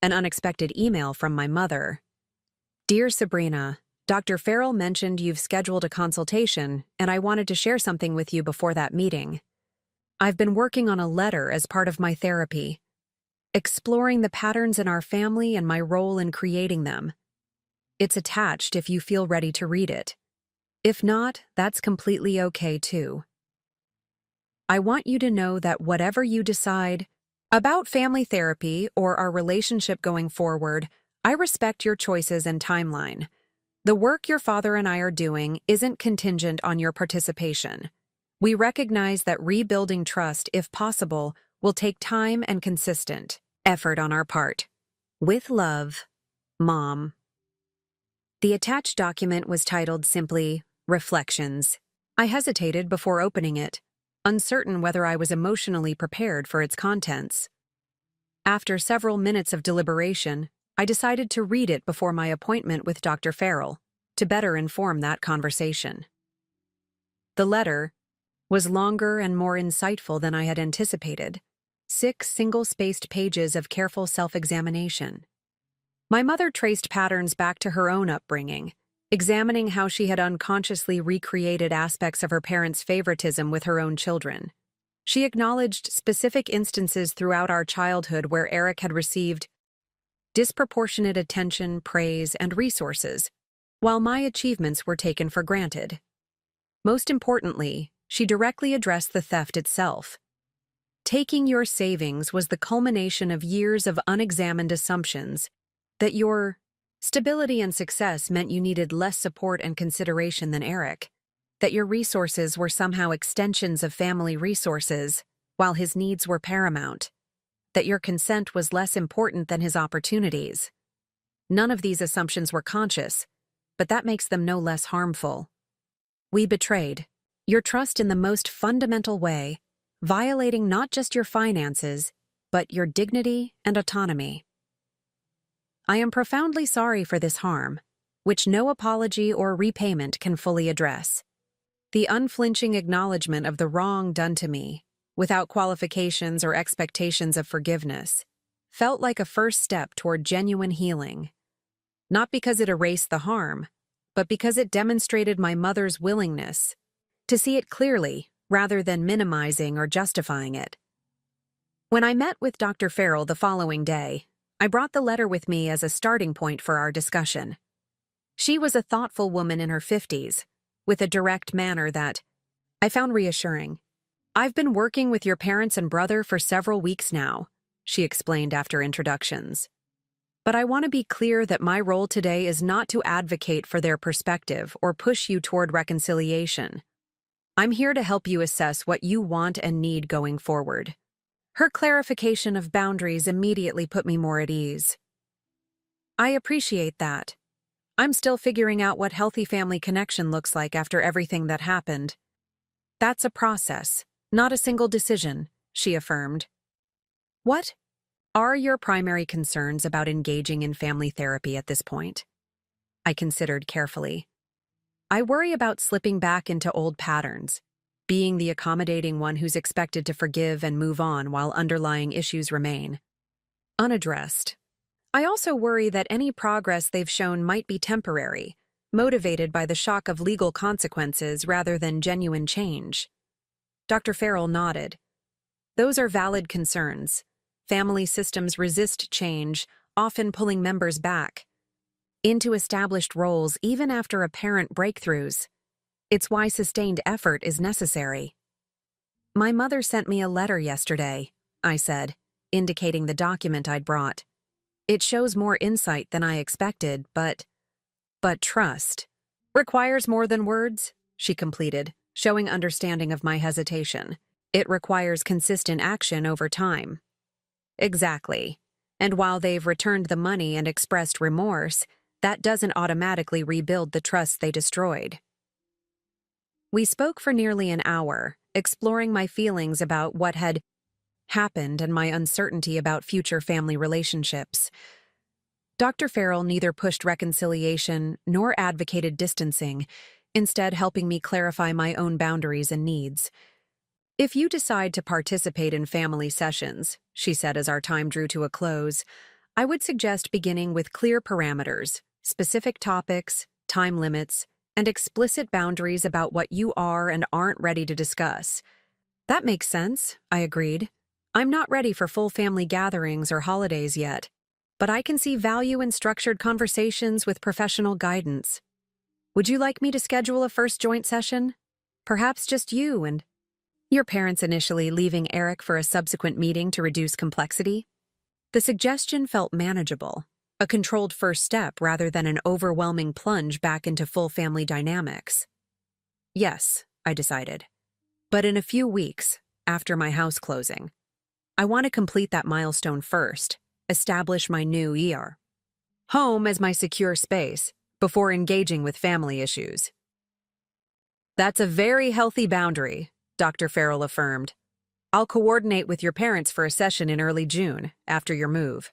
an unexpected email from my mother. Dear Sabrina, Dr. Farrell mentioned you've scheduled a consultation, and I wanted to share something with you before that meeting. I've been working on a letter as part of my therapy, exploring the patterns in our family and my role in creating them. It's attached if you feel ready to read it. If not, that's completely okay too. I want you to know that whatever you decide about family therapy or our relationship going forward, I respect your choices and timeline. The work your father and I are doing isn't contingent on your participation. We recognize that rebuilding trust, if possible, will take time and consistent effort on our part. With love, Mom. The attached document was titled simply, Reflections. I hesitated before opening it, uncertain whether I was emotionally prepared for its contents. After several minutes of deliberation, I decided to read it before my appointment with Dr. Farrell, to better inform that conversation. The letter was longer and more insightful than I had anticipated. 6 single-spaced pages of careful self-examination. My mother traced patterns back to her own upbringing, examining how she had unconsciously recreated aspects of her parents' favoritism with her own children. She acknowledged specific instances throughout our childhood where Eric had received disproportionate attention, praise, and resources, while my achievements were taken for granted. Most importantly, she directly addressed the theft itself. Taking your savings was the culmination of years of unexamined assumptions that your stability and success meant you needed less support and consideration than Eric, that your resources were somehow extensions of family resources, while his needs were paramount, that your consent was less important than his opportunities. None of these assumptions were conscious, but that makes them no less harmful. We betrayed your trust in the most fundamental way, violating not just your finances, but your dignity and autonomy. I am profoundly sorry for this harm, which no apology or repayment can fully address. The unflinching acknowledgement of the wrong done to me, without qualifications or expectations of forgiveness, felt like a first step toward genuine healing. Not because it erased the harm, but because it demonstrated my mother's willingness to see it clearly rather than minimizing or justifying it. When I met with Dr. Farrell the following day, I brought the letter with me as a starting point for our discussion. She was a thoughtful woman in her 50s, with a direct manner that I found reassuring. "I've been working with your parents and brother for several weeks now," she explained after introductions. "But I want to be clear that my role today is not to advocate for their perspective or push you toward reconciliation. I'm here to help you assess what you want and need going forward." Her clarification of boundaries immediately put me more at ease. "I appreciate that. I'm still figuring out what healthy family connection looks like after everything that happened. That's a process, not a single decision," she affirmed. "What are your primary concerns about engaging in family therapy at this point?" I considered carefully. "I worry about slipping back into old patterns, being the accommodating one who's expected to forgive and move on while underlying issues remain unaddressed. I also worry that any progress they've shown might be temporary, motivated by the shock of legal consequences rather than genuine change." Dr. Farrell nodded. "Those are valid concerns. Family systems resist change, often pulling members back into established roles even after apparent breakthroughs. It's why sustained effort is necessary." "My mother sent me a letter yesterday," I said, indicating the document I'd brought. "It shows more insight than I expected, but trust requires more than words," she completed, showing understanding of my hesitation. "It requires consistent action over time." "Exactly. And while they've returned the money and expressed remorse, that doesn't automatically rebuild the trust they destroyed." We spoke for nearly an hour, exploring my feelings about what had happened and my uncertainty about future family relationships. Dr. Farrell neither pushed reconciliation nor advocated distancing, instead helping me clarify my own boundaries and needs. "If you decide to participate in family sessions," she said as our time drew to a close, "I would suggest beginning with clear parameters, specific topics, time limits, and explicit boundaries about what you are and aren't ready to discuss." "That makes sense," I agreed. "I'm not ready for full family gatherings or holidays yet, but I can see value in structured conversations with professional guidance. Would you like me to schedule a first joint session? Perhaps just you and your parents initially, leaving Eric for a subsequent meeting to reduce complexity?" The suggestion felt manageable, a controlled first step rather than an overwhelming plunge back into full family dynamics. "Yes," I decided. "But in a few weeks, after my house closing. I want to complete that milestone first, establish my new home as my secure space, before engaging with family issues." That's a very healthy boundary, Dr. Farrell affirmed. I'll coordinate with your parents for a session in early June, after your move.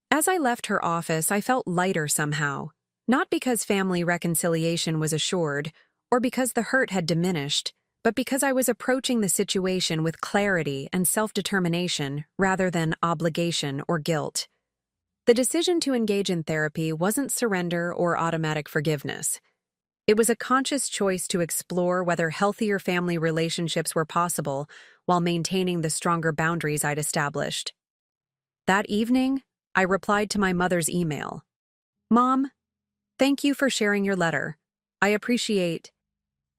As I left her office, I felt lighter somehow, not because family reconciliation was assured, or because the hurt had diminished, but because I was approaching the situation with clarity and self-determination rather than obligation or guilt. The decision to engage in therapy wasn't surrender or automatic forgiveness. It was a conscious choice to explore whether healthier family relationships were possible while maintaining the stronger boundaries I'd established. That evening, I replied to my mother's email. Mom, thank you for sharing your letter. I appreciate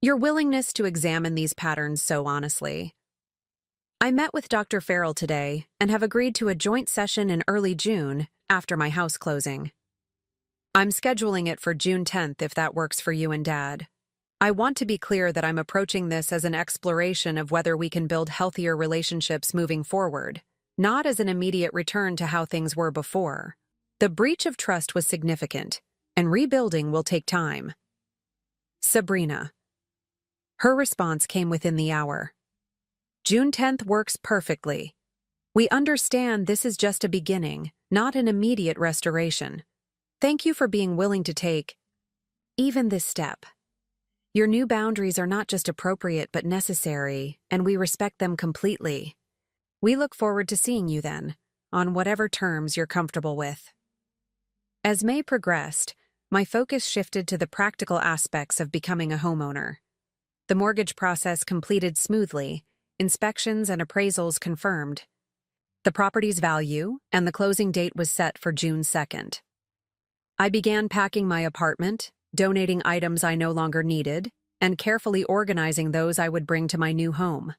your willingness to examine these patterns so honestly. I met with Dr. Farrell today and have agreed to a joint session in early June after my house closing. I'm scheduling it for June 10th if that works for you and Dad. I want to be clear that I'm approaching this as an exploration of whether we can build healthier relationships moving forward, not as an immediate return to how things were before. The breach of trust was significant, and rebuilding will take time. Sabrina. Her response came within the hour. June 10th works perfectly. We understand this is just a beginning, not an immediate restoration. Thank you for being willing to take even this step. Your new boundaries are not just appropriate but necessary, and we respect them completely. We look forward to seeing you then, on whatever terms you're comfortable with. As May progressed, my focus shifted to the practical aspects of becoming a homeowner. The mortgage process completed smoothly, inspections and appraisals confirmed. The property's value and the closing date was set for June 2nd. I began packing my apartment, donating items I no longer needed, and carefully organizing those I would bring to my new home.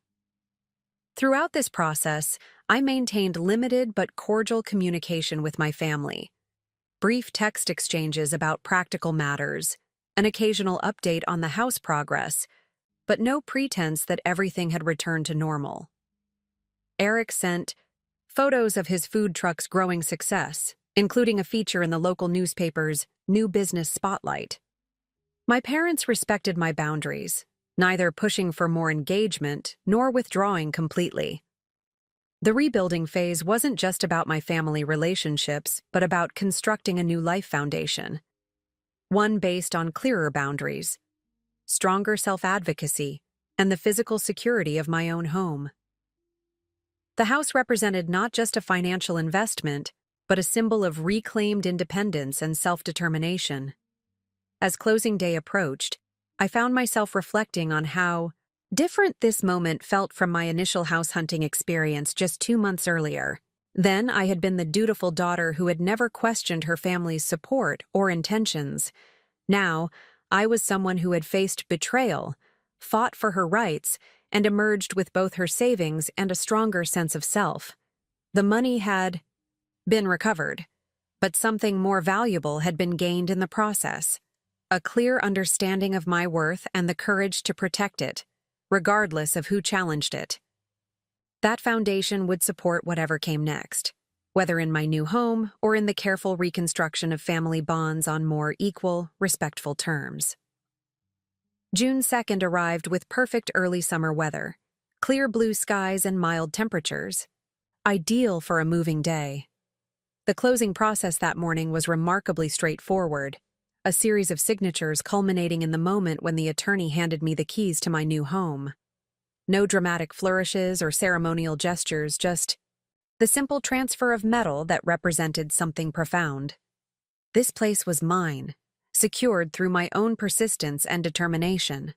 Throughout this process, I maintained limited but cordial communication with my family. Brief text exchanges about practical matters, an occasional update on the house progress, but no pretense that everything had returned to normal. Eric sent photos of his food truck's growing success, including a feature in the local newspaper's New Business Spotlight. My parents respected my boundaries, neither pushing for more engagement nor withdrawing completely. The rebuilding phase wasn't just about my family relationships, but about constructing a new life foundation. One based on clearer boundaries, stronger self-advocacy, and the physical security of my own home. The house represented not just a financial investment, but a symbol of reclaimed independence and self-determination. As closing day approached, I found myself reflecting on how different this moment felt from my initial house hunting experience just 2 months earlier. Then I had been the dutiful daughter who had never questioned her family's support or intentions. Now, I was someone who had faced betrayal, fought for her rights, and emerged with both her savings and a stronger sense of self. The money had been recovered, but something more valuable had been gained in the process. A clear understanding of my worth and the courage to protect it, regardless of who challenged it. That foundation would support whatever came next, whether in my new home or in the careful reconstruction of family bonds on more equal, respectful terms. June 2nd arrived with perfect early summer weather, clear blue skies and mild temperatures, ideal for a moving day. The closing process that morning was remarkably straightforward, a series of signatures culminating in the moment when the attorney handed me the keys to my new home. No dramatic flourishes or ceremonial gestures, just the simple transfer of metal that represented something profound. This place was mine, secured through my own persistence and determination.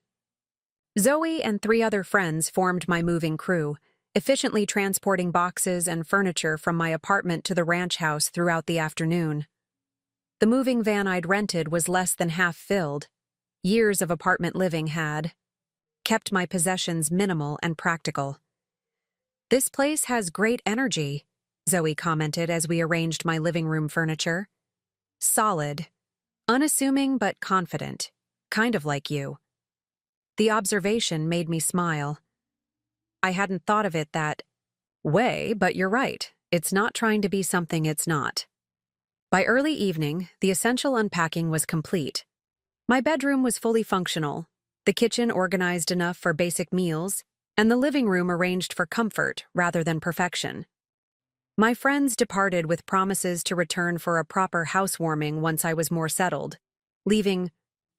Zoe and 3 other friends formed my moving crew, efficiently transporting boxes and furniture from my apartment to the ranch house throughout the afternoon. The moving van I'd rented was less than half filled. Years of apartment living had kept my possessions minimal and practical. "This place has great energy," Zoe commented as we arranged my living room furniture. "Solid. Unassuming but confident. Kind of like you." The observation made me smile. I hadn't thought of it that way, but you're right. It's not trying to be something it's not. By early evening, the essential unpacking was complete. My bedroom was fully functional, the kitchen organized enough for basic meals, and the living room arranged for comfort rather than perfection. My friends departed with promises to return for a proper housewarming once I was more settled, leaving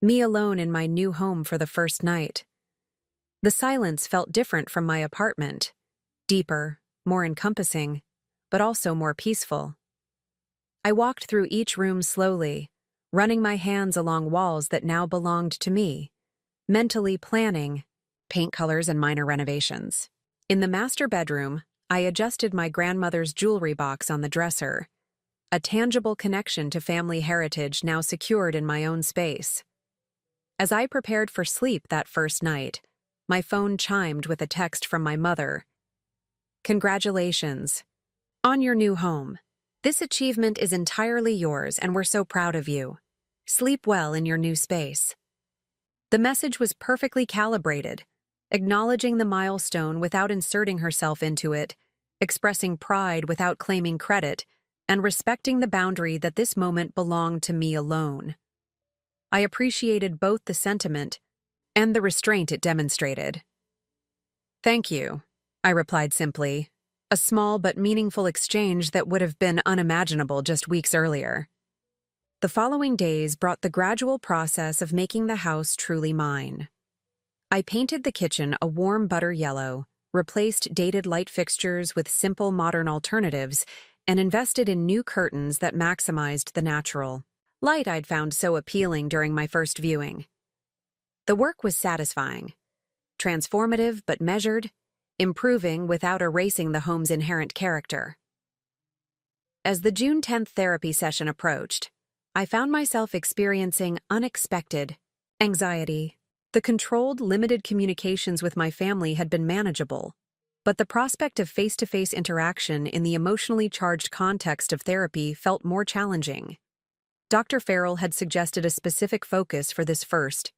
me alone in my new home for the first night. The silence felt different from my apartment, deeper, more encompassing, but also more peaceful. I walked through each room slowly, running my hands along walls that now belonged to me, mentally planning paint colors and minor renovations. In the master bedroom, I adjusted my grandmother's jewelry box on the dresser, a tangible connection to family heritage now secured in my own space. As I prepared for sleep that first night, my phone chimed with a text from my mother. "Congratulations on your new home. This achievement is entirely yours and we're so proud of you. Sleep well in your new space." The message was perfectly calibrated, acknowledging the milestone without inserting herself into it, expressing pride without claiming credit, and respecting the boundary that this moment belonged to me alone. I appreciated both the sentiment and the restraint it demonstrated. "Thank you," I replied simply, a small but meaningful exchange that would have been unimaginable just weeks earlier. The following days brought the gradual process of making the house truly mine. I painted the kitchen a warm butter yellow, replaced dated light fixtures with simple modern alternatives, and invested in new curtains that maximized the natural light I'd found so appealing during my first viewing. The work was satisfying, transformative but measured, improving without erasing the home's inherent character. As the June 10th therapy session approached, I found myself experiencing unexpected anxiety. The controlled, limited communications with my family had been manageable, but the prospect of face-to-face interaction in the emotionally charged context of therapy felt more challenging. Dr. Farrell had suggested a specific focus for this first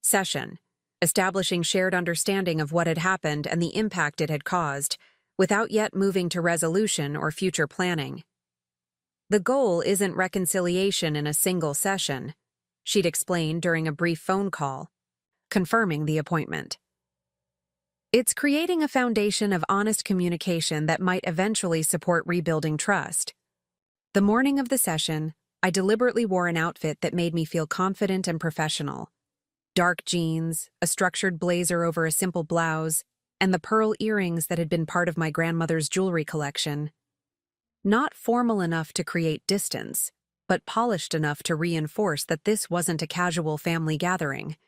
session, establishing shared understanding of what had happened and the impact it had caused, without yet moving to resolution or future planning. "The goal isn't reconciliation in a single session," she'd explained during a brief phone call, confirming the appointment. "It's creating a foundation of honest communication that might eventually support rebuilding trust." The morning of the session, I deliberately wore an outfit that made me feel confident and professional. Dark jeans, a structured blazer over a simple blouse, and the pearl earrings that had been part of my grandmother's jewelry collection. Not formal enough to create distance, but polished enough to reinforce that this wasn't a casual family gathering.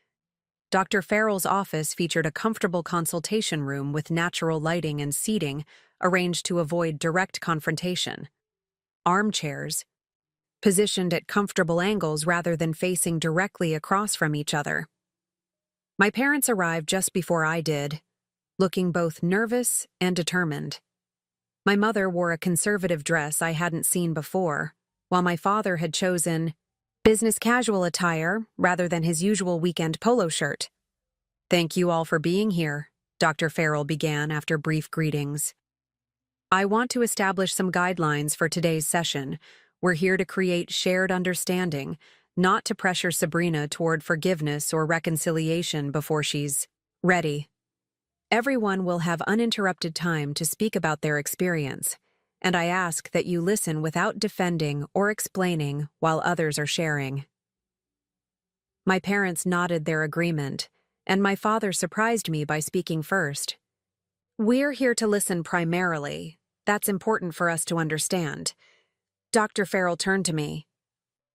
Dr. Farrell's office featured a comfortable consultation room with natural lighting and seating arranged to avoid direct confrontation. Armchairs, positioned at comfortable angles rather than facing directly across from each other. My parents arrived just before I did, looking both nervous and determined. My mother wore a conservative dress I hadn't seen before, while my father had chosen business casual attire rather than his usual weekend polo shirt. "Thank you all for being here," Dr. Farrell began after brief greetings. "I want to establish some guidelines for today's session. We're here to create shared understanding, not to pressure Sabrina toward forgiveness or reconciliation before she's ready. Everyone will have uninterrupted time to speak about their experience, and I ask that you listen without defending or explaining while others are sharing." My parents nodded their agreement, and my father surprised me by speaking first. "We're here to listen primarily. That's important for us to understand." Dr. Farrell turned to me.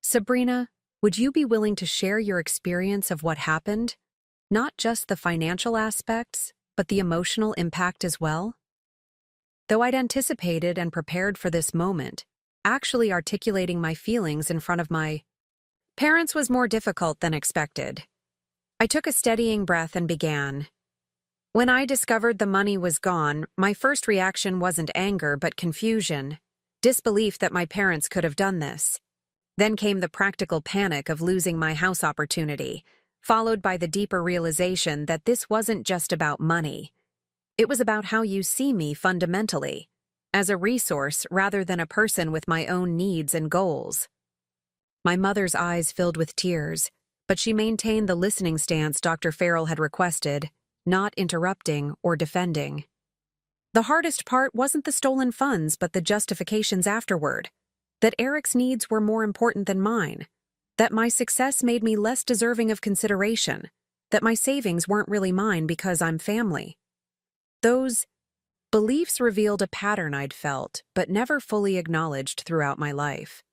"Sabrina, would you be willing to share your experience of what happened? Not just the financial aspects, but the emotional impact as well?" Though I'd anticipated and prepared for this moment, actually articulating my feelings in front of my parents was more difficult than expected. I took a steadying breath and began. "When I discovered the money was gone, my first reaction wasn't anger but confusion, disbelief that my parents could have done this. Then came the practical panic of losing my house opportunity, followed by the deeper realization that this wasn't just about money. It was about how you see me fundamentally, as a resource rather than a person with my own needs and goals." My mother's eyes filled with tears, but she maintained the listening stance Dr. Farrell had requested, not interrupting or defending. The hardest part wasn't the stolen funds, but the justifications afterward. That Eric's needs were more important than mine. That my success made me less deserving of consideration. That my savings weren't really mine because I'm family. Those beliefs revealed a pattern I'd felt, but never fully acknowledged throughout my life.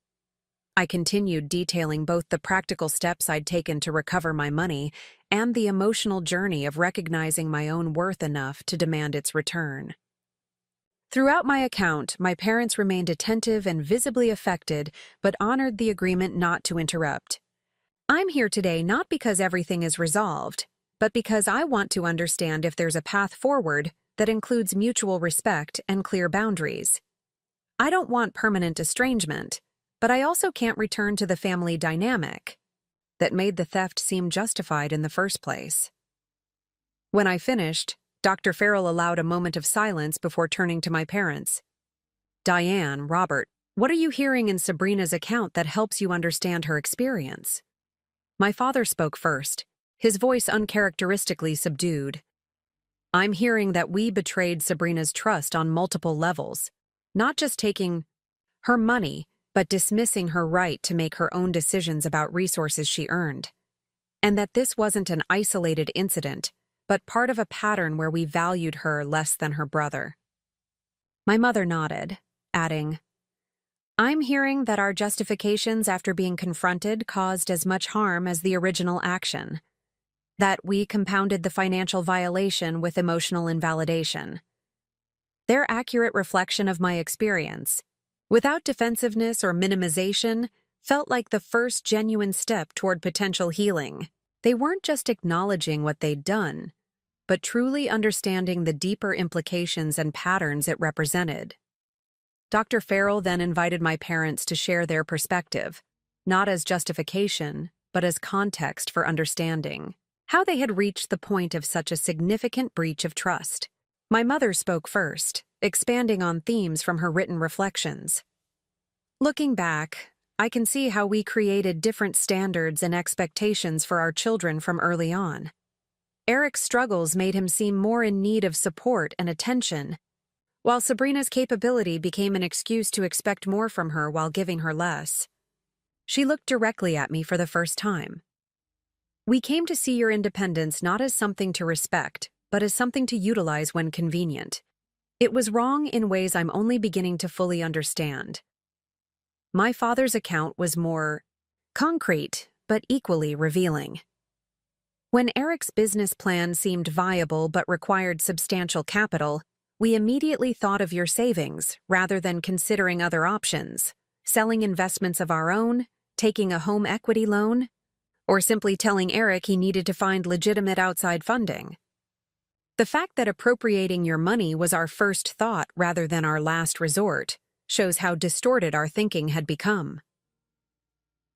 I continued detailing both the practical steps I'd taken to recover my money and the emotional journey of recognizing my own worth enough to demand its return. Throughout my account, my parents remained attentive and visibly affected, but honored the agreement not to interrupt. I'm here today not because everything is resolved, but because I want to understand if there's a path forward that includes mutual respect and clear boundaries. I don't want permanent estrangement, but I also can't return to the family dynamic that made the theft seem justified in the first place. When I finished, Dr. Farrell allowed a moment of silence before turning to my parents. Diane, Robert, what are you hearing in Sabrina's account that helps you understand her experience? My father spoke first, his voice uncharacteristically subdued. I'm hearing that we betrayed Sabrina's trust on multiple levels, not just taking her money, but dismissing her right to make her own decisions about resources she earned. And that this wasn't an isolated incident, but part of a pattern where we valued her less than her brother. My mother nodded, adding, I'm hearing that our justifications after being confronted caused as much harm as the original action. That we compounded the financial violation with emotional invalidation. They're accurate reflection of my experience, without defensiveness or minimization, felt like the first genuine step toward potential healing. They weren't just acknowledging what they'd done, but truly understanding the deeper implications and patterns it represented. Dr. Farrell then invited my parents to share their perspective, not as justification, but as context for understanding how they had reached the point of such a significant breach of trust. My mother spoke first, expanding on themes from her written reflections. Looking back, I can see how we created different standards and expectations for our children from early on. Eric's struggles made him seem more in need of support and attention, while Sabrina's capability became an excuse to expect more from her while giving her less. She looked directly at me for the first time. We came to see your independence not as something to respect, but as something to utilize when convenient. It was wrong in ways I'm only beginning to fully understand. My father's account was more concrete, but equally revealing. When Eric's business plan seemed viable but required substantial capital, we immediately thought of your savings rather than considering other options, selling investments of our own, taking a home equity loan, or simply telling Eric he needed to find legitimate outside funding. The fact that appropriating your money was our first thought rather than our last resort shows how distorted our thinking had become.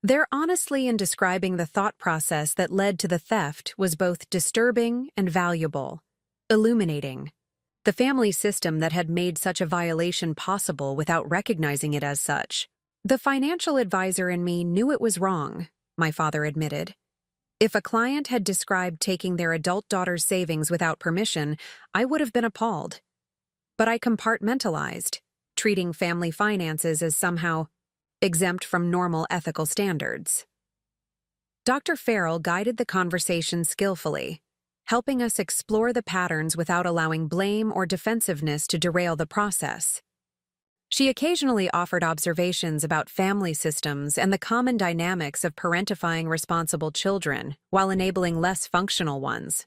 Their honesty in describing the thought process that led to the theft was both disturbing and valuable, illuminating the family system that had made such a violation possible without recognizing it as such. The financial advisor in me knew it was wrong, my father admitted. If a client had described taking their adult daughter's savings without permission, I would have been appalled. But I compartmentalized, treating family finances as somehow exempt from normal ethical standards. Dr. Farrell guided the conversation skillfully, helping us explore the patterns without allowing blame or defensiveness to derail the process. She occasionally offered observations about family systems and the common dynamics of parentifying responsible children while enabling less functional ones.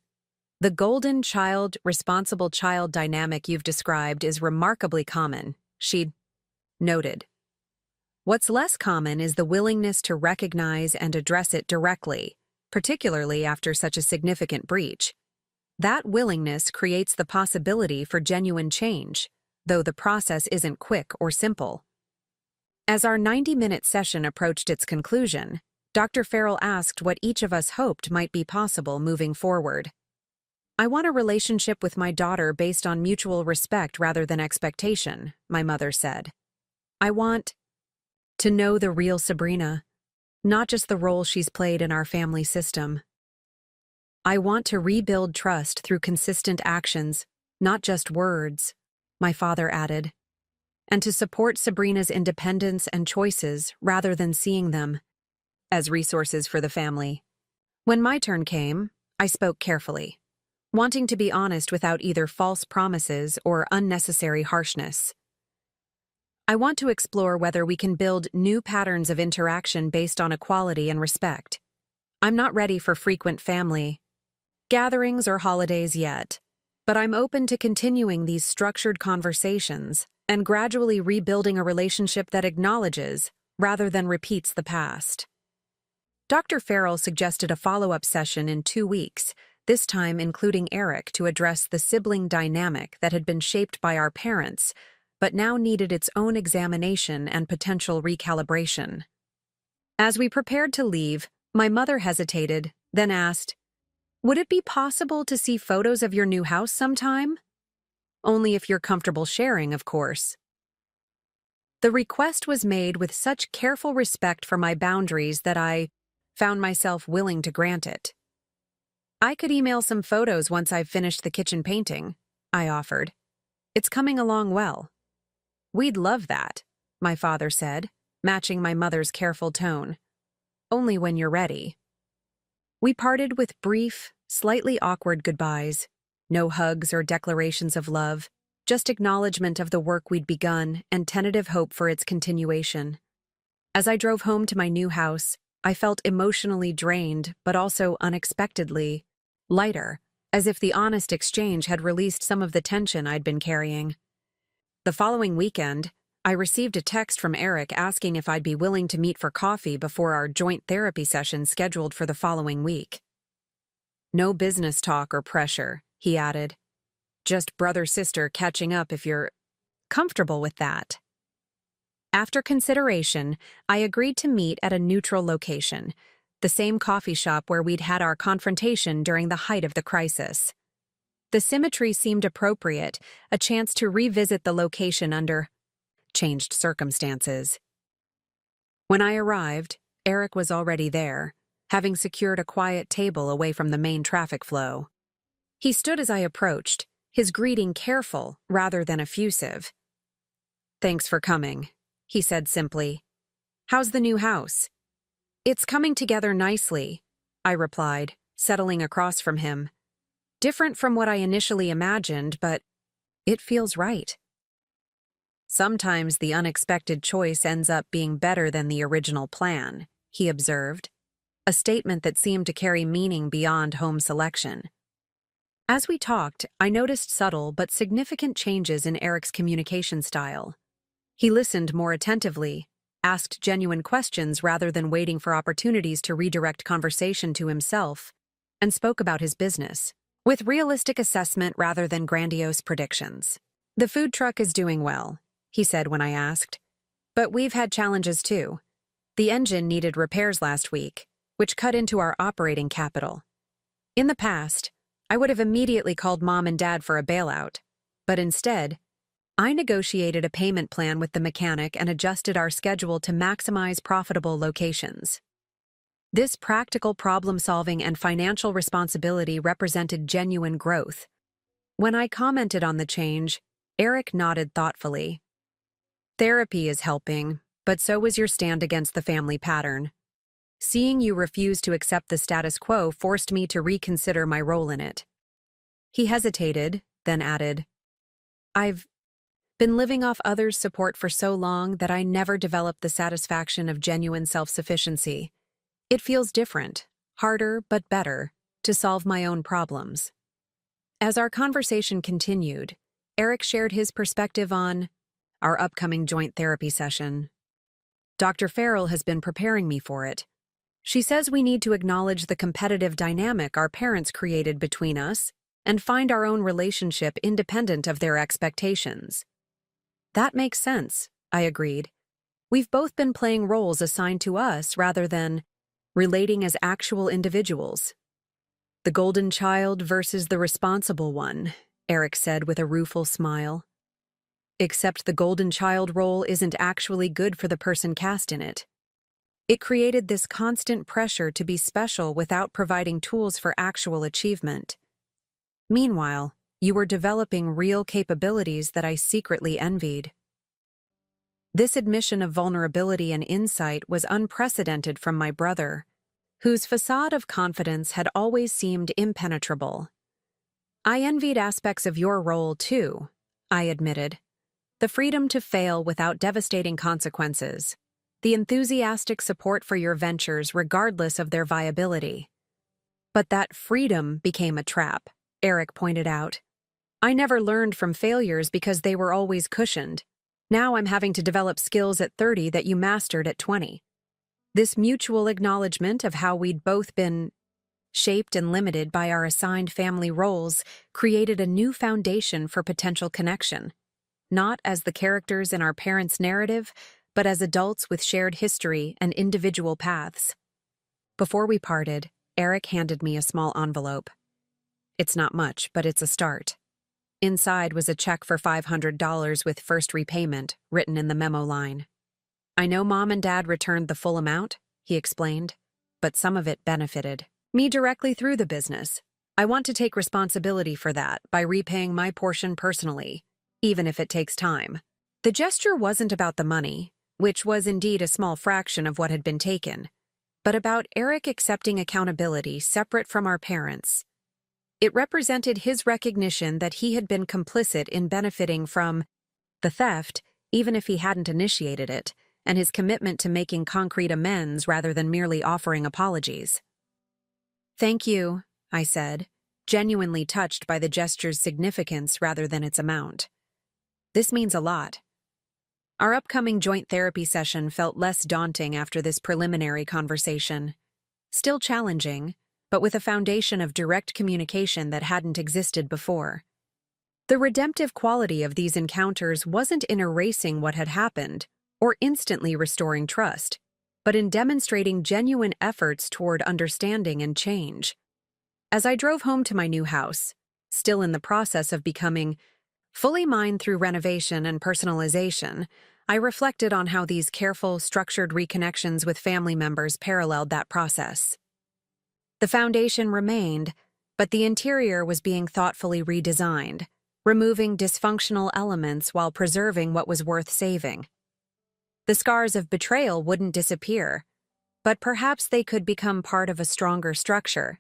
The golden child, responsible child dynamic you've described is remarkably common, she noted. What's less common is the willingness to recognize and address it directly, particularly after such a significant breach. That willingness creates the possibility for genuine change, though the process isn't quick or simple. As our 90-minute session approached its conclusion, Dr. Farrell asked what each of us hoped might be possible moving forward. I want a relationship with my daughter based on mutual respect rather than expectation, my mother said. I want to know the real Sabrina, not just the role she's played in our family system. I want to rebuild trust through consistent actions, not just words, my father added, and to support Sabrina's independence and choices rather than seeing them as resources for the family. When my turn came, I spoke carefully, wanting to be honest without either false promises or unnecessary harshness. I want to explore whether we can build new patterns of interaction based on equality and respect. I'm not ready for frequent family gatherings or holidays yet, but I'm open to continuing these structured conversations and gradually rebuilding a relationship that acknowledges rather than repeats the past. Dr. Farrell suggested a follow-up session in 2 weeks, this time including Eric, to address the sibling dynamic that had been shaped by our parents, but now needed its own examination and potential recalibration. As we prepared to leave, my mother hesitated, then asked, "Would it be possible to see photos of your new house sometime?" "Only if you're comfortable sharing, of course." The request was made with such careful respect for my boundaries that I found myself willing to grant it. "I could email some photos once I've finished the kitchen painting," I offered. "It's coming along well." "We'd love that," my father said, matching my mother's careful tone. "Only when you're ready." We parted with brief, slightly awkward goodbyes. No hugs or declarations of love, just acknowledgement of the work we'd begun and tentative hope for its continuation. As I drove home to my new house, I felt emotionally drained, but also unexpectedly lighter, as if the honest exchange had released some of the tension I'd been carrying. The following weekend, I received a text from Eric asking if I'd be willing to meet for coffee before our joint therapy session scheduled for the following week. "No business talk or pressure," he added. "Just brother-sister catching up if you're comfortable with that." After consideration, I agreed to meet at a neutral location, the same coffee shop where we'd had our confrontation during the height of the crisis. The symmetry seemed appropriate, a chance to revisit the location under changed circumstances. When I arrived, Eric was already there, having secured a quiet table away from the main traffic flow. He stood as I approached, his greeting careful rather than effusive. "Thanks for coming," he said simply. "How's the new house?" "It's coming together nicely," I replied, settling across from him. "Different from what I initially imagined, but it feels right." "Sometimes the unexpected choice ends up being better than the original plan," he observed, a statement that seemed to carry meaning beyond home selection. As we talked, I noticed subtle but significant changes in Eric's communication style. He listened more attentively, asked genuine questions rather than waiting for opportunities to redirect conversation to himself, and spoke about his business, with realistic assessment rather than grandiose predictions. "The food truck is doing well," he said when I asked. "But we've had challenges too. The engine needed repairs last week, which cut into our operating capital. In the past, I would have immediately called Mom and Dad for a bailout, but instead, I negotiated a payment plan with the mechanic and adjusted our schedule to maximize profitable locations." This practical problem-solving and financial responsibility represented genuine growth. When I commented on the change, Eric nodded thoughtfully. "Therapy is helping, but so is your stand against the family pattern. Seeing you refuse to accept the status quo forced me to reconsider my role in it." He hesitated, then added, "I've been living off others' support for so long that I never developed the satisfaction of genuine self-sufficiency. It feels different, harder but better, to solve my own problems." As our conversation continued, Eric shared his perspective on our upcoming joint therapy session. "Dr. Farrell has been preparing me for it. She says we need to acknowledge the competitive dynamic our parents created between us and find our own relationship independent of their expectations." "That makes sense," I agreed. "We've both been playing roles assigned to us rather than relating as actual individuals." "The golden child versus the responsible one," Eric said with a rueful smile. "Except the golden child role isn't actually good for the person cast in it." It created this constant pressure to be special without providing tools for actual achievement. Meanwhile, you were developing real capabilities that I secretly envied. This admission of vulnerability and insight was unprecedented from my brother, whose facade of confidence had always seemed impenetrable. I envied aspects of your role, too, I admitted. The freedom to fail without devastating consequences. The enthusiastic support for your ventures regardless of their viability. But that freedom became a trap, Eric pointed out. I never learned from failures because they were always cushioned. Now I'm having to develop skills at 30 that you mastered at 20. This mutual acknowledgement of how we'd both been shaped and limited by our assigned family roles created a new foundation for potential connection, not as the characters in our parents' narrative, but as adults with shared history and individual paths. Before we parted, Eric handed me a small envelope. It's not much, but it's a start. Inside was a check for $500 with first repayment, written in the memo line. I know Mom and Dad returned the full amount, he explained, but some of it benefited me directly through the business. I want to take responsibility for that by repaying my portion personally, even if it takes time. The gesture wasn't about the money, which was indeed a small fraction of what had been taken, but about Eric accepting accountability separate from our parents. It represented his recognition that he had been complicit in benefiting from the theft, even if he hadn't initiated it, and his commitment to making concrete amends rather than merely offering apologies. Thank you, I said, genuinely touched by the gesture's significance rather than its amount. This means a lot. Our upcoming joint therapy session felt less daunting after this preliminary conversation. Still challenging, but with a foundation of direct communication that hadn't existed before. The redemptive quality of these encounters wasn't in erasing what had happened or instantly restoring trust, but in demonstrating genuine efforts toward understanding and change. As I drove home to my new house, still in the process of becoming fully mine through renovation and personalization, I reflected on how these careful, structured reconnections with family members paralleled that process. The foundation remained, but the interior was being thoughtfully redesigned, removing dysfunctional elements while preserving what was worth saving. The scars of betrayal wouldn't disappear, but perhaps they could become part of a stronger structure,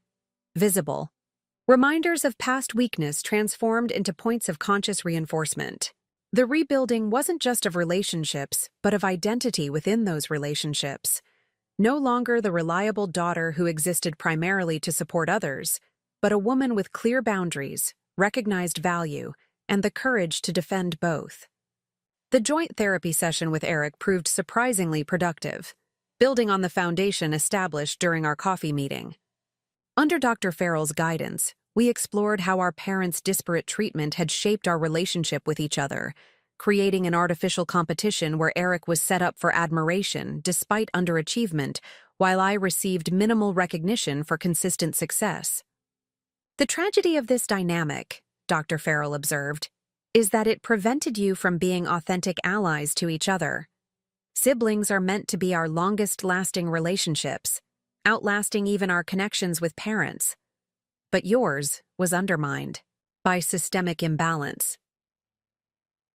visible. Reminders of past weakness transformed into points of conscious reinforcement. The rebuilding wasn't just of relationships, but of identity within those relationships. No longer the reliable daughter who existed primarily to support others, but a woman with clear boundaries, recognized value, and the courage to defend both. The joint therapy session with Eric proved surprisingly productive, building on the foundation established during our coffee meeting. Under Dr. Farrell's guidance, we explored how our parents' disparate treatment had shaped our relationship with each other, creating an artificial competition where Eric was set up for admiration despite underachievement, while I received minimal recognition for consistent success. The tragedy of this dynamic, Dr. Farrell observed, is that it prevented you from being authentic allies to each other. Siblings are meant to be our longest-lasting relationships, outlasting even our connections with parents. But yours was undermined by systemic imbalance.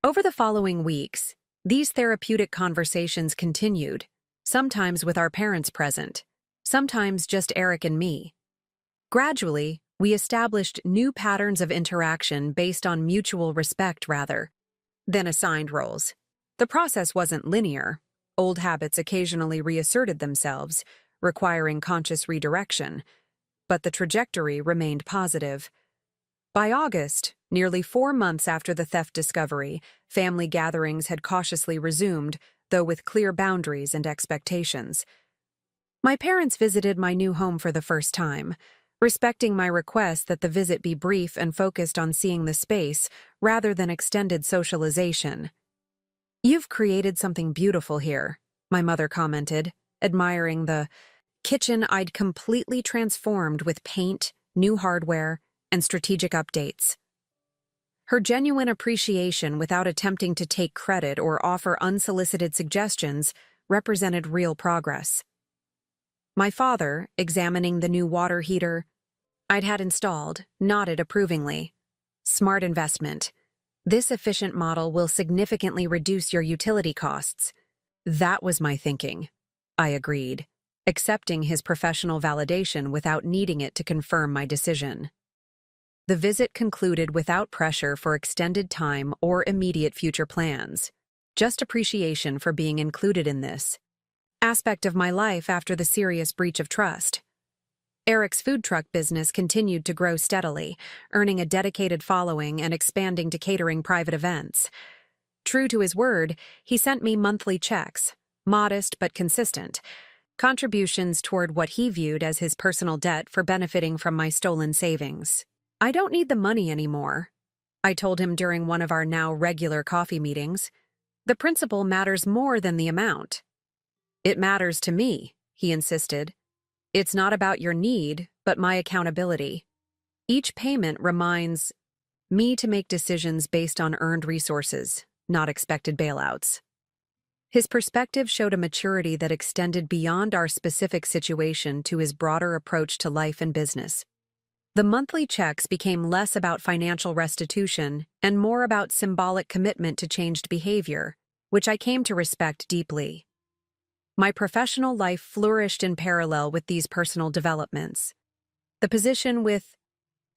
Over the following weeks, these therapeutic conversations continued, sometimes with our parents present, sometimes just Eric and me. Gradually, we established new patterns of interaction based on mutual respect rather than assigned roles. The process wasn't linear. Old habits occasionally reasserted themselves, requiring conscious redirection, but the trajectory remained positive. By August, nearly 4 months after the theft discovery, family gatherings had cautiously resumed, though with clear boundaries and expectations. My parents visited my new home for the first time, respecting my request that the visit be brief and focused on seeing the space rather than extended socialization. "You've created something beautiful here," my mother commented, admiring the kitchen I'd completely transformed with paint, new hardware, and strategic updates. Her genuine appreciation without attempting to take credit or offer unsolicited suggestions represented real progress. My father, examining the new water heater I'd had installed, nodded approvingly. Smart investment. This efficient model will significantly reduce your utility costs. That was my thinking. I agreed, accepting his professional validation without needing it to confirm my decision. The visit concluded without pressure for extended time or immediate future plans. Just appreciation for being included in this aspect of my life after the serious breach of trust. Eric's food truck business continued to grow steadily, earning a dedicated following and expanding to catering private events. True to his word, he sent me monthly checks, modest but consistent, contributions toward what he viewed as his personal debt for benefiting from my stolen savings. "I don't need the money anymore," I told him during one of our now regular coffee meetings. "The principle matters more than the amount." "It matters to me," he insisted. "It's not about your need, but my accountability. Each payment reminds me to make decisions based on earned resources, not expected bailouts." His perspective showed a maturity that extended beyond our specific situation to his broader approach to life and business. The monthly checks became less about financial restitution and more about symbolic commitment to changed behavior, which I came to respect deeply. My professional life flourished in parallel with these personal developments. The position with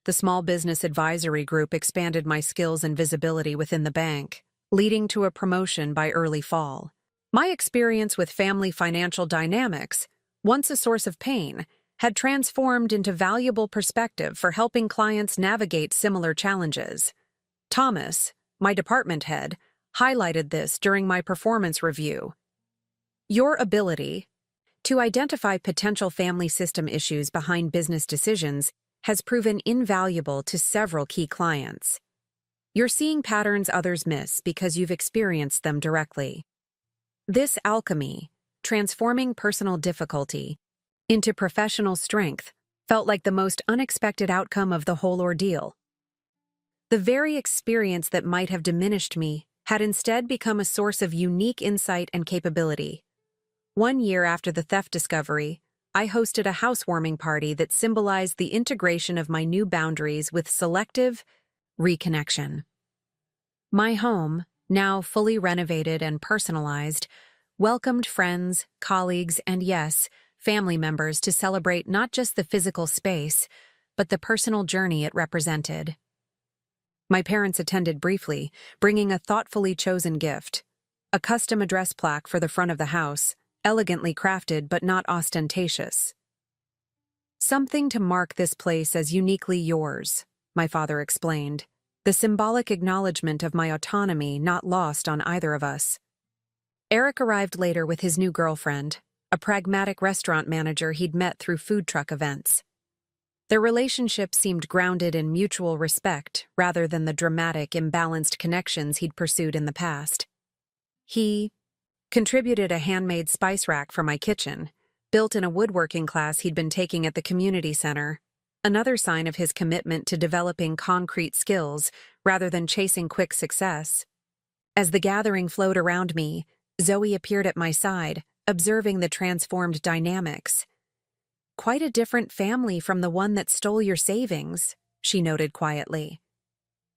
the Small Business Advisory Group expanded my skills and visibility within the bank, leading to a promotion by early fall. My experience with family financial dynamics, once a source of pain, had transformed into valuable perspective for helping clients navigate similar challenges. Thomas, my department head, highlighted this during my performance review. "Your ability to identify potential family system issues behind business decisions has proven invaluable to several key clients. You're seeing patterns others miss because you've experienced them directly." This alchemy, transforming personal difficulty into professional strength, felt like the most unexpected outcome of the whole ordeal. The very experience that might have diminished me had instead become a source of unique insight and capability. 1 year after the theft discovery, I hosted a housewarming party that symbolized the integration of my new boundaries with selective reconnection. My home, now fully renovated and personalized, welcomed friends, colleagues, and yes, family members to celebrate not just the physical space, but the personal journey it represented. My parents attended briefly, bringing a thoughtfully chosen gift, a custom address plaque for the front of the house, elegantly crafted but not ostentatious. "Something to mark this place as uniquely yours," my father explained, the symbolic acknowledgement of my autonomy not lost on either of us. Eric arrived later with his new girlfriend, a pragmatic restaurant manager he'd met through food truck events. Their relationship seemed grounded in mutual respect rather than the dramatic, imbalanced connections he'd pursued in the past. He contributed a handmade spice rack for my kitchen, built in a woodworking class he'd been taking at the community center, another sign of his commitment to developing concrete skills rather than chasing quick success. As the gathering flowed around me, Zoe appeared at my side, observing the transformed dynamics. "Quite a different family from the one that stole your savings," she noted quietly.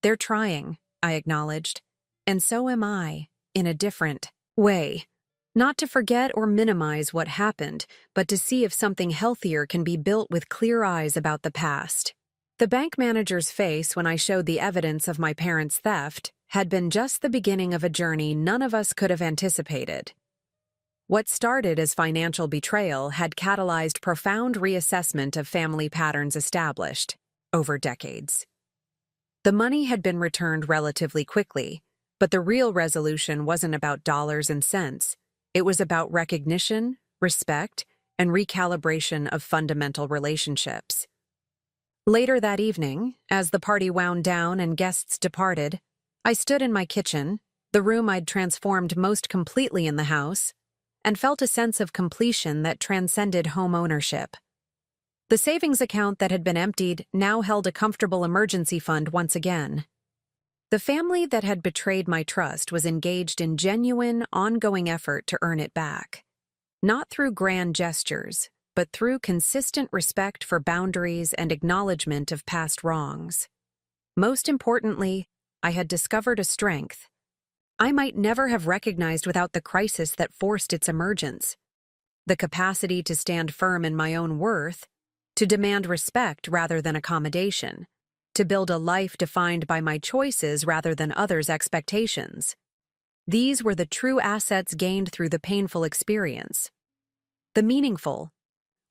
"They're trying," I acknowledged, "and so am I, in a different way. Not to forget or minimize what happened, but to see if something healthier can be built with clear eyes about the past." The bank manager's face when I showed the evidence of my parents' theft had been just the beginning of a journey none of us could have anticipated. What started as financial betrayal had catalyzed profound reassessment of family patterns established over decades. The money had been returned relatively quickly, but the real resolution wasn't about dollars and cents. It was about recognition, respect, and recalibration of fundamental relationships. Later that evening, as the party wound down and guests departed, I stood in my kitchen, the room I'd transformed most completely in the house, and felt a sense of completion that transcended home ownership. The savings account that had been emptied now held a comfortable emergency fund once again. The family that had betrayed my trust was engaged in genuine, ongoing effort to earn it back. Not through grand gestures, but through consistent respect for boundaries and acknowledgement of past wrongs. Most importantly, I had discovered a strength I might never have recognized without the crisis that forced its emergence: the capacity to stand firm in my own worth, to demand respect rather than accommodation, to build a life defined by my choices rather than others' expectations. These were the true assets gained through the painful experience. The meaningful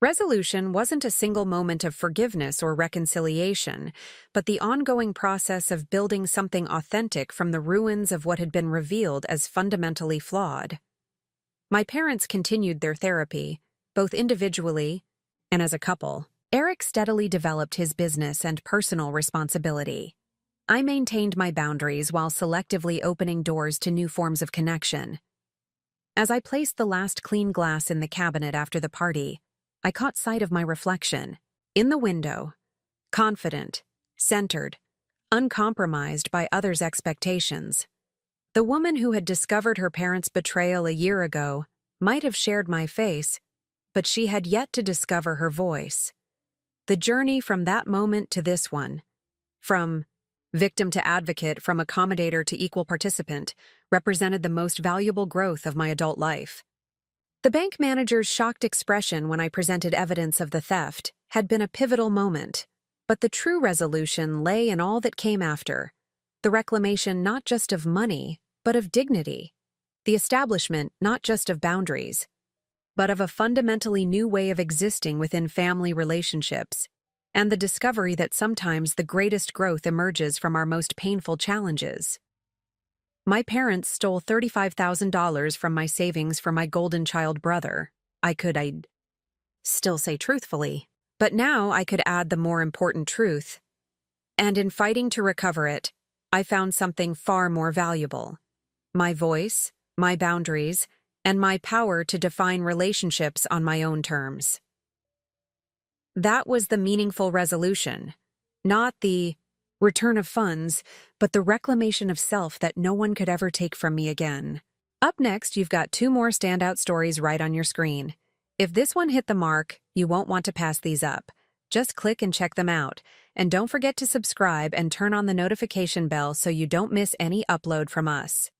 resolution wasn't a single moment of forgiveness or reconciliation, but the ongoing process of building something authentic from the ruins of what had been revealed as fundamentally flawed. My parents continued their therapy, both individually and as a couple. Eric steadily developed his business and personal responsibility. I maintained my boundaries while selectively opening doors to new forms of connection. As I placed the last clean glass in the cabinet after the party, I caught sight of my reflection. In the window, confident, centered, uncompromised by others' expectations. The woman who had discovered her parents' betrayal a year ago might have shared my face, but she had yet to discover her voice. The journey from that moment to this one, from victim to advocate, from accommodator to equal participant, represented the most valuable growth of my adult life. The bank manager's shocked expression when I presented evidence of the theft had been a pivotal moment, but the true resolution lay in all that came after: the reclamation not just of money, but of dignity; the establishment not just of boundaries, but of a fundamentally new way of existing within family relationships, and the discovery that sometimes the greatest growth emerges from our most painful challenges. My parents stole $35,000 from my savings for my golden child brother. I'd still say truthfully, but now I could add the more important truth. And in fighting to recover it, I found something far more valuable: my voice, my boundaries, and my power to define relationships on my own terms. That was the meaningful resolution, not the return of funds, but the reclamation of self that no one could ever take from me again. Up next, you've got 2 more standout stories right on your screen. If this one hit the mark, you won't want to pass these up. Just click and check them out. And don't forget to subscribe and turn on the notification bell so you don't miss any upload from us.